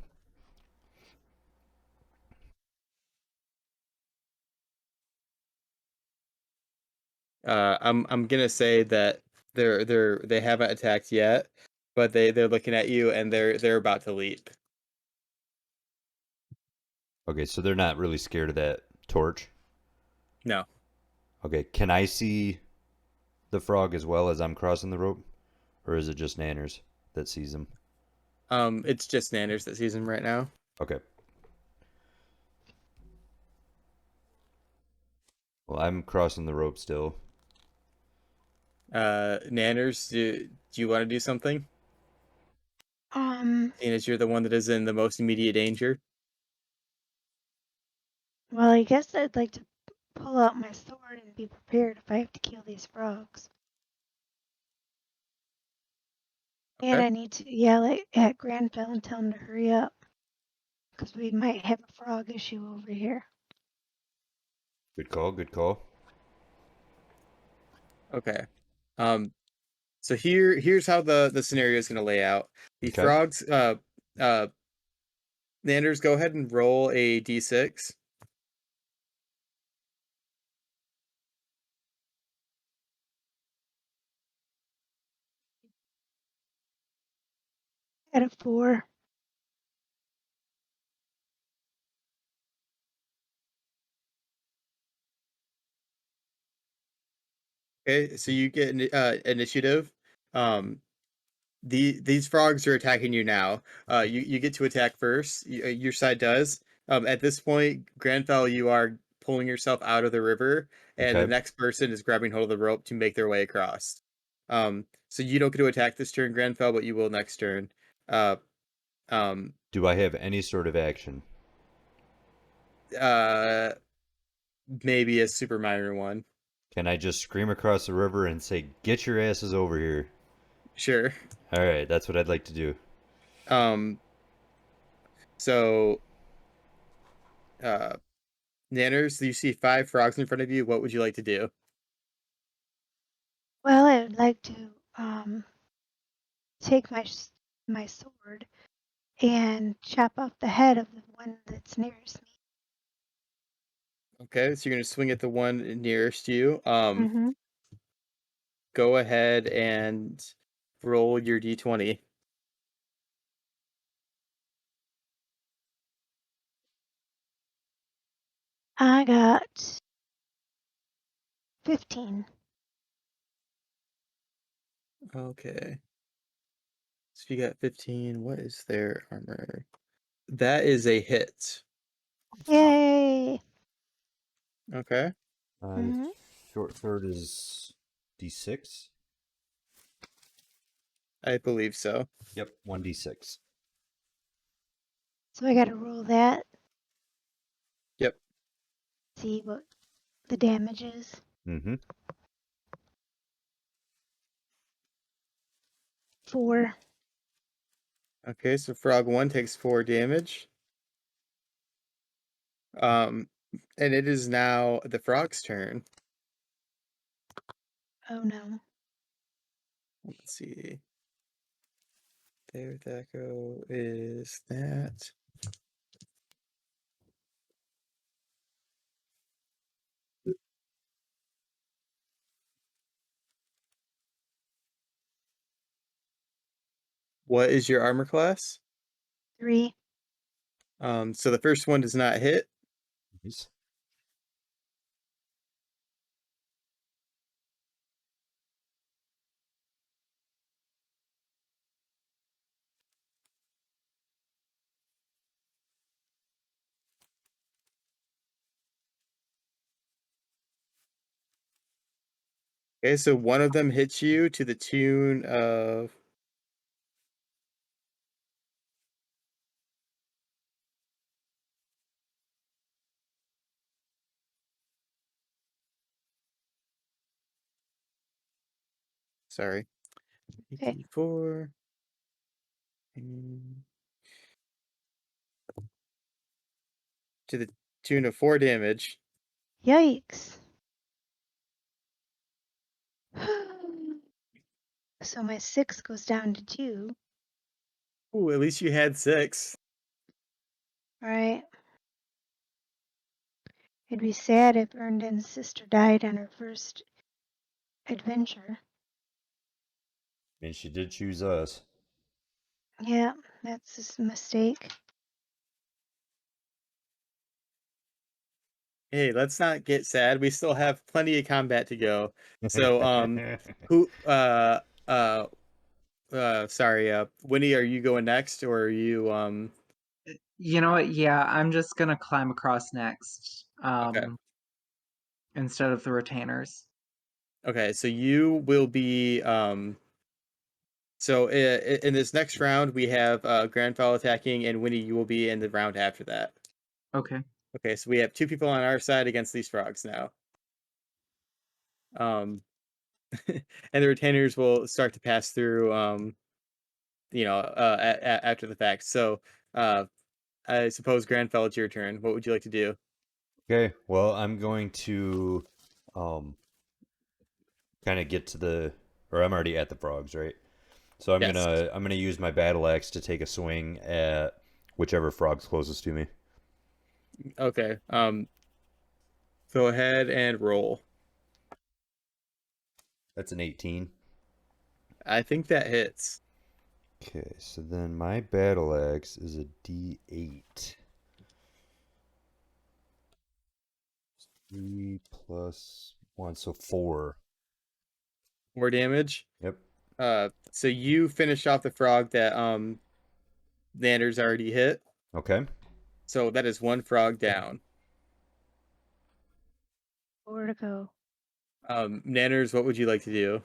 Speaker 2: I'm gonna say that they haven't attacked yet, but they're looking at you and they're about to leap.
Speaker 1: Okay, so they're not really scared of that torch.
Speaker 2: No,
Speaker 1: Okay, can I see the frog as well as I'm crossing the rope? Or is it just Nanners that sees him?
Speaker 2: it's just Nanners that sees him right now.
Speaker 1: Okay. Well, I'm crossing the rope still.
Speaker 2: Nanners, do you want to do something? Seeing as you're the one that is in the most immediate danger.
Speaker 4: Well, I guess I'd like to pull out my sword and be prepared if I have to kill these frogs. And
Speaker 2: Okay.
Speaker 4: I need to yell at Granville and tell him to hurry up, because we might have a frog issue over here.
Speaker 1: Good call, good call.
Speaker 2: Okay. Um, so here's how the scenario is going to lay out. The
Speaker 1: Okay.
Speaker 2: frogs, uh, Nanners, go ahead and roll a d6.
Speaker 4: At a 4.
Speaker 2: Okay, so you get initiative. Um, these frogs are attacking you now. You get to attack first. Your side does. At this point, Granfell, you are pulling yourself out of the river, and the
Speaker 1: Okay.
Speaker 2: next person is grabbing hold of the rope to make their way across. So you don't get to attack this turn, Granfell, but you will next turn. Uh, um,
Speaker 1: Do I have any sort of action?
Speaker 2: uh, maybe a super minor one.
Speaker 1: Can I just scream across the river and say, "Get your asses over here"?
Speaker 2: Sure.
Speaker 1: All right, that's what I'd like to do.
Speaker 2: Um, so, uh, Nanners, you see 5 frogs in front of you. What would you like to do?
Speaker 4: Well, I would like to take my sword and chop off the head of the one that's nearest me.
Speaker 2: Okay, so you're gonna swing at the one nearest you.
Speaker 4: Mm-hmm.
Speaker 2: Go ahead and roll your d20.
Speaker 4: I got 15.
Speaker 2: Okay. So you got 15. What is their armor? That is a hit.
Speaker 4: Yay!
Speaker 2: Okay.
Speaker 4: Mm-hmm.
Speaker 1: Short sword is D6.
Speaker 2: I believe so.
Speaker 1: Yep, 1d6.
Speaker 4: So I got to roll that,
Speaker 2: Yep.
Speaker 4: see what the damage is.
Speaker 1: Mm-hmm.
Speaker 4: 4.
Speaker 2: Okay, so frog 1 takes 4 damage. Um, and it is now the frog's turn.
Speaker 4: Oh no.
Speaker 2: Let's see. There, that go is that. What is your armor class?
Speaker 4: 3.
Speaker 2: So the first one does not hit.
Speaker 1: Nice.
Speaker 2: Okay, so one of them hits you to the tune of sorry,
Speaker 4: Okay.
Speaker 2: 84 and to the tune of 4 damage.
Speaker 4: Yikes. So my 6 goes down to 2.
Speaker 2: Ooh, at least you had 6.
Speaker 4: Right. It'd be sad if Erndon's sister died on her first adventure.
Speaker 1: And she did choose us.
Speaker 4: Yeah, that's just a mistake.
Speaker 2: Hey, let's not get sad. We still have plenty of combat to go. So, who, sorry, Winnie, are you going next or are you,
Speaker 3: You know what? Yeah, I'm just gonna climb across next,
Speaker 2: okay.
Speaker 3: instead of the retainers.
Speaker 2: Okay, so you will be, so in this next round, we have Grandfell attacking, and Winnie, you will be in the round after that.
Speaker 3: Okay.
Speaker 2: Okay, so we have 2 people on our side against these frogs now. Um, and the retainers will start to pass through, after the fact. So, uh, I suppose Grandfell, it's your turn. What would you like to do?
Speaker 1: Okay, well, I'm going to kind of get to the, or I'm already at the frogs, right? So
Speaker 2: Yes.
Speaker 1: I'm gonna use my battle axe to take a swing at whichever frog's closest to me.
Speaker 2: Okay. Go ahead and roll.
Speaker 1: That's an 18.
Speaker 2: I think that hits.
Speaker 1: Okay, so then my battle axe is a D8. 3 plus 1, so 4.
Speaker 2: 4 damage.
Speaker 1: Yep.
Speaker 2: So you finish off the frog that Nanner's already hit.
Speaker 1: Okay.
Speaker 2: So that is 1 frog down.
Speaker 4: 4 to go.
Speaker 2: Nanners, what would you like to do?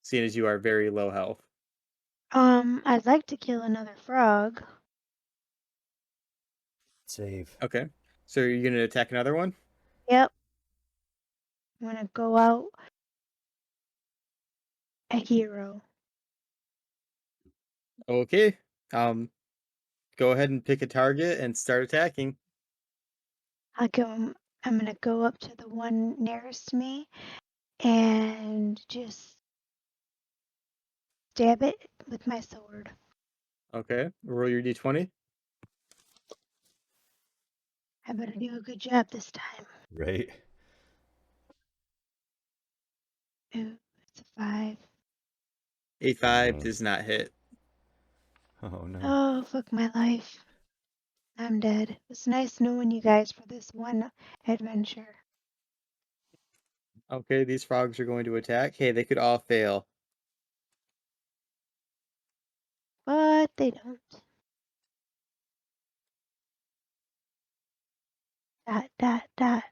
Speaker 2: Seeing as you are very low health.
Speaker 4: I'd like to kill another frog.
Speaker 1: Save.
Speaker 2: Okay. So you're gonna attack another one?
Speaker 4: Yep. I'm gonna go out a hero.
Speaker 2: Okay. Um, go ahead and pick a target and start attacking.
Speaker 4: I'm gonna go up to the one nearest to me and just stab it with my sword.
Speaker 2: Okay. Roll your d20.
Speaker 4: I better do a good job this time.
Speaker 1: Right.
Speaker 4: Ooh, it's a 5.
Speaker 2: A 5
Speaker 1: Dang.
Speaker 2: does not hit.
Speaker 1: Oh no.
Speaker 4: Oh, fuck my life. I'm dead. It was nice knowing you guys for this one adventure.
Speaker 2: Okay, these frogs are going to attack. Hey, they could all fail.
Speaker 4: But they don't. Dot, dot, dot.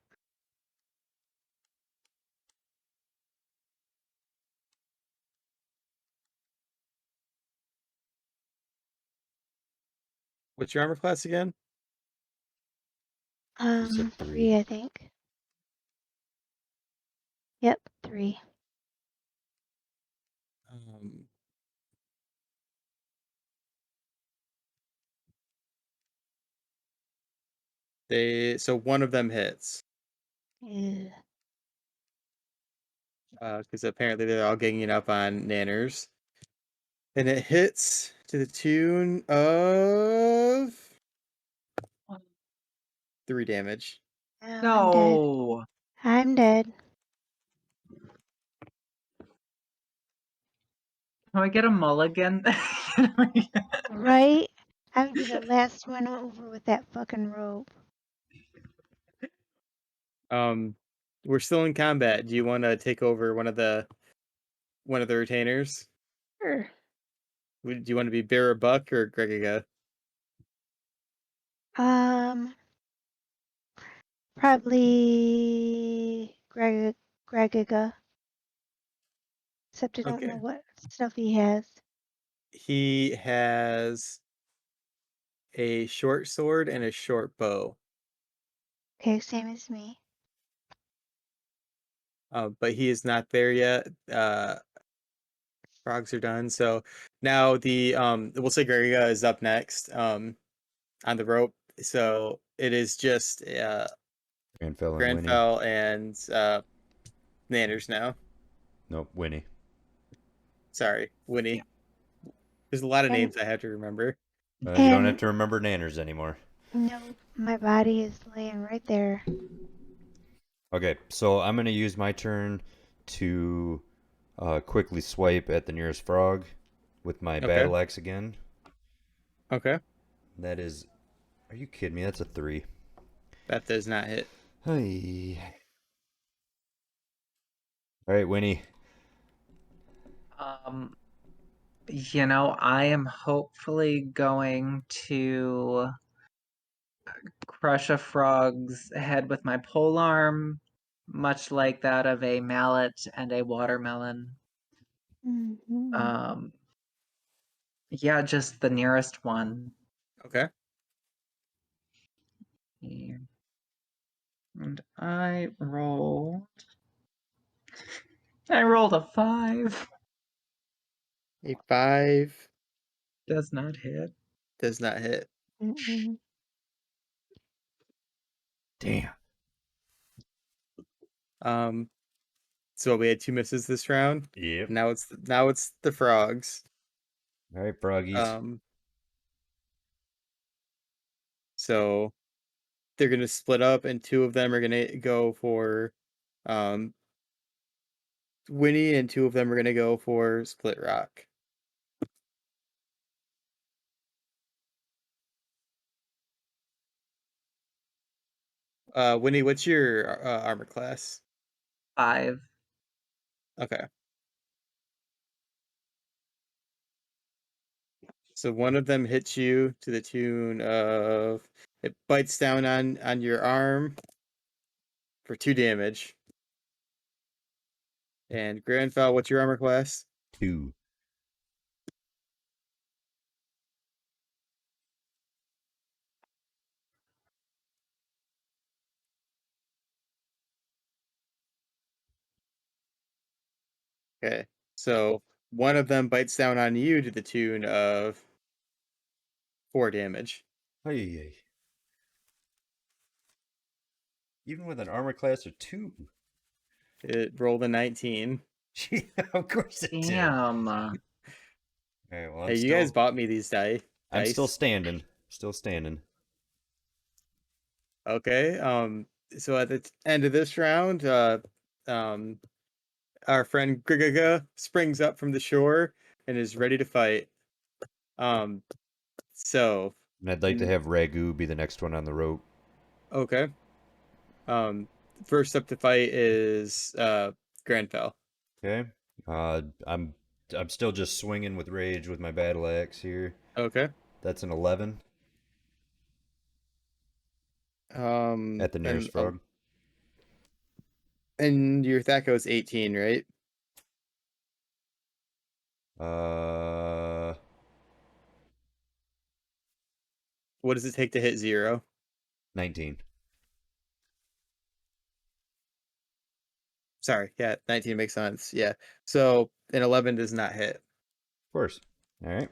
Speaker 2: What's your armor class again?
Speaker 1: You said
Speaker 4: 3, I think. Yep, 3.
Speaker 2: Um, so one of them hits.
Speaker 4: Ew.
Speaker 2: Because apparently they're all ganging up on Nanners. And it hits to the tune of 3 damage.
Speaker 4: Oh, I'm dead.
Speaker 3: No.
Speaker 4: I'm dead.
Speaker 3: Can we get a mulligan?
Speaker 4: Right? I would be the last one over with that fucking rope.
Speaker 2: We're still in combat. Do you want to take over one of the retainers?
Speaker 4: Sure.
Speaker 2: Do you want to be Bearer Buck or Gregiga?
Speaker 4: Probably Gregiga. Except I don't know
Speaker 2: Okay.
Speaker 4: what stuff he has.
Speaker 2: He has a short sword and a short bow.
Speaker 4: Okay, same as me.
Speaker 2: But he is not there yet. Frogs are done. So now we'll say Gregiga is up next on the rope. So it is just
Speaker 1: Granfell and Winnie.
Speaker 2: Grenfell and Nanners now.
Speaker 1: Nope, Winnie.
Speaker 2: Sorry, Winnie.
Speaker 3: Yeah.
Speaker 2: There's a lot of
Speaker 4: And
Speaker 2: names I have to remember.
Speaker 1: You don't have
Speaker 4: and
Speaker 1: to remember Nanners anymore.
Speaker 4: no, my body is laying right there.
Speaker 1: Okay, so I'm gonna use my turn to quickly swipe at the nearest frog with my
Speaker 2: Okay.
Speaker 1: battle axe again.
Speaker 2: Okay.
Speaker 1: That is, are you kidding me? That's a 3.
Speaker 2: That does not hit.
Speaker 1: Hey. All right, Winnie.
Speaker 3: Um, I am hopefully going to crush a frog's head with my polearm, much like that of a mallet and a watermelon.
Speaker 4: Mm-hmm.
Speaker 3: Yeah, just the nearest one.
Speaker 2: Okay.
Speaker 3: Here. And I rolled a 5.
Speaker 2: A 5
Speaker 3: Does not hit.
Speaker 2: does not hit.
Speaker 4: Mm-mm.
Speaker 1: Damn.
Speaker 2: Um, so we had 2 misses this round.
Speaker 1: Yep.
Speaker 2: Now it's the frogs.
Speaker 1: All right, froggies.
Speaker 2: So they're gonna split up, and 2 of them are gonna go for um Winnie, and 2 of them are gonna go for Split Rock. Winnie, what's your armor class?
Speaker 3: 5.
Speaker 2: Okay. So one of them hits you to the tune of it bites down on your arm for 2 damage. And Granfell, what's your armor class?
Speaker 1: 2.
Speaker 2: Okay. So one of them bites down on you to the tune of 4 damage.
Speaker 1: Hey. Even with an armor class of 2.
Speaker 2: It rolled a 19.
Speaker 1: Gee, of course it did.
Speaker 3: Damn.
Speaker 1: All right, well,
Speaker 2: Hey, you guys bought me these dice.
Speaker 1: I'm still standing. Still standing.
Speaker 2: Okay. So at the end of this round, um, our friend Grigaga springs up from the shore and is ready to fight. Um, so
Speaker 1: And I'd like to have Ragu be the next one on the rope.
Speaker 2: okay. Um, first up to fight is Granfell.
Speaker 1: Okay. I'm still just swinging with rage with my battle axe here.
Speaker 2: Okay.
Speaker 1: That's an 11 at the nearest frog.
Speaker 2: And your Thaco is 18, right?
Speaker 1: Uh,
Speaker 2: What does it take to hit 0?
Speaker 1: 19.
Speaker 2: Sorry, yeah, 19 makes sense. Yeah. So an 11 does not hit.
Speaker 1: Of course. All right.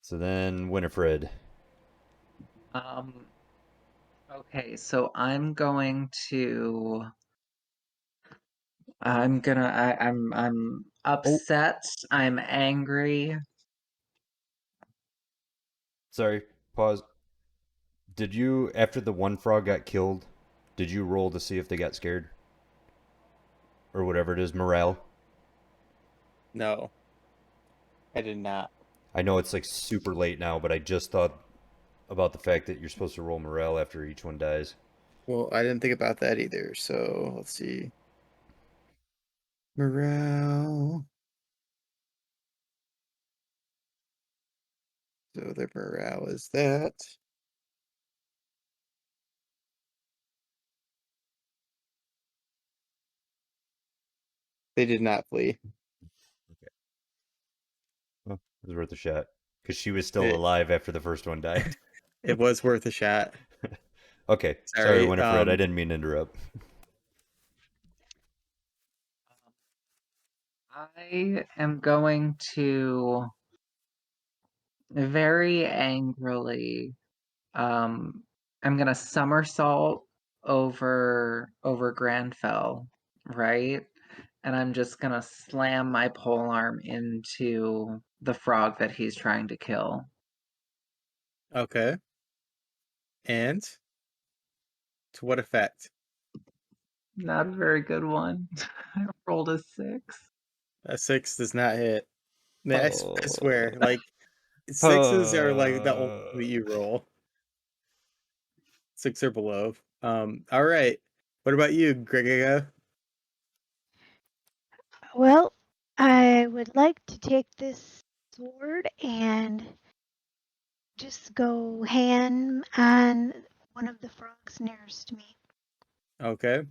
Speaker 1: So then Winifred.
Speaker 3: Okay, so I'm upset, I'm angry.
Speaker 1: Sorry, pause. Did you, after the one frog got killed, did you roll to see if they got scared? Or whatever it is, morale?
Speaker 2: No, I did not.
Speaker 1: I know it's like super late now, but I just thought about the fact that you're supposed to roll morale after each one dies.
Speaker 2: Well, I didn't think about that either. So let's see. Morale. So their morale is that. They did not flee.
Speaker 1: Well, it was worth a shot. Because she was still
Speaker 2: It,
Speaker 1: alive after the first one died.
Speaker 2: it was worth a shot.
Speaker 1: Okay, sorry,
Speaker 2: Sorry.
Speaker 1: Winifred. I didn't mean to interrupt.
Speaker 3: I am going to very angrily, I'm gonna somersault over Granfell, right? And I'm just gonna slam my polearm into the frog that he's trying to kill.
Speaker 2: Okay. And to what effect?
Speaker 3: Not a very good one. I rolled a 6.
Speaker 2: A 6 does not hit. Man, I swear,
Speaker 1: Oh.
Speaker 2: like 6s are like the only that you roll. 6 or below. All right. What about you, Grega?
Speaker 4: Well, I would like to take this sword and just go hand on one of the frogs nearest to me.
Speaker 2: Okay.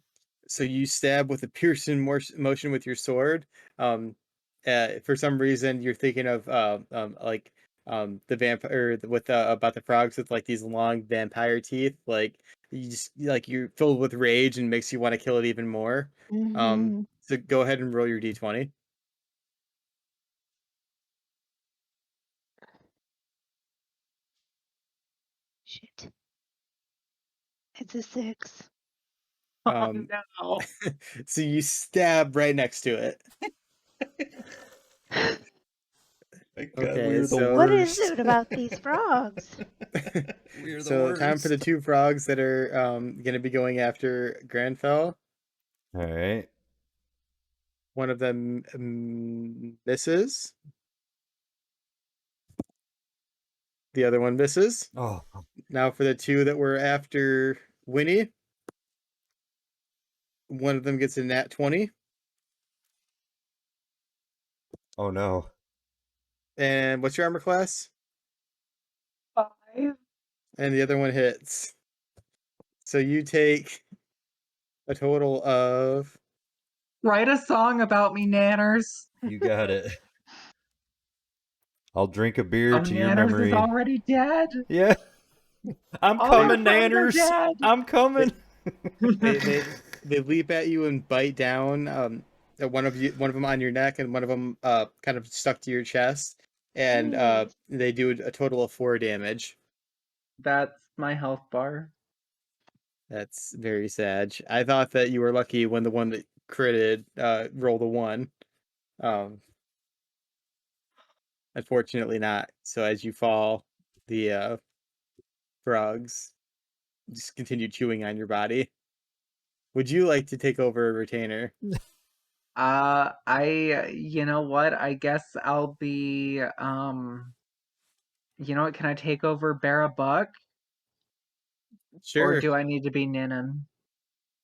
Speaker 2: So you stab with a piercing motion with your sword. For some reason, you're thinking of the vampire with about the frogs with like these long vampire teeth. Like you're filled with rage and makes you want to kill it even more.
Speaker 4: Mm-hmm.
Speaker 2: So go ahead and roll your d20.
Speaker 4: Shit. It's a 6.
Speaker 2: Um,
Speaker 3: No.
Speaker 2: so you stab right next to it.
Speaker 1: Thank God,
Speaker 2: Okay,
Speaker 1: we're the
Speaker 2: so
Speaker 4: What is
Speaker 1: worst.
Speaker 4: it about these frogs?
Speaker 1: We're the
Speaker 2: so time for the
Speaker 1: worst.
Speaker 2: 2 frogs that are going to be going after Granfell.
Speaker 1: All right.
Speaker 2: One of them misses. The other one misses.
Speaker 1: Oh,
Speaker 2: Now for the 2 that were after Winnie. One of them gets a nat 20.
Speaker 1: oh no.
Speaker 2: And what's your armor class?
Speaker 3: 5.
Speaker 2: And the other one hits. So you take a total of
Speaker 3: Write a song about me, Nanners.
Speaker 1: You got it. I'll drink a beer to your
Speaker 3: Nanners is
Speaker 1: memory.
Speaker 3: already dead.
Speaker 1: Yeah. I'm
Speaker 3: All your
Speaker 1: coming,
Speaker 3: friends are
Speaker 1: Nanners.
Speaker 3: dead.
Speaker 1: I'm coming.
Speaker 2: they leap at you and bite down. One of them on your neck, and one of them kind of stuck to your chest, and
Speaker 4: Ooh.
Speaker 2: they do a total of 4 damage.
Speaker 3: That's my health bar.
Speaker 2: That's very sad. I thought that you were lucky when the one that critted rolled a 1. Um, Unfortunately not. So as you fall, the frogs just continue chewing on your body. Would you like to take over a retainer?
Speaker 3: You know what? I guess I'll be, you know what? Can I take over Bear a Buck? Or
Speaker 2: Sure.
Speaker 3: do I need to be Ninnin?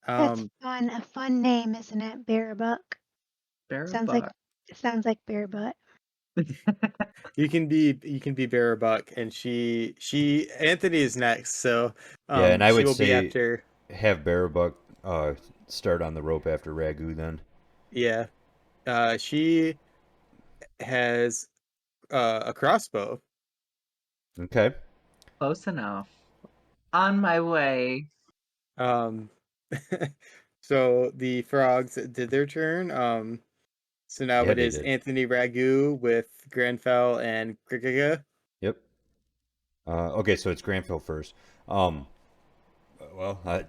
Speaker 4: That's
Speaker 2: Um,
Speaker 4: fun. A fun name, isn't it? Bearbuck.
Speaker 3: Bear a
Speaker 4: Sounds like
Speaker 3: Buck.
Speaker 4: bear butt.
Speaker 2: you can be Bear Buck, and Anthony is next, so
Speaker 1: Yeah, and I
Speaker 2: she
Speaker 1: would
Speaker 2: will be
Speaker 1: say
Speaker 2: after.
Speaker 1: have Barabuk start on the rope after Ragu then.
Speaker 2: Yeah. She has a crossbow.
Speaker 1: Okay.
Speaker 3: Close enough. On my way.
Speaker 2: Um, so the frogs did their turn. So now
Speaker 1: Yeah,
Speaker 2: it
Speaker 1: they
Speaker 2: is
Speaker 1: did.
Speaker 2: Anthony Ragu with Granfell and Grigiga.
Speaker 1: Yep. Okay, so it's Granville first. Well, I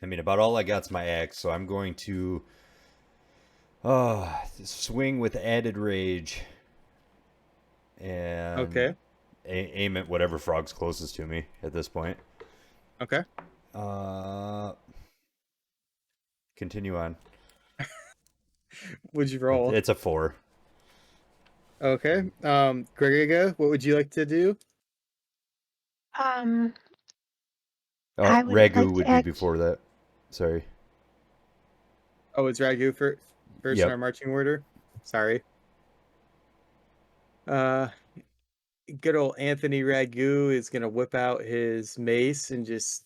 Speaker 1: mean, about all I got's my axe, so I'm going to swing with added rage and
Speaker 2: Okay.
Speaker 1: aim at whatever frog's closest to me at this point.
Speaker 2: Okay.
Speaker 1: Uh, Continue on.
Speaker 2: Would you roll?
Speaker 1: It's a 4.
Speaker 2: Okay. Grigiga, what would you like to do?
Speaker 4: Um, I would
Speaker 1: Ragu
Speaker 4: like to
Speaker 1: would be
Speaker 4: act.
Speaker 1: before that. Sorry.
Speaker 2: Oh, it's Ragu first in our
Speaker 1: Yep.
Speaker 2: marching order. Sorry. Uh, Good old Anthony Ragu is gonna whip out his mace and just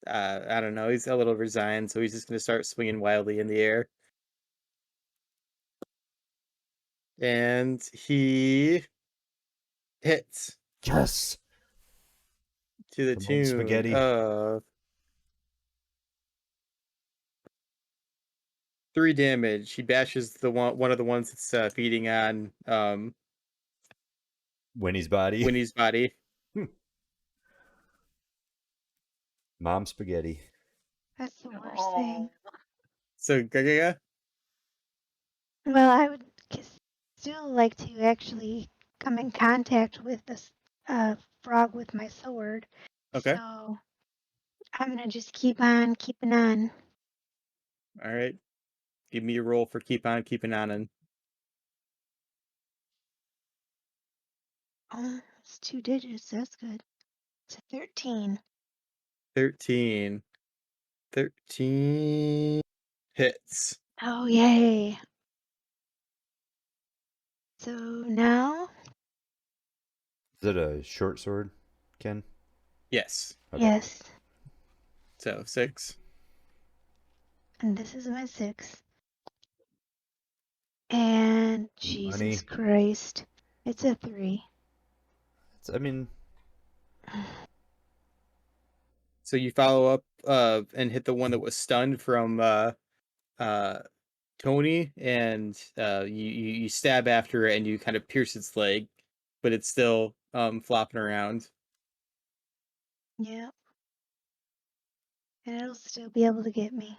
Speaker 2: I don't know. He's a little resigned, so he's just gonna start swinging wildly in the air, and he hits
Speaker 1: Yes.
Speaker 2: to the
Speaker 1: Come home,
Speaker 2: tune
Speaker 1: spaghetti.
Speaker 2: of 3 damage. He bashes the one of the ones that's feeding on
Speaker 1: Winnie's body.
Speaker 2: Winnie's body.
Speaker 1: Mom spaghetti.
Speaker 4: That's the worst thing.
Speaker 2: So Gaga,
Speaker 4: Well, I would still like to actually come in contact with this frog with my sword.
Speaker 2: okay,
Speaker 4: So I'm gonna just keep on keeping on.
Speaker 2: all right. Give me a roll for keep on keeping on. And
Speaker 4: Oh, it's 2 digits. That's good. It's a 13.
Speaker 2: 13. 13 hits.
Speaker 4: Oh, yay. So now,
Speaker 1: Is it a short sword, Ken?
Speaker 2: Yes.
Speaker 1: Okay.
Speaker 4: yes,
Speaker 2: So 6.
Speaker 4: and this is my 6. And
Speaker 1: Money.
Speaker 4: Jesus Christ, it's a 3.
Speaker 1: I mean,
Speaker 2: So you follow up and hit the one that was stunned from uh Tony, and you stab after it and you kind of pierce its leg, but it's still flopping around.
Speaker 4: Yep. And it'll still be able to get me.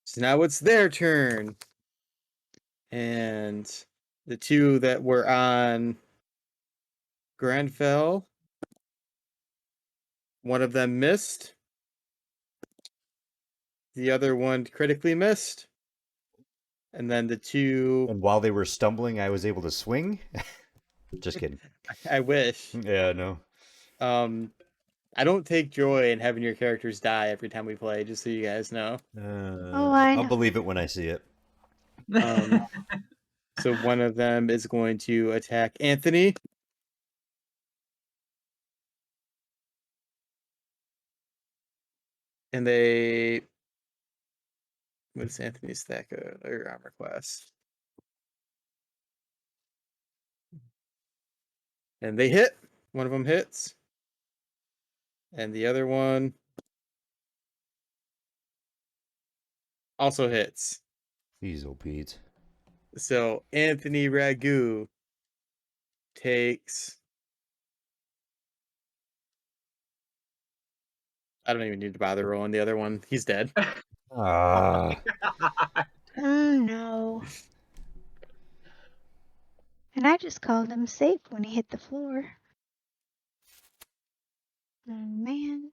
Speaker 2: So now it's their turn. And the 2 that were on Granfell, one of them missed. The other one critically missed. And then the 2
Speaker 1: and while they were stumbling, I was able to swing. Just kidding.
Speaker 2: I wish.
Speaker 1: Yeah, no.
Speaker 2: I don't take joy in having your characters die every time we play, just so you guys know.
Speaker 4: Oh, I
Speaker 1: I'll
Speaker 4: know.
Speaker 1: believe it when I see it.
Speaker 2: Um, So one of them is going to attack Anthony. And they... What is Anthony's stack or armor class? And they hit. One of them hits. And the other one also hits.
Speaker 1: Jeez, oh Pete.
Speaker 2: So Anthony Ragu takes... I don't even need to bother rolling the other one. He's dead.
Speaker 1: Ah,
Speaker 4: Oh no. And I just called him safe when he hit the floor. Oh man.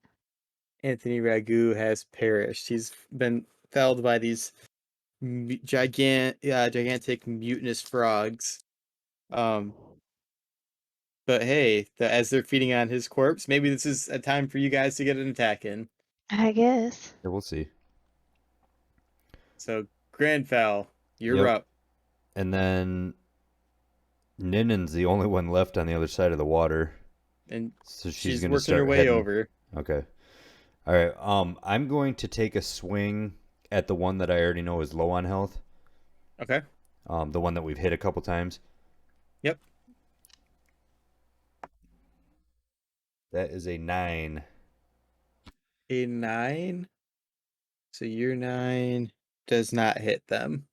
Speaker 2: Anthony Ragu has perished. He's been felled by these gigantic mutinous frogs. But hey, as they're feeding on his corpse, maybe this is a time for you guys to get an attack in.
Speaker 4: I guess.
Speaker 1: yeah, we'll see.
Speaker 2: So Granfell, you're
Speaker 1: Yep.
Speaker 2: up.
Speaker 1: And then Ninnin's the only one left on the other side of the water,
Speaker 2: And
Speaker 1: so she's
Speaker 2: she's
Speaker 1: gonna
Speaker 2: working her
Speaker 1: start
Speaker 2: way
Speaker 1: heading.
Speaker 2: over.
Speaker 1: Okay. All right. I'm going to take a swing at the one that I already know is low on health.
Speaker 2: Okay.
Speaker 1: The one that we've hit a couple times.
Speaker 2: Yep.
Speaker 1: That is a 9.
Speaker 2: A 9. So your 9 does not hit them.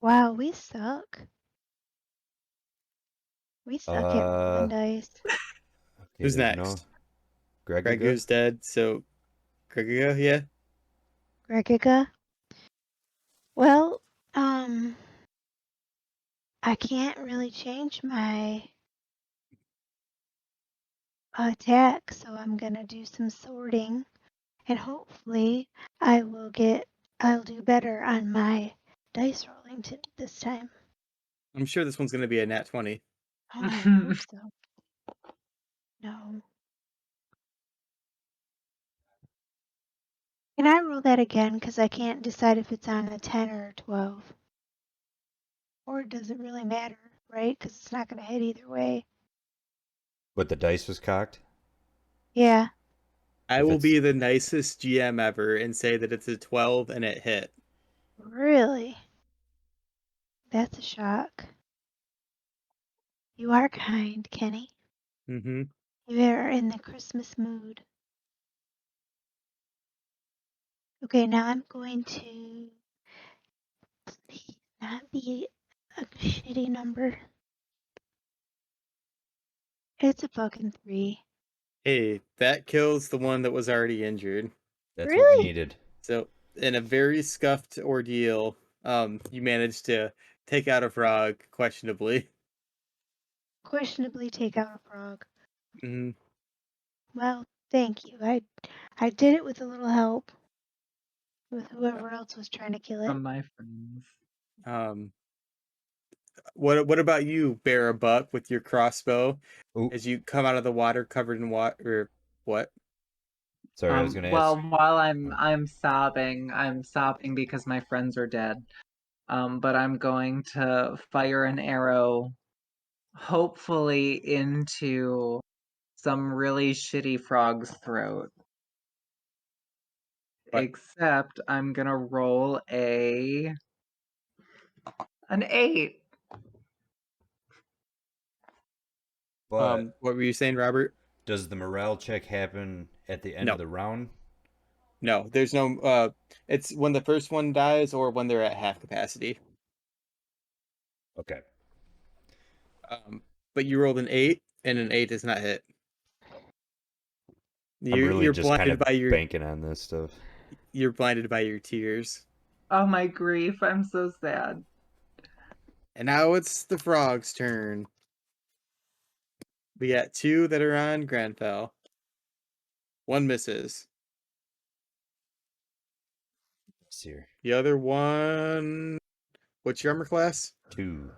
Speaker 4: Wow, we suck. We suck at rolling dice.
Speaker 1: Okay,
Speaker 2: Who's
Speaker 1: there's
Speaker 2: next?
Speaker 1: Gregaga?
Speaker 2: Ragu's dead, so Gregiga, yeah.
Speaker 4: Gregiga? Well, I can't really change my attack, so I'm gonna do some sorting, and hopefully I'll do better on my dice rolling this time.
Speaker 2: I'm sure this one's gonna be a nat 20.
Speaker 4: Oh, I hope so. No. Can I roll that again? Because I can't decide if it's on a 10 or a 12. Or does it really matter, right? Because it's not going to hit either way.
Speaker 1: But the dice was cocked?
Speaker 4: Yeah.
Speaker 2: I
Speaker 1: If
Speaker 2: will
Speaker 1: it's-
Speaker 2: be the nicest GM ever and say that it's a 12 and it hit.
Speaker 4: Really? That's a shock. You are kind, Kenny.
Speaker 2: Mm-hmm.
Speaker 4: You are in the Christmas mood. Okay, now I'm going to not be a shitty number. It's a fucking 3.
Speaker 2: Hey, that kills the one that was already injured.
Speaker 1: That's what we
Speaker 4: Really?
Speaker 1: needed.
Speaker 2: So, in a very scuffed ordeal, you managed to take out a frog, questionably.
Speaker 4: Questionably take out a frog.
Speaker 2: Mm-hmm.
Speaker 4: Well, thank you. I did it with a little help with whoever else was trying to kill it.
Speaker 3: From my friends.
Speaker 2: What about you, Bear a Buck, with your crossbow
Speaker 1: Ooh,
Speaker 2: as you come out of the water covered in water? Or what?
Speaker 1: sorry, I was gonna
Speaker 3: Well,
Speaker 1: ask.
Speaker 3: while I'm sobbing because my friends are dead. But I'm going to fire an arrow, hopefully into some really shitty frog's throat.
Speaker 2: What?
Speaker 3: Except I'm gonna roll an 8.
Speaker 1: But
Speaker 2: What were you saying, Robert?
Speaker 1: does the morale check happen at the end of
Speaker 2: No,
Speaker 1: the round?
Speaker 2: no. There's no. It's when the first one dies or when they're at half capacity.
Speaker 1: Okay.
Speaker 2: But you rolled an 8, and an 8 does not hit.
Speaker 1: I'm really
Speaker 2: You're
Speaker 1: just kind
Speaker 2: blinded
Speaker 1: of
Speaker 2: by your
Speaker 1: banking on this stuff.
Speaker 2: you're blinded by your tears.
Speaker 3: Oh my grief, I'm so sad.
Speaker 2: And now it's the frog's turn. We got 2 that are on Granfell. 1 misses.
Speaker 1: Let's see here.
Speaker 2: The other one, what's your armor class?
Speaker 1: 2.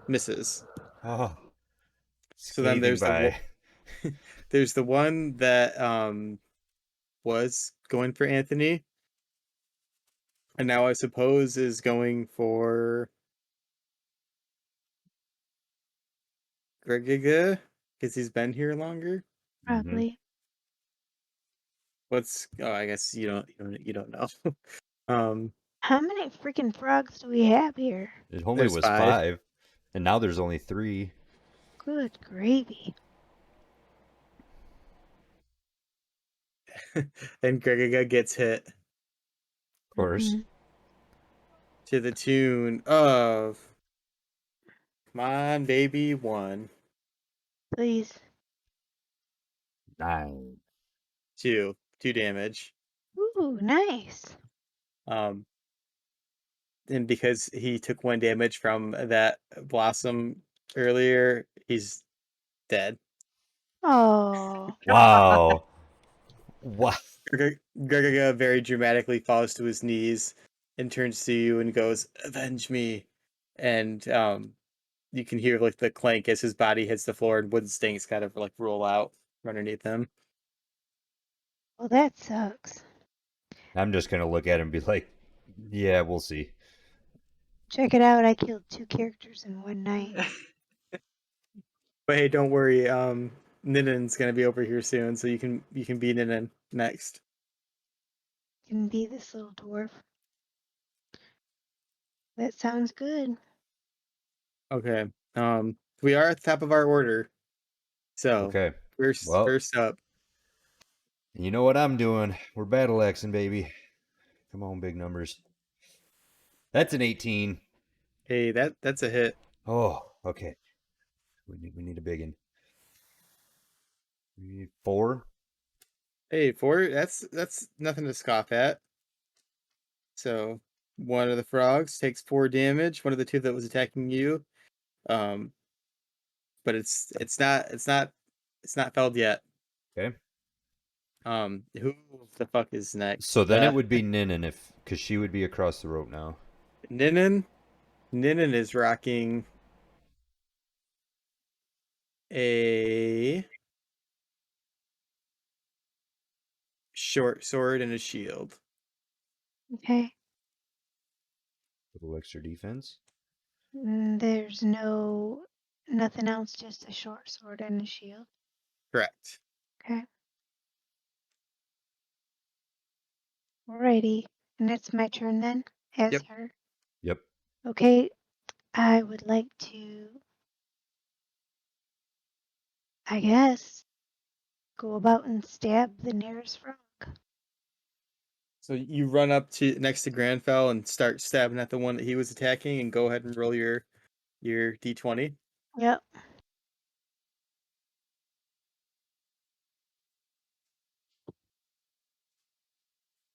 Speaker 2: Misses.
Speaker 1: Oh,
Speaker 2: So then
Speaker 1: scathing by.
Speaker 2: there's the one that was going for Anthony. And now I suppose is going for Gregiga because he's been here longer.
Speaker 4: Probably.
Speaker 2: What's I guess you don't know. um,
Speaker 4: How many freaking frogs do we have here?
Speaker 1: It only
Speaker 2: There's
Speaker 1: was
Speaker 2: 5.
Speaker 1: 5, and now there's only 3.
Speaker 4: Good gravy.
Speaker 2: And Gregiga gets hit
Speaker 1: Of course.
Speaker 4: Mhm.
Speaker 2: to the tune of come on, baby, 1,
Speaker 4: Please.
Speaker 1: 9.
Speaker 2: 2 damage.
Speaker 4: Ooh, nice.
Speaker 2: Um, and because he took 1 damage from that blossom earlier, he's dead.
Speaker 4: Oh,
Speaker 1: Wow. Wow.
Speaker 2: Gregiga very dramatically falls to his knees and turns to you and goes, "Avenge me!" And you can hear like the clank as his body hits the floor and wood stinks kind of like roll out from underneath him.
Speaker 4: well, that sucks.
Speaker 1: I'm just going to look at him and be like, yeah, we'll see.
Speaker 4: Check it out. I killed 2 characters in one night.
Speaker 2: But hey, don't worry. Ninen's gonna be over here soon, so you can be Ninen next.
Speaker 4: Can be this little dwarf. That sounds good.
Speaker 2: Okay. We are at the top of our order. So
Speaker 1: Okay.
Speaker 2: first
Speaker 1: Well,
Speaker 2: up,
Speaker 1: you know what I'm doing. We're battle axing, baby. Come on, big numbers. That's an 18.
Speaker 2: hey, that's a hit.
Speaker 1: Oh, okay. We need a big one. We need 4.
Speaker 2: Hey, 4, that's nothing to scoff at. So one of the frogs takes 4 damage, one of the 2 that was attacking you. Um, but it's not felled yet.
Speaker 1: Okay.
Speaker 2: Who the fuck is
Speaker 1: So
Speaker 2: next?
Speaker 1: then it would be Ninin because she would be across the rope now.
Speaker 2: Ninen. Ninen is rocking a short sword and a shield.
Speaker 4: Okay.
Speaker 1: Little extra defense.
Speaker 4: There's nothing else, just a short sword and a shield.
Speaker 2: Correct.
Speaker 4: Okay. Alrighty. And it's my turn then, as
Speaker 2: Yep.
Speaker 4: her.
Speaker 1: Yep.
Speaker 4: Okay. I would like to, I guess, go about and stab the nearest frog.
Speaker 2: So you run up to next to Granfell and start stabbing at the one that he was attacking, and go ahead and roll your d20.
Speaker 4: Yep.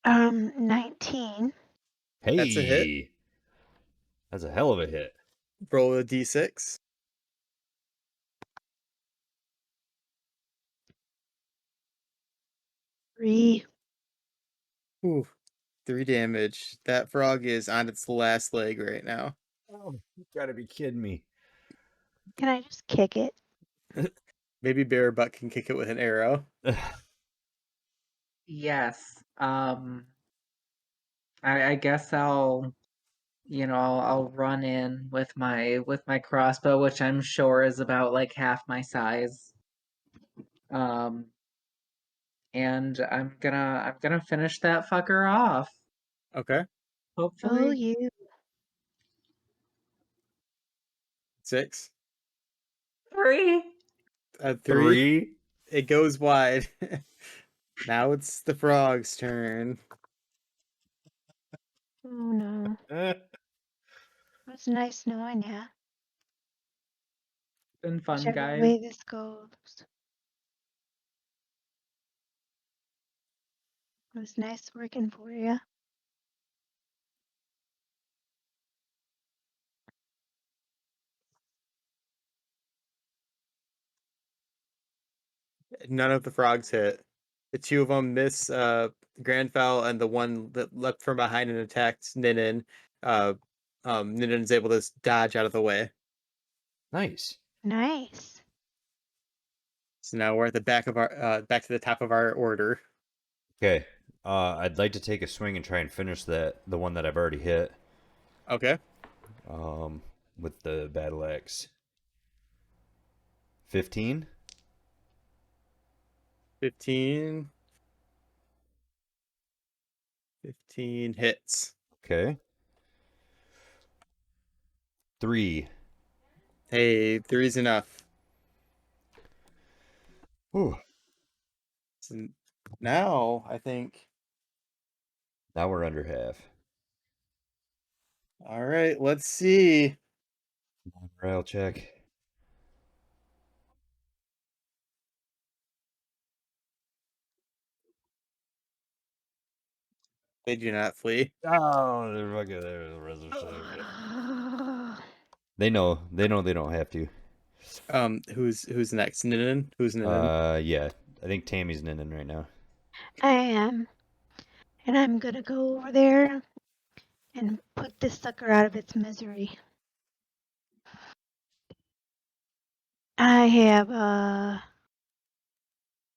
Speaker 4: Um, 19.
Speaker 2: That's a hit.
Speaker 1: Hey, that's a hell of a hit.
Speaker 2: Roll a d6.
Speaker 4: 3.
Speaker 2: Ooh, 3 damage. That frog is on its last leg right now.
Speaker 1: Oh, you gotta be kidding me.
Speaker 4: Can I just kick it?
Speaker 2: Maybe Bear Butt can kick it with an arrow.
Speaker 3: Yes. I guess I'll run in with my crossbow, which I'm sure is about like half my size. Um, and I'm gonna finish that fucker off.
Speaker 2: Okay.
Speaker 4: Oh,
Speaker 3: Hopefully.
Speaker 4: you.
Speaker 2: 6.
Speaker 3: 3.
Speaker 2: 3.
Speaker 1: 3.
Speaker 2: It goes wide. Now it's the frog's turn.
Speaker 4: Oh no. It was nice knowing ya.
Speaker 3: Been fun,
Speaker 4: Whichever
Speaker 3: guys.
Speaker 4: way this goes. It was nice working for you.
Speaker 2: None of the frogs hit. The 2 of them miss Granfell, and the one that leapt from behind and attacked Ninin. Ninen's able to dodge out of the way.
Speaker 1: Nice.
Speaker 4: Nice.
Speaker 2: So now we're at the back of our back to the top of our order.
Speaker 1: Okay. I'd like to take a swing and try and finish the one that I've already hit.
Speaker 2: Okay.
Speaker 1: With the battle axe. 15.
Speaker 2: 15. 15 hits.
Speaker 1: Okay. 3.
Speaker 2: Hey, 3's enough.
Speaker 1: Whew.
Speaker 2: So now I think.
Speaker 1: Now we're under half.
Speaker 2: All right, let's see.
Speaker 1: Morale check.
Speaker 2: They do not flee.
Speaker 1: Oh, they're fucking there. The rest of shit. They know they don't have to.
Speaker 2: Who's next? Ninan? Who's Ninan?
Speaker 1: Yeah. I think Tammy's ninning right now.
Speaker 4: I am. And I'm gonna go over there and put this sucker out of its misery. I have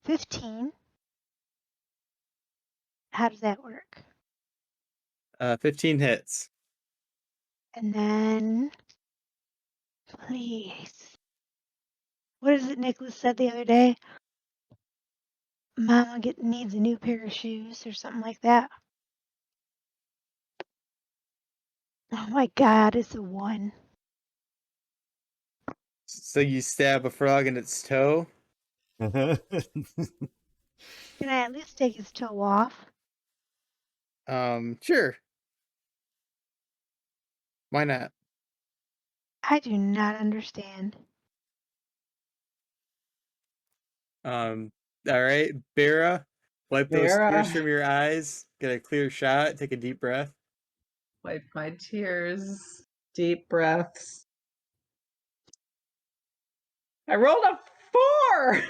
Speaker 4: 15. How does that work?
Speaker 2: 15 hits.
Speaker 4: And then, please. What is it Nicholas said the other day? Mama needs a new pair of shoes or something like that. Oh my God, it's a 1.
Speaker 2: So you stab a frog in its toe.
Speaker 4: Can I at least take his toe off?
Speaker 2: Sure. Why not?
Speaker 4: I do not understand.
Speaker 2: All right, Bera, wipe those
Speaker 3: Vera.
Speaker 2: tears from your eyes. Get a clear shot. Take a deep breath.
Speaker 3: Wipe my tears. Deep breaths. I rolled a 4!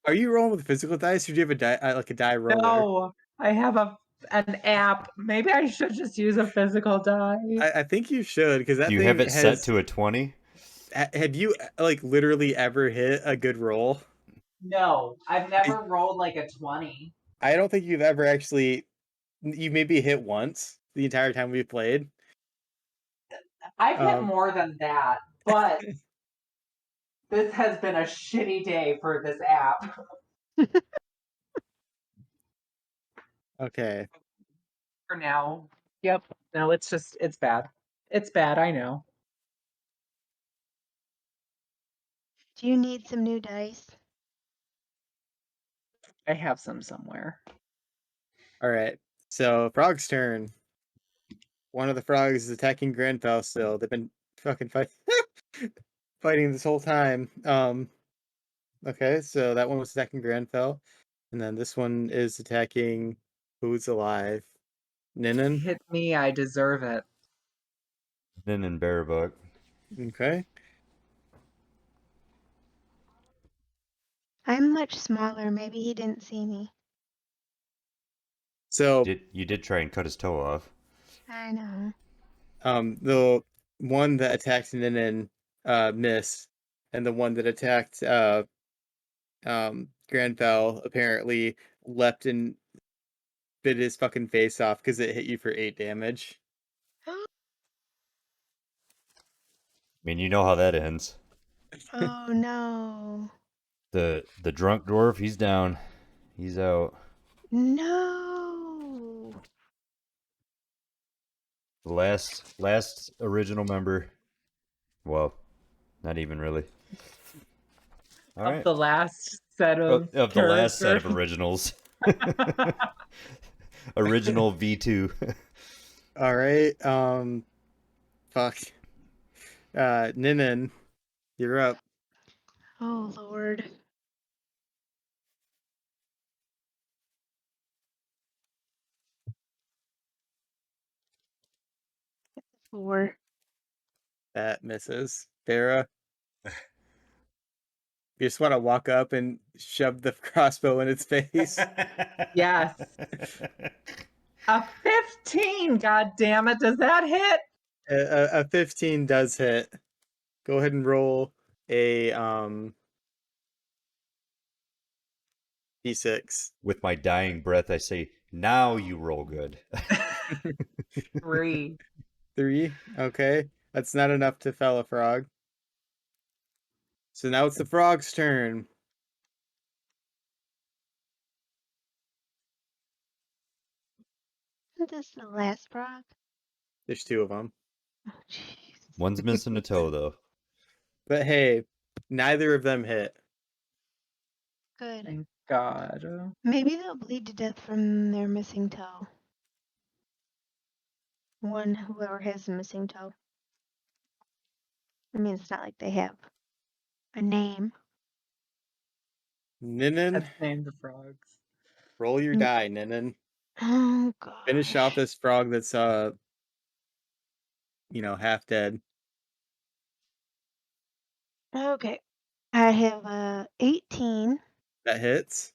Speaker 2: Are you rolling with physical dice, or do you have a die like a die roller?
Speaker 3: No, I have an app. Maybe I should just use a physical die.
Speaker 2: I think you should, because that
Speaker 1: Do you
Speaker 2: thing
Speaker 1: have it
Speaker 2: has.
Speaker 1: set to a 20?
Speaker 2: Have you like literally ever hit a good roll?
Speaker 3: No, I've never rolled like a 20.
Speaker 2: I don't think you've ever actually. You maybe hit once the entire time we've played.
Speaker 3: I've hit
Speaker 2: Um,
Speaker 3: more than that, but this has been a shitty day for this app.
Speaker 2: Okay.
Speaker 3: For now. Yep. No, it's bad. It's bad, I know.
Speaker 4: Do you need some new dice?
Speaker 3: I have some somewhere.
Speaker 2: All right. So frog's turn. One of the frogs is attacking Grenfell still. They've been fucking fighting this whole time. Okay, so that one was attacking Grenfell, and then this one is attacking who's alive? Ninan.
Speaker 3: Hit me, I deserve it.
Speaker 1: Nin and Bearbuck.
Speaker 2: Okay.
Speaker 4: I'm much smaller. Maybe he didn't see me.
Speaker 2: So
Speaker 1: You did try and cut his toe off.
Speaker 4: I know.
Speaker 2: the one that attacked Ninan missed, and the one that attacked Grenfell apparently leapt and bit his fucking face off because it hit you for 8 damage.
Speaker 1: I mean, you know how that ends.
Speaker 4: Oh no.
Speaker 1: The drunk dwarf, he's down. He's out.
Speaker 4: No.
Speaker 1: The last original member. Well, not even really. All
Speaker 3: Of
Speaker 1: right.
Speaker 3: the last set of
Speaker 1: Of the last set of
Speaker 3: characters.
Speaker 1: originals. Original V2.
Speaker 2: All right. Fuck. Ninan, you're up.
Speaker 4: Oh Lord. 4.
Speaker 2: That misses. Farah, you just want to walk up and shove the crossbow in its face.
Speaker 3: Yes. A 15, god damn it. Does that hit?
Speaker 2: A 15 does hit. Go ahead and roll a D6.
Speaker 1: With my dying breath, I say, now you roll good.
Speaker 3: 3.
Speaker 2: 3. Okay. That's not enough to fell a frog. So now it's the frog's turn.
Speaker 4: Isn't this the last frog?
Speaker 2: There's 2 of them.
Speaker 4: Oh, jeez.
Speaker 1: One's missing a toe, though.
Speaker 2: But hey, neither of them hit.
Speaker 4: Good.
Speaker 3: Thank God.
Speaker 4: Maybe they'll bleed to death from their missing toe. Whoever has the missing toe. I mean, it's not like they have a name.
Speaker 2: Ninin,
Speaker 3: Let's name the frogs.
Speaker 2: roll your
Speaker 4: Mm.
Speaker 2: die, Ninin.
Speaker 4: Oh,
Speaker 2: Finish off
Speaker 4: gosh.
Speaker 2: this frog that's half dead.
Speaker 4: Okay. I have a 18
Speaker 2: That hits.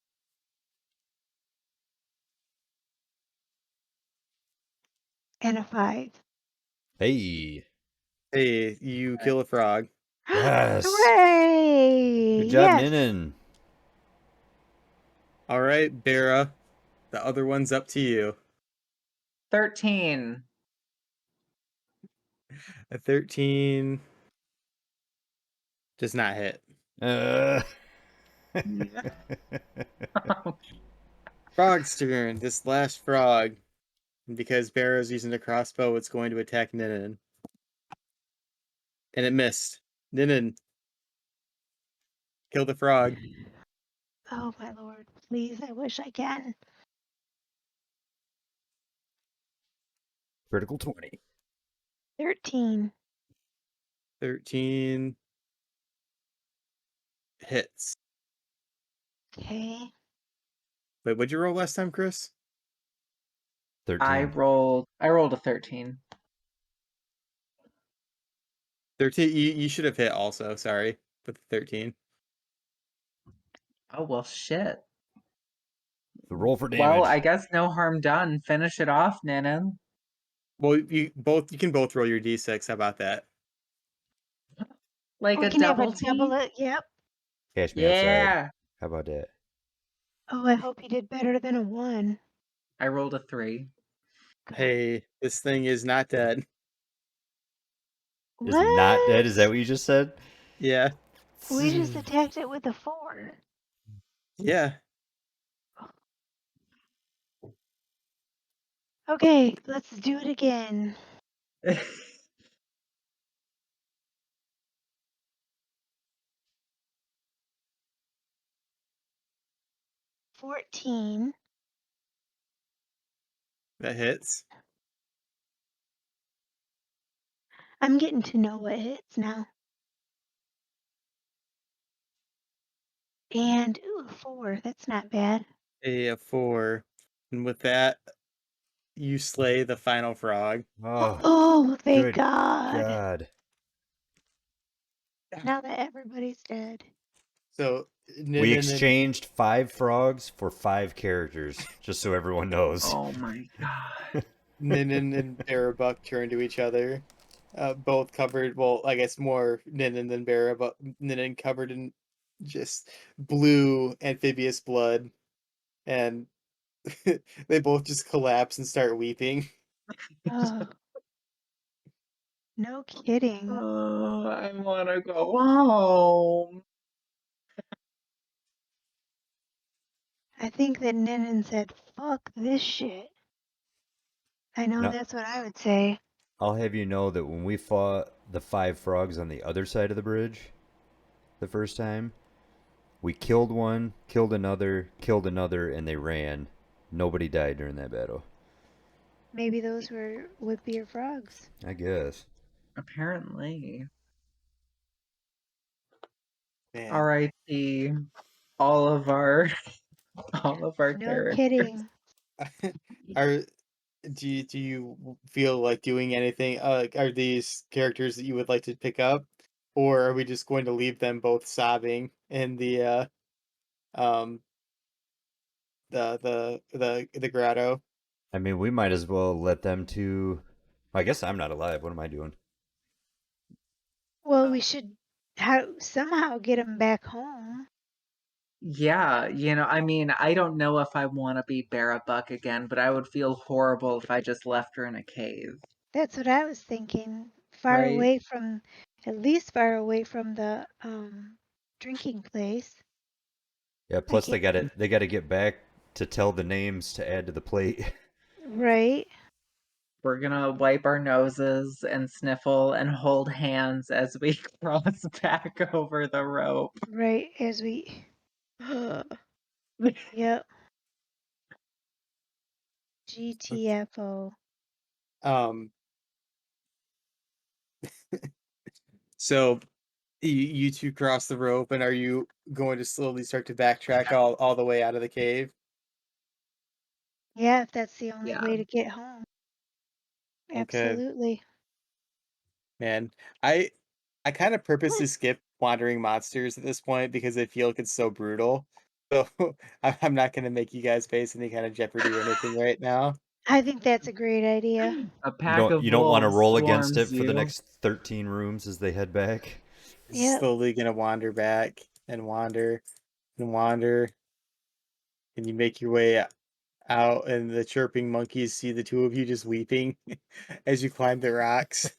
Speaker 4: and a 5.
Speaker 1: Hey.
Speaker 2: Hey, you kill a frog.
Speaker 1: Yes.
Speaker 4: Hooray!
Speaker 1: Good job,
Speaker 4: Yes.
Speaker 1: Ninin.
Speaker 2: All right, Bera. The other one's up to you.
Speaker 3: 13.
Speaker 2: A 13 does not hit.
Speaker 1: Uh.
Speaker 2: Frog's turn. This last frog. And because Bera's using the crossbow, it's going to attack Ninin. And it missed. Ninin. Kill the frog.
Speaker 4: Oh, my lord. Please, I wish I can.
Speaker 1: Critical 20.
Speaker 4: 13.
Speaker 2: 13 hits.
Speaker 4: Okay.
Speaker 2: Wait, what'd you roll last time, Chris?
Speaker 1: 13.
Speaker 3: I rolled a 13.
Speaker 2: 13. You should have hit also. Sorry. But the 13.
Speaker 3: Oh, well, shit.
Speaker 1: The roll for damage.
Speaker 3: Well, I guess no harm done. Finish it off, Ninin.
Speaker 2: Well, you can both roll your d6. How about that?
Speaker 3: Like
Speaker 4: We
Speaker 3: a
Speaker 4: can have a
Speaker 3: double T?
Speaker 4: double it. Yep.
Speaker 1: Cash me outside.
Speaker 3: Yeah.
Speaker 1: How about that?
Speaker 4: Oh, I hope you did better than a 1.
Speaker 3: I rolled a 3.
Speaker 4: Good.
Speaker 2: Hey, this thing is not dead.
Speaker 1: Is not dead? Is that what you just said?
Speaker 2: Yeah.
Speaker 4: We just attacked it with a 4.
Speaker 2: Yeah.
Speaker 4: Okay, let's do it again. 14.
Speaker 2: That hits.
Speaker 4: I'm getting to know what hits now. And, ooh, 4. That's not bad.
Speaker 2: A 4. And with that, you slay the final frog.
Speaker 1: Oh,
Speaker 4: Oh, thank
Speaker 1: good
Speaker 4: God.
Speaker 1: God.
Speaker 4: Now that everybody's dead.
Speaker 2: So
Speaker 1: We exchanged 5 frogs for 5 characters, just so everyone knows.
Speaker 3: Oh my God.
Speaker 2: Ninin and Barabuck turn to each other. Both covered, well, I guess more Ninin than Bera, but Ninin covered in just blue amphibious blood. And they both just collapse and start weeping.
Speaker 4: Oh, no kidding.
Speaker 3: Oh, I want to go home.
Speaker 4: I think that Ninin said, fuck this shit. I know
Speaker 1: No.
Speaker 4: that's what I would say.
Speaker 1: I'll have you know that when we fought the 5 frogs on the other side of the bridge the first time, we killed one, killed another, and they ran. Nobody died during that battle.
Speaker 4: Maybe those were whippier frogs.
Speaker 1: I guess.
Speaker 3: Apparently.
Speaker 2: Man.
Speaker 3: R.I.P. all of our
Speaker 4: No
Speaker 3: characters.
Speaker 4: kidding.
Speaker 2: Do you feel like doing anything? Are these characters that you would like to pick up, or are we just going to leave them both sobbing in the um the grotto?
Speaker 1: I mean, we might as well let them two. I guess I'm not alive. What am I doing?
Speaker 4: Well, we should somehow get them back home.
Speaker 3: Yeah, I mean, I don't know if I want to be Barabuck again, but I would feel horrible if I just left her in a cave,
Speaker 4: That's what I was thinking. Far
Speaker 3: right?
Speaker 4: away from, at least far away from the drinking place.
Speaker 1: Yeah,
Speaker 4: I
Speaker 1: plus
Speaker 4: can't.
Speaker 1: they gotta get back to tell the names to add to the plate.
Speaker 4: Right,
Speaker 3: We're gonna wipe our noses and sniffle and hold hands as we cross back over the rope.
Speaker 4: right. As we. Yep. GTFO.
Speaker 2: Um, so you two cross the rope, and are you going to slowly start to backtrack all the way out of the cave?
Speaker 4: Yeah, if that's the only
Speaker 3: Yeah.
Speaker 4: way to get home.
Speaker 2: Okay,
Speaker 4: Absolutely.
Speaker 2: man. I kind of purposely skip wandering monsters at this point because I feel like it's so brutal. So I'm not going to make you guys face any kind of jeopardy or anything right now.
Speaker 4: I think that's a great idea.
Speaker 3: A pack of
Speaker 1: You don't want to
Speaker 3: wolves
Speaker 1: roll against it
Speaker 3: swarms
Speaker 1: for the
Speaker 3: you.
Speaker 1: next 13 rooms as they head back.
Speaker 4: Yep.
Speaker 2: Slowly going to wander back and wander and wander, and you make your way out, and the chirping monkeys see the two of you just weeping as you climb the rocks.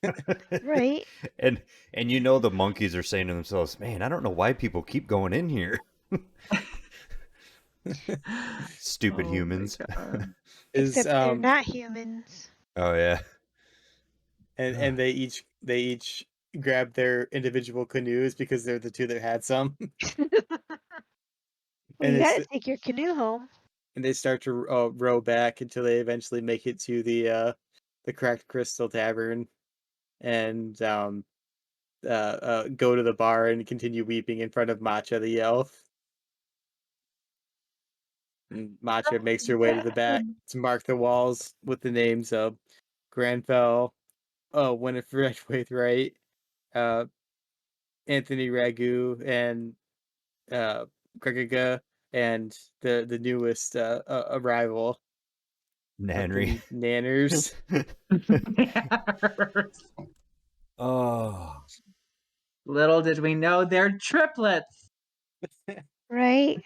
Speaker 4: Right.
Speaker 1: and you know the monkeys are saying to themselves, "Man, I don't know why people keep going in here." Stupid
Speaker 3: Oh my
Speaker 1: humans.
Speaker 3: god.
Speaker 2: Is
Speaker 4: Except they're not humans.
Speaker 1: Oh yeah.
Speaker 2: and they each grab their individual canoes because they're the two that had some,
Speaker 4: Well,
Speaker 2: and
Speaker 4: you
Speaker 2: it's
Speaker 4: gotta take your canoe home.
Speaker 2: and they start to row back until they eventually make it to the Cracked Crystal Tavern, and go to the bar and continue weeping in front of Matcha the elf. And Matcha makes her way to the back to mark the walls with the names of Granfell, Winifred Waithright, uh, Anthony Ragu, and uh, Gregiga, and the newest arrival,
Speaker 1: Nanry.
Speaker 2: fucking Nanners.
Speaker 1: Oh.
Speaker 3: Little did we know they're triplets.
Speaker 4: Right?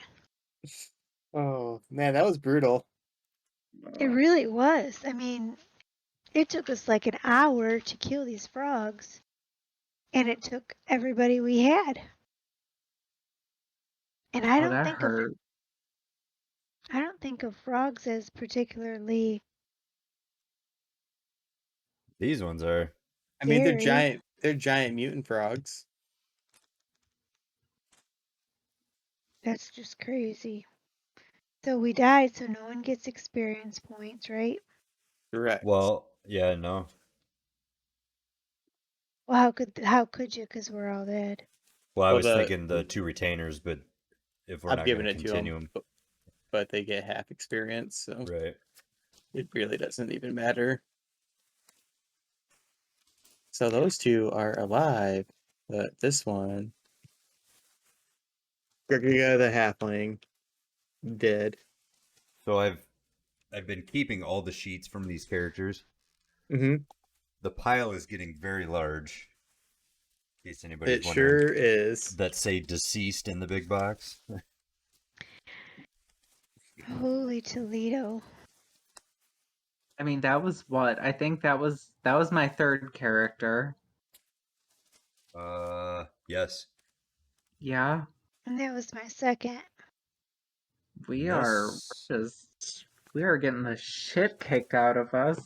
Speaker 2: Oh man, that was brutal.
Speaker 4: It really was. I mean, it took us like an hour to kill these frogs. And it took everybody we had. And
Speaker 3: Oh, that hurt.
Speaker 4: I don't think of frogs as particularly
Speaker 1: These ones are.
Speaker 2: I mean, they're
Speaker 4: scary.
Speaker 2: giant. They're giant mutant frogs.
Speaker 4: That's just crazy. So we died, so no one gets experience points, right?
Speaker 2: Correct.
Speaker 1: Well, yeah, no.
Speaker 4: Well, how could you? Because we're all dead.
Speaker 1: Well, I
Speaker 2: Well,
Speaker 1: was thinking the two retainers, but if we're
Speaker 2: I'm
Speaker 1: not going
Speaker 2: giving
Speaker 1: to
Speaker 2: it to
Speaker 1: continue
Speaker 2: them,
Speaker 1: them,
Speaker 2: but they get half experience, so
Speaker 1: right?
Speaker 2: it really doesn't even matter. So those two are alive, but this one, Gregiga the halfling, dead.
Speaker 1: So I've been keeping all the sheets from these characters.
Speaker 2: Mm-hmm.
Speaker 1: The pile is getting very large. In case anybody's
Speaker 2: It
Speaker 1: wondering,
Speaker 2: sure is.
Speaker 1: that say deceased in the big box.
Speaker 4: Holy Toledo.
Speaker 3: I mean, that was what? I think that was my third character.
Speaker 1: Yes.
Speaker 3: Yeah,
Speaker 4: And that was my second.
Speaker 3: we are
Speaker 1: This
Speaker 3: just we are getting the shit kicked out of us.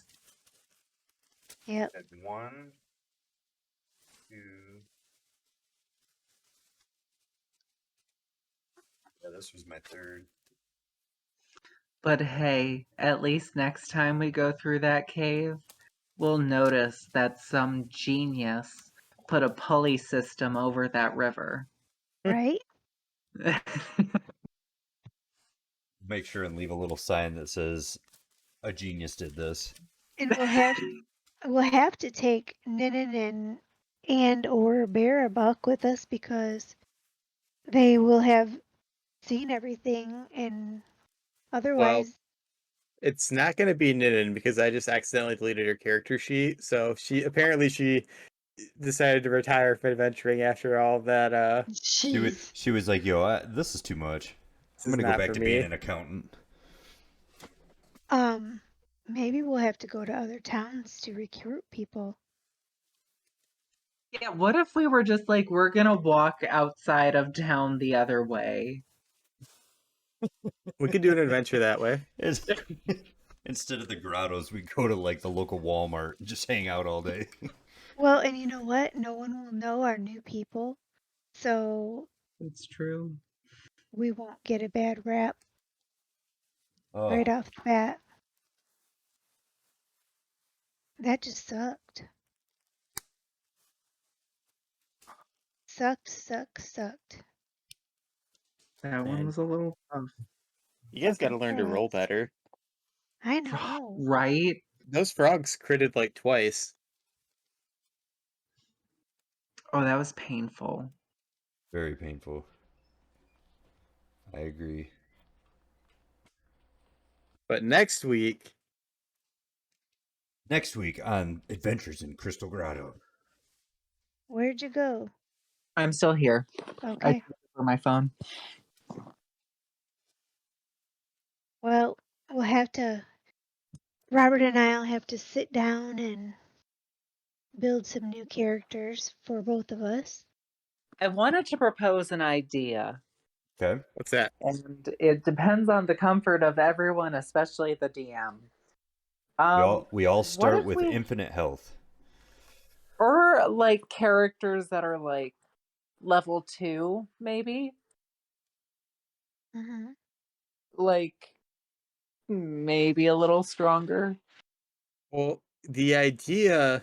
Speaker 4: Yep.
Speaker 1: had one, two. Yeah, this was my third.
Speaker 3: But hey, at least next time we go through that cave, we'll notice that some genius put a pulley system over that river.
Speaker 4: Right?
Speaker 1: Make sure and leave a little sign that says a genius did this.
Speaker 4: And we'll have to take Ninan and or Barabuck with us because they will have seen everything and
Speaker 2: Well,
Speaker 4: otherwise
Speaker 2: it's not going to be Ninan because I just accidentally deleted her character sheet. So she decided to retire from adventuring after all that.
Speaker 4: Jeez.
Speaker 1: She was like, "Yo, this is too much.
Speaker 2: This
Speaker 1: I'm
Speaker 2: is
Speaker 1: gonna go
Speaker 2: not
Speaker 1: back
Speaker 2: for
Speaker 1: to
Speaker 2: me.
Speaker 1: being an accountant."
Speaker 4: Maybe we'll have to go to other towns to recruit people.
Speaker 3: Yeah, what if we were just like, we're gonna walk outside of town the other way?
Speaker 2: We could do an adventure that way.
Speaker 1: Instead of the grottos, we go to like the local Walmart and just hang out all day.
Speaker 4: Well, and you know what? No one will know our new people, so
Speaker 3: It's true.
Speaker 4: we won't get a bad rap right
Speaker 1: Oh,
Speaker 4: off the bat. That just sucked. Sucked.
Speaker 3: That one
Speaker 1: man.
Speaker 3: was a little tough.
Speaker 2: You guys got to
Speaker 4: Fucking
Speaker 2: learn to roll
Speaker 4: frogs.
Speaker 2: better.
Speaker 4: I know.
Speaker 3: Right?
Speaker 2: Those frogs critted like twice.
Speaker 3: Oh, that was painful.
Speaker 1: Very painful. I agree.
Speaker 2: But next week,
Speaker 1: Next week on Adventures in Crystal Grotto.
Speaker 4: Where'd you go?
Speaker 3: I'm still here. I
Speaker 4: Okay.
Speaker 3: took over my phone.
Speaker 4: Well, we'll have to. Robert and I'll have to sit down and build some new characters for both of us.
Speaker 3: I wanted to propose an idea,
Speaker 1: Okay.
Speaker 2: what's that?
Speaker 3: and it depends on the comfort of everyone, especially the DM.
Speaker 1: We all
Speaker 3: What
Speaker 1: start
Speaker 3: if
Speaker 1: with
Speaker 3: we,
Speaker 1: infinite health.
Speaker 3: or like characters that are like level 2, maybe?
Speaker 4: Hmm.
Speaker 3: Like maybe a little stronger.
Speaker 2: Well, the idea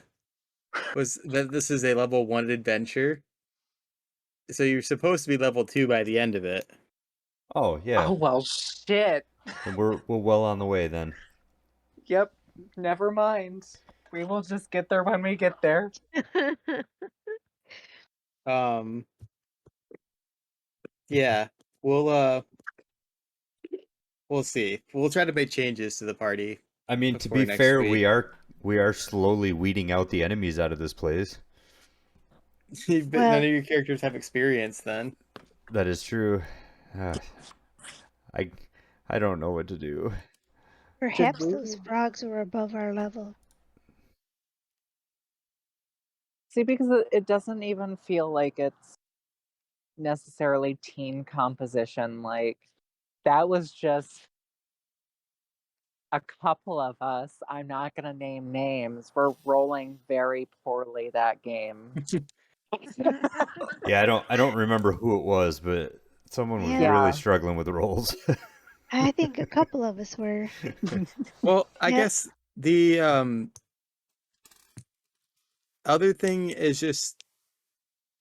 Speaker 2: was that this is a level 1 adventure. So you're supposed to be level 2 by the end of it.
Speaker 1: Oh yeah,
Speaker 3: Oh well, shit.
Speaker 1: then we're well on the way then.
Speaker 3: Yep, never mind. We will just get there when we get there.
Speaker 2: Um yeah, we'll see. We'll try to make changes to the party
Speaker 1: I mean, to
Speaker 2: before
Speaker 1: be
Speaker 2: next
Speaker 1: fair,
Speaker 2: week.
Speaker 1: we are slowly weeding out the enemies out of this place.
Speaker 2: But none
Speaker 4: Well,
Speaker 2: of your characters have experience then.
Speaker 1: That is true. Uh, I I don't know what to do.
Speaker 3: Should
Speaker 4: perhaps
Speaker 3: we
Speaker 4: those frogs were above our level.
Speaker 3: see, because it doesn't even feel like it's necessarily team composition. Like that was just a couple of us. I'm not gonna name names. We're rolling very poorly that game.
Speaker 1: Yeah, I don't remember who it was, but someone was
Speaker 4: Yeah,
Speaker 1: really
Speaker 3: Yeah.
Speaker 1: struggling with the rolls.
Speaker 4: I think a couple of us were.
Speaker 2: Well, I
Speaker 4: Yep.
Speaker 2: guess the other thing is just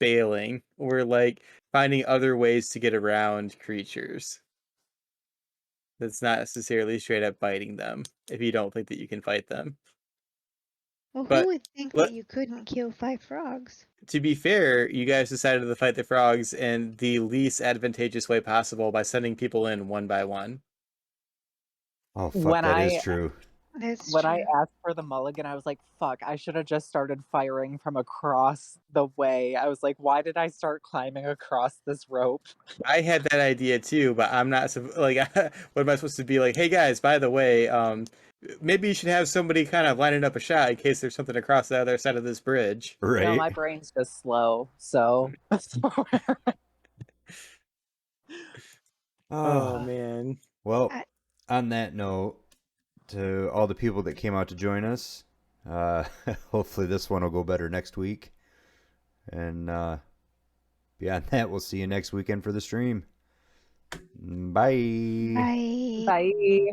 Speaker 2: failing or like finding other ways to get around creatures. That's not necessarily straight up biting them if you don't think that you can fight them.
Speaker 4: Well, who
Speaker 2: But
Speaker 4: would think
Speaker 2: let,
Speaker 4: that you couldn't kill 5 frogs?
Speaker 2: to be fair, you guys decided to fight the frogs in the least advantageous way possible by sending people in one by one.
Speaker 1: Oh fuck,
Speaker 3: When
Speaker 1: that is
Speaker 3: I
Speaker 1: true.
Speaker 4: That's
Speaker 3: when I
Speaker 4: true.
Speaker 3: asked for the mulligan, I was like, fuck, I should have just started firing from across the way. I was like, why did I start climbing across this rope?
Speaker 2: I had that idea too, but I'm not like, what am I supposed to be like? Hey guys, by the way, maybe you should have somebody kind of lining up a shot in case there's something across the other side of this bridge.
Speaker 3: No,
Speaker 1: Right?
Speaker 3: my brain's just slow, so
Speaker 2: Oh
Speaker 1: Oh,
Speaker 2: man.
Speaker 1: well,
Speaker 4: I,
Speaker 1: on that note, to all the people that came out to join us, uh, hopefully this one will go better next week. And beyond that, we'll see you next weekend for the stream. Bye.
Speaker 4: bye.
Speaker 3: bye.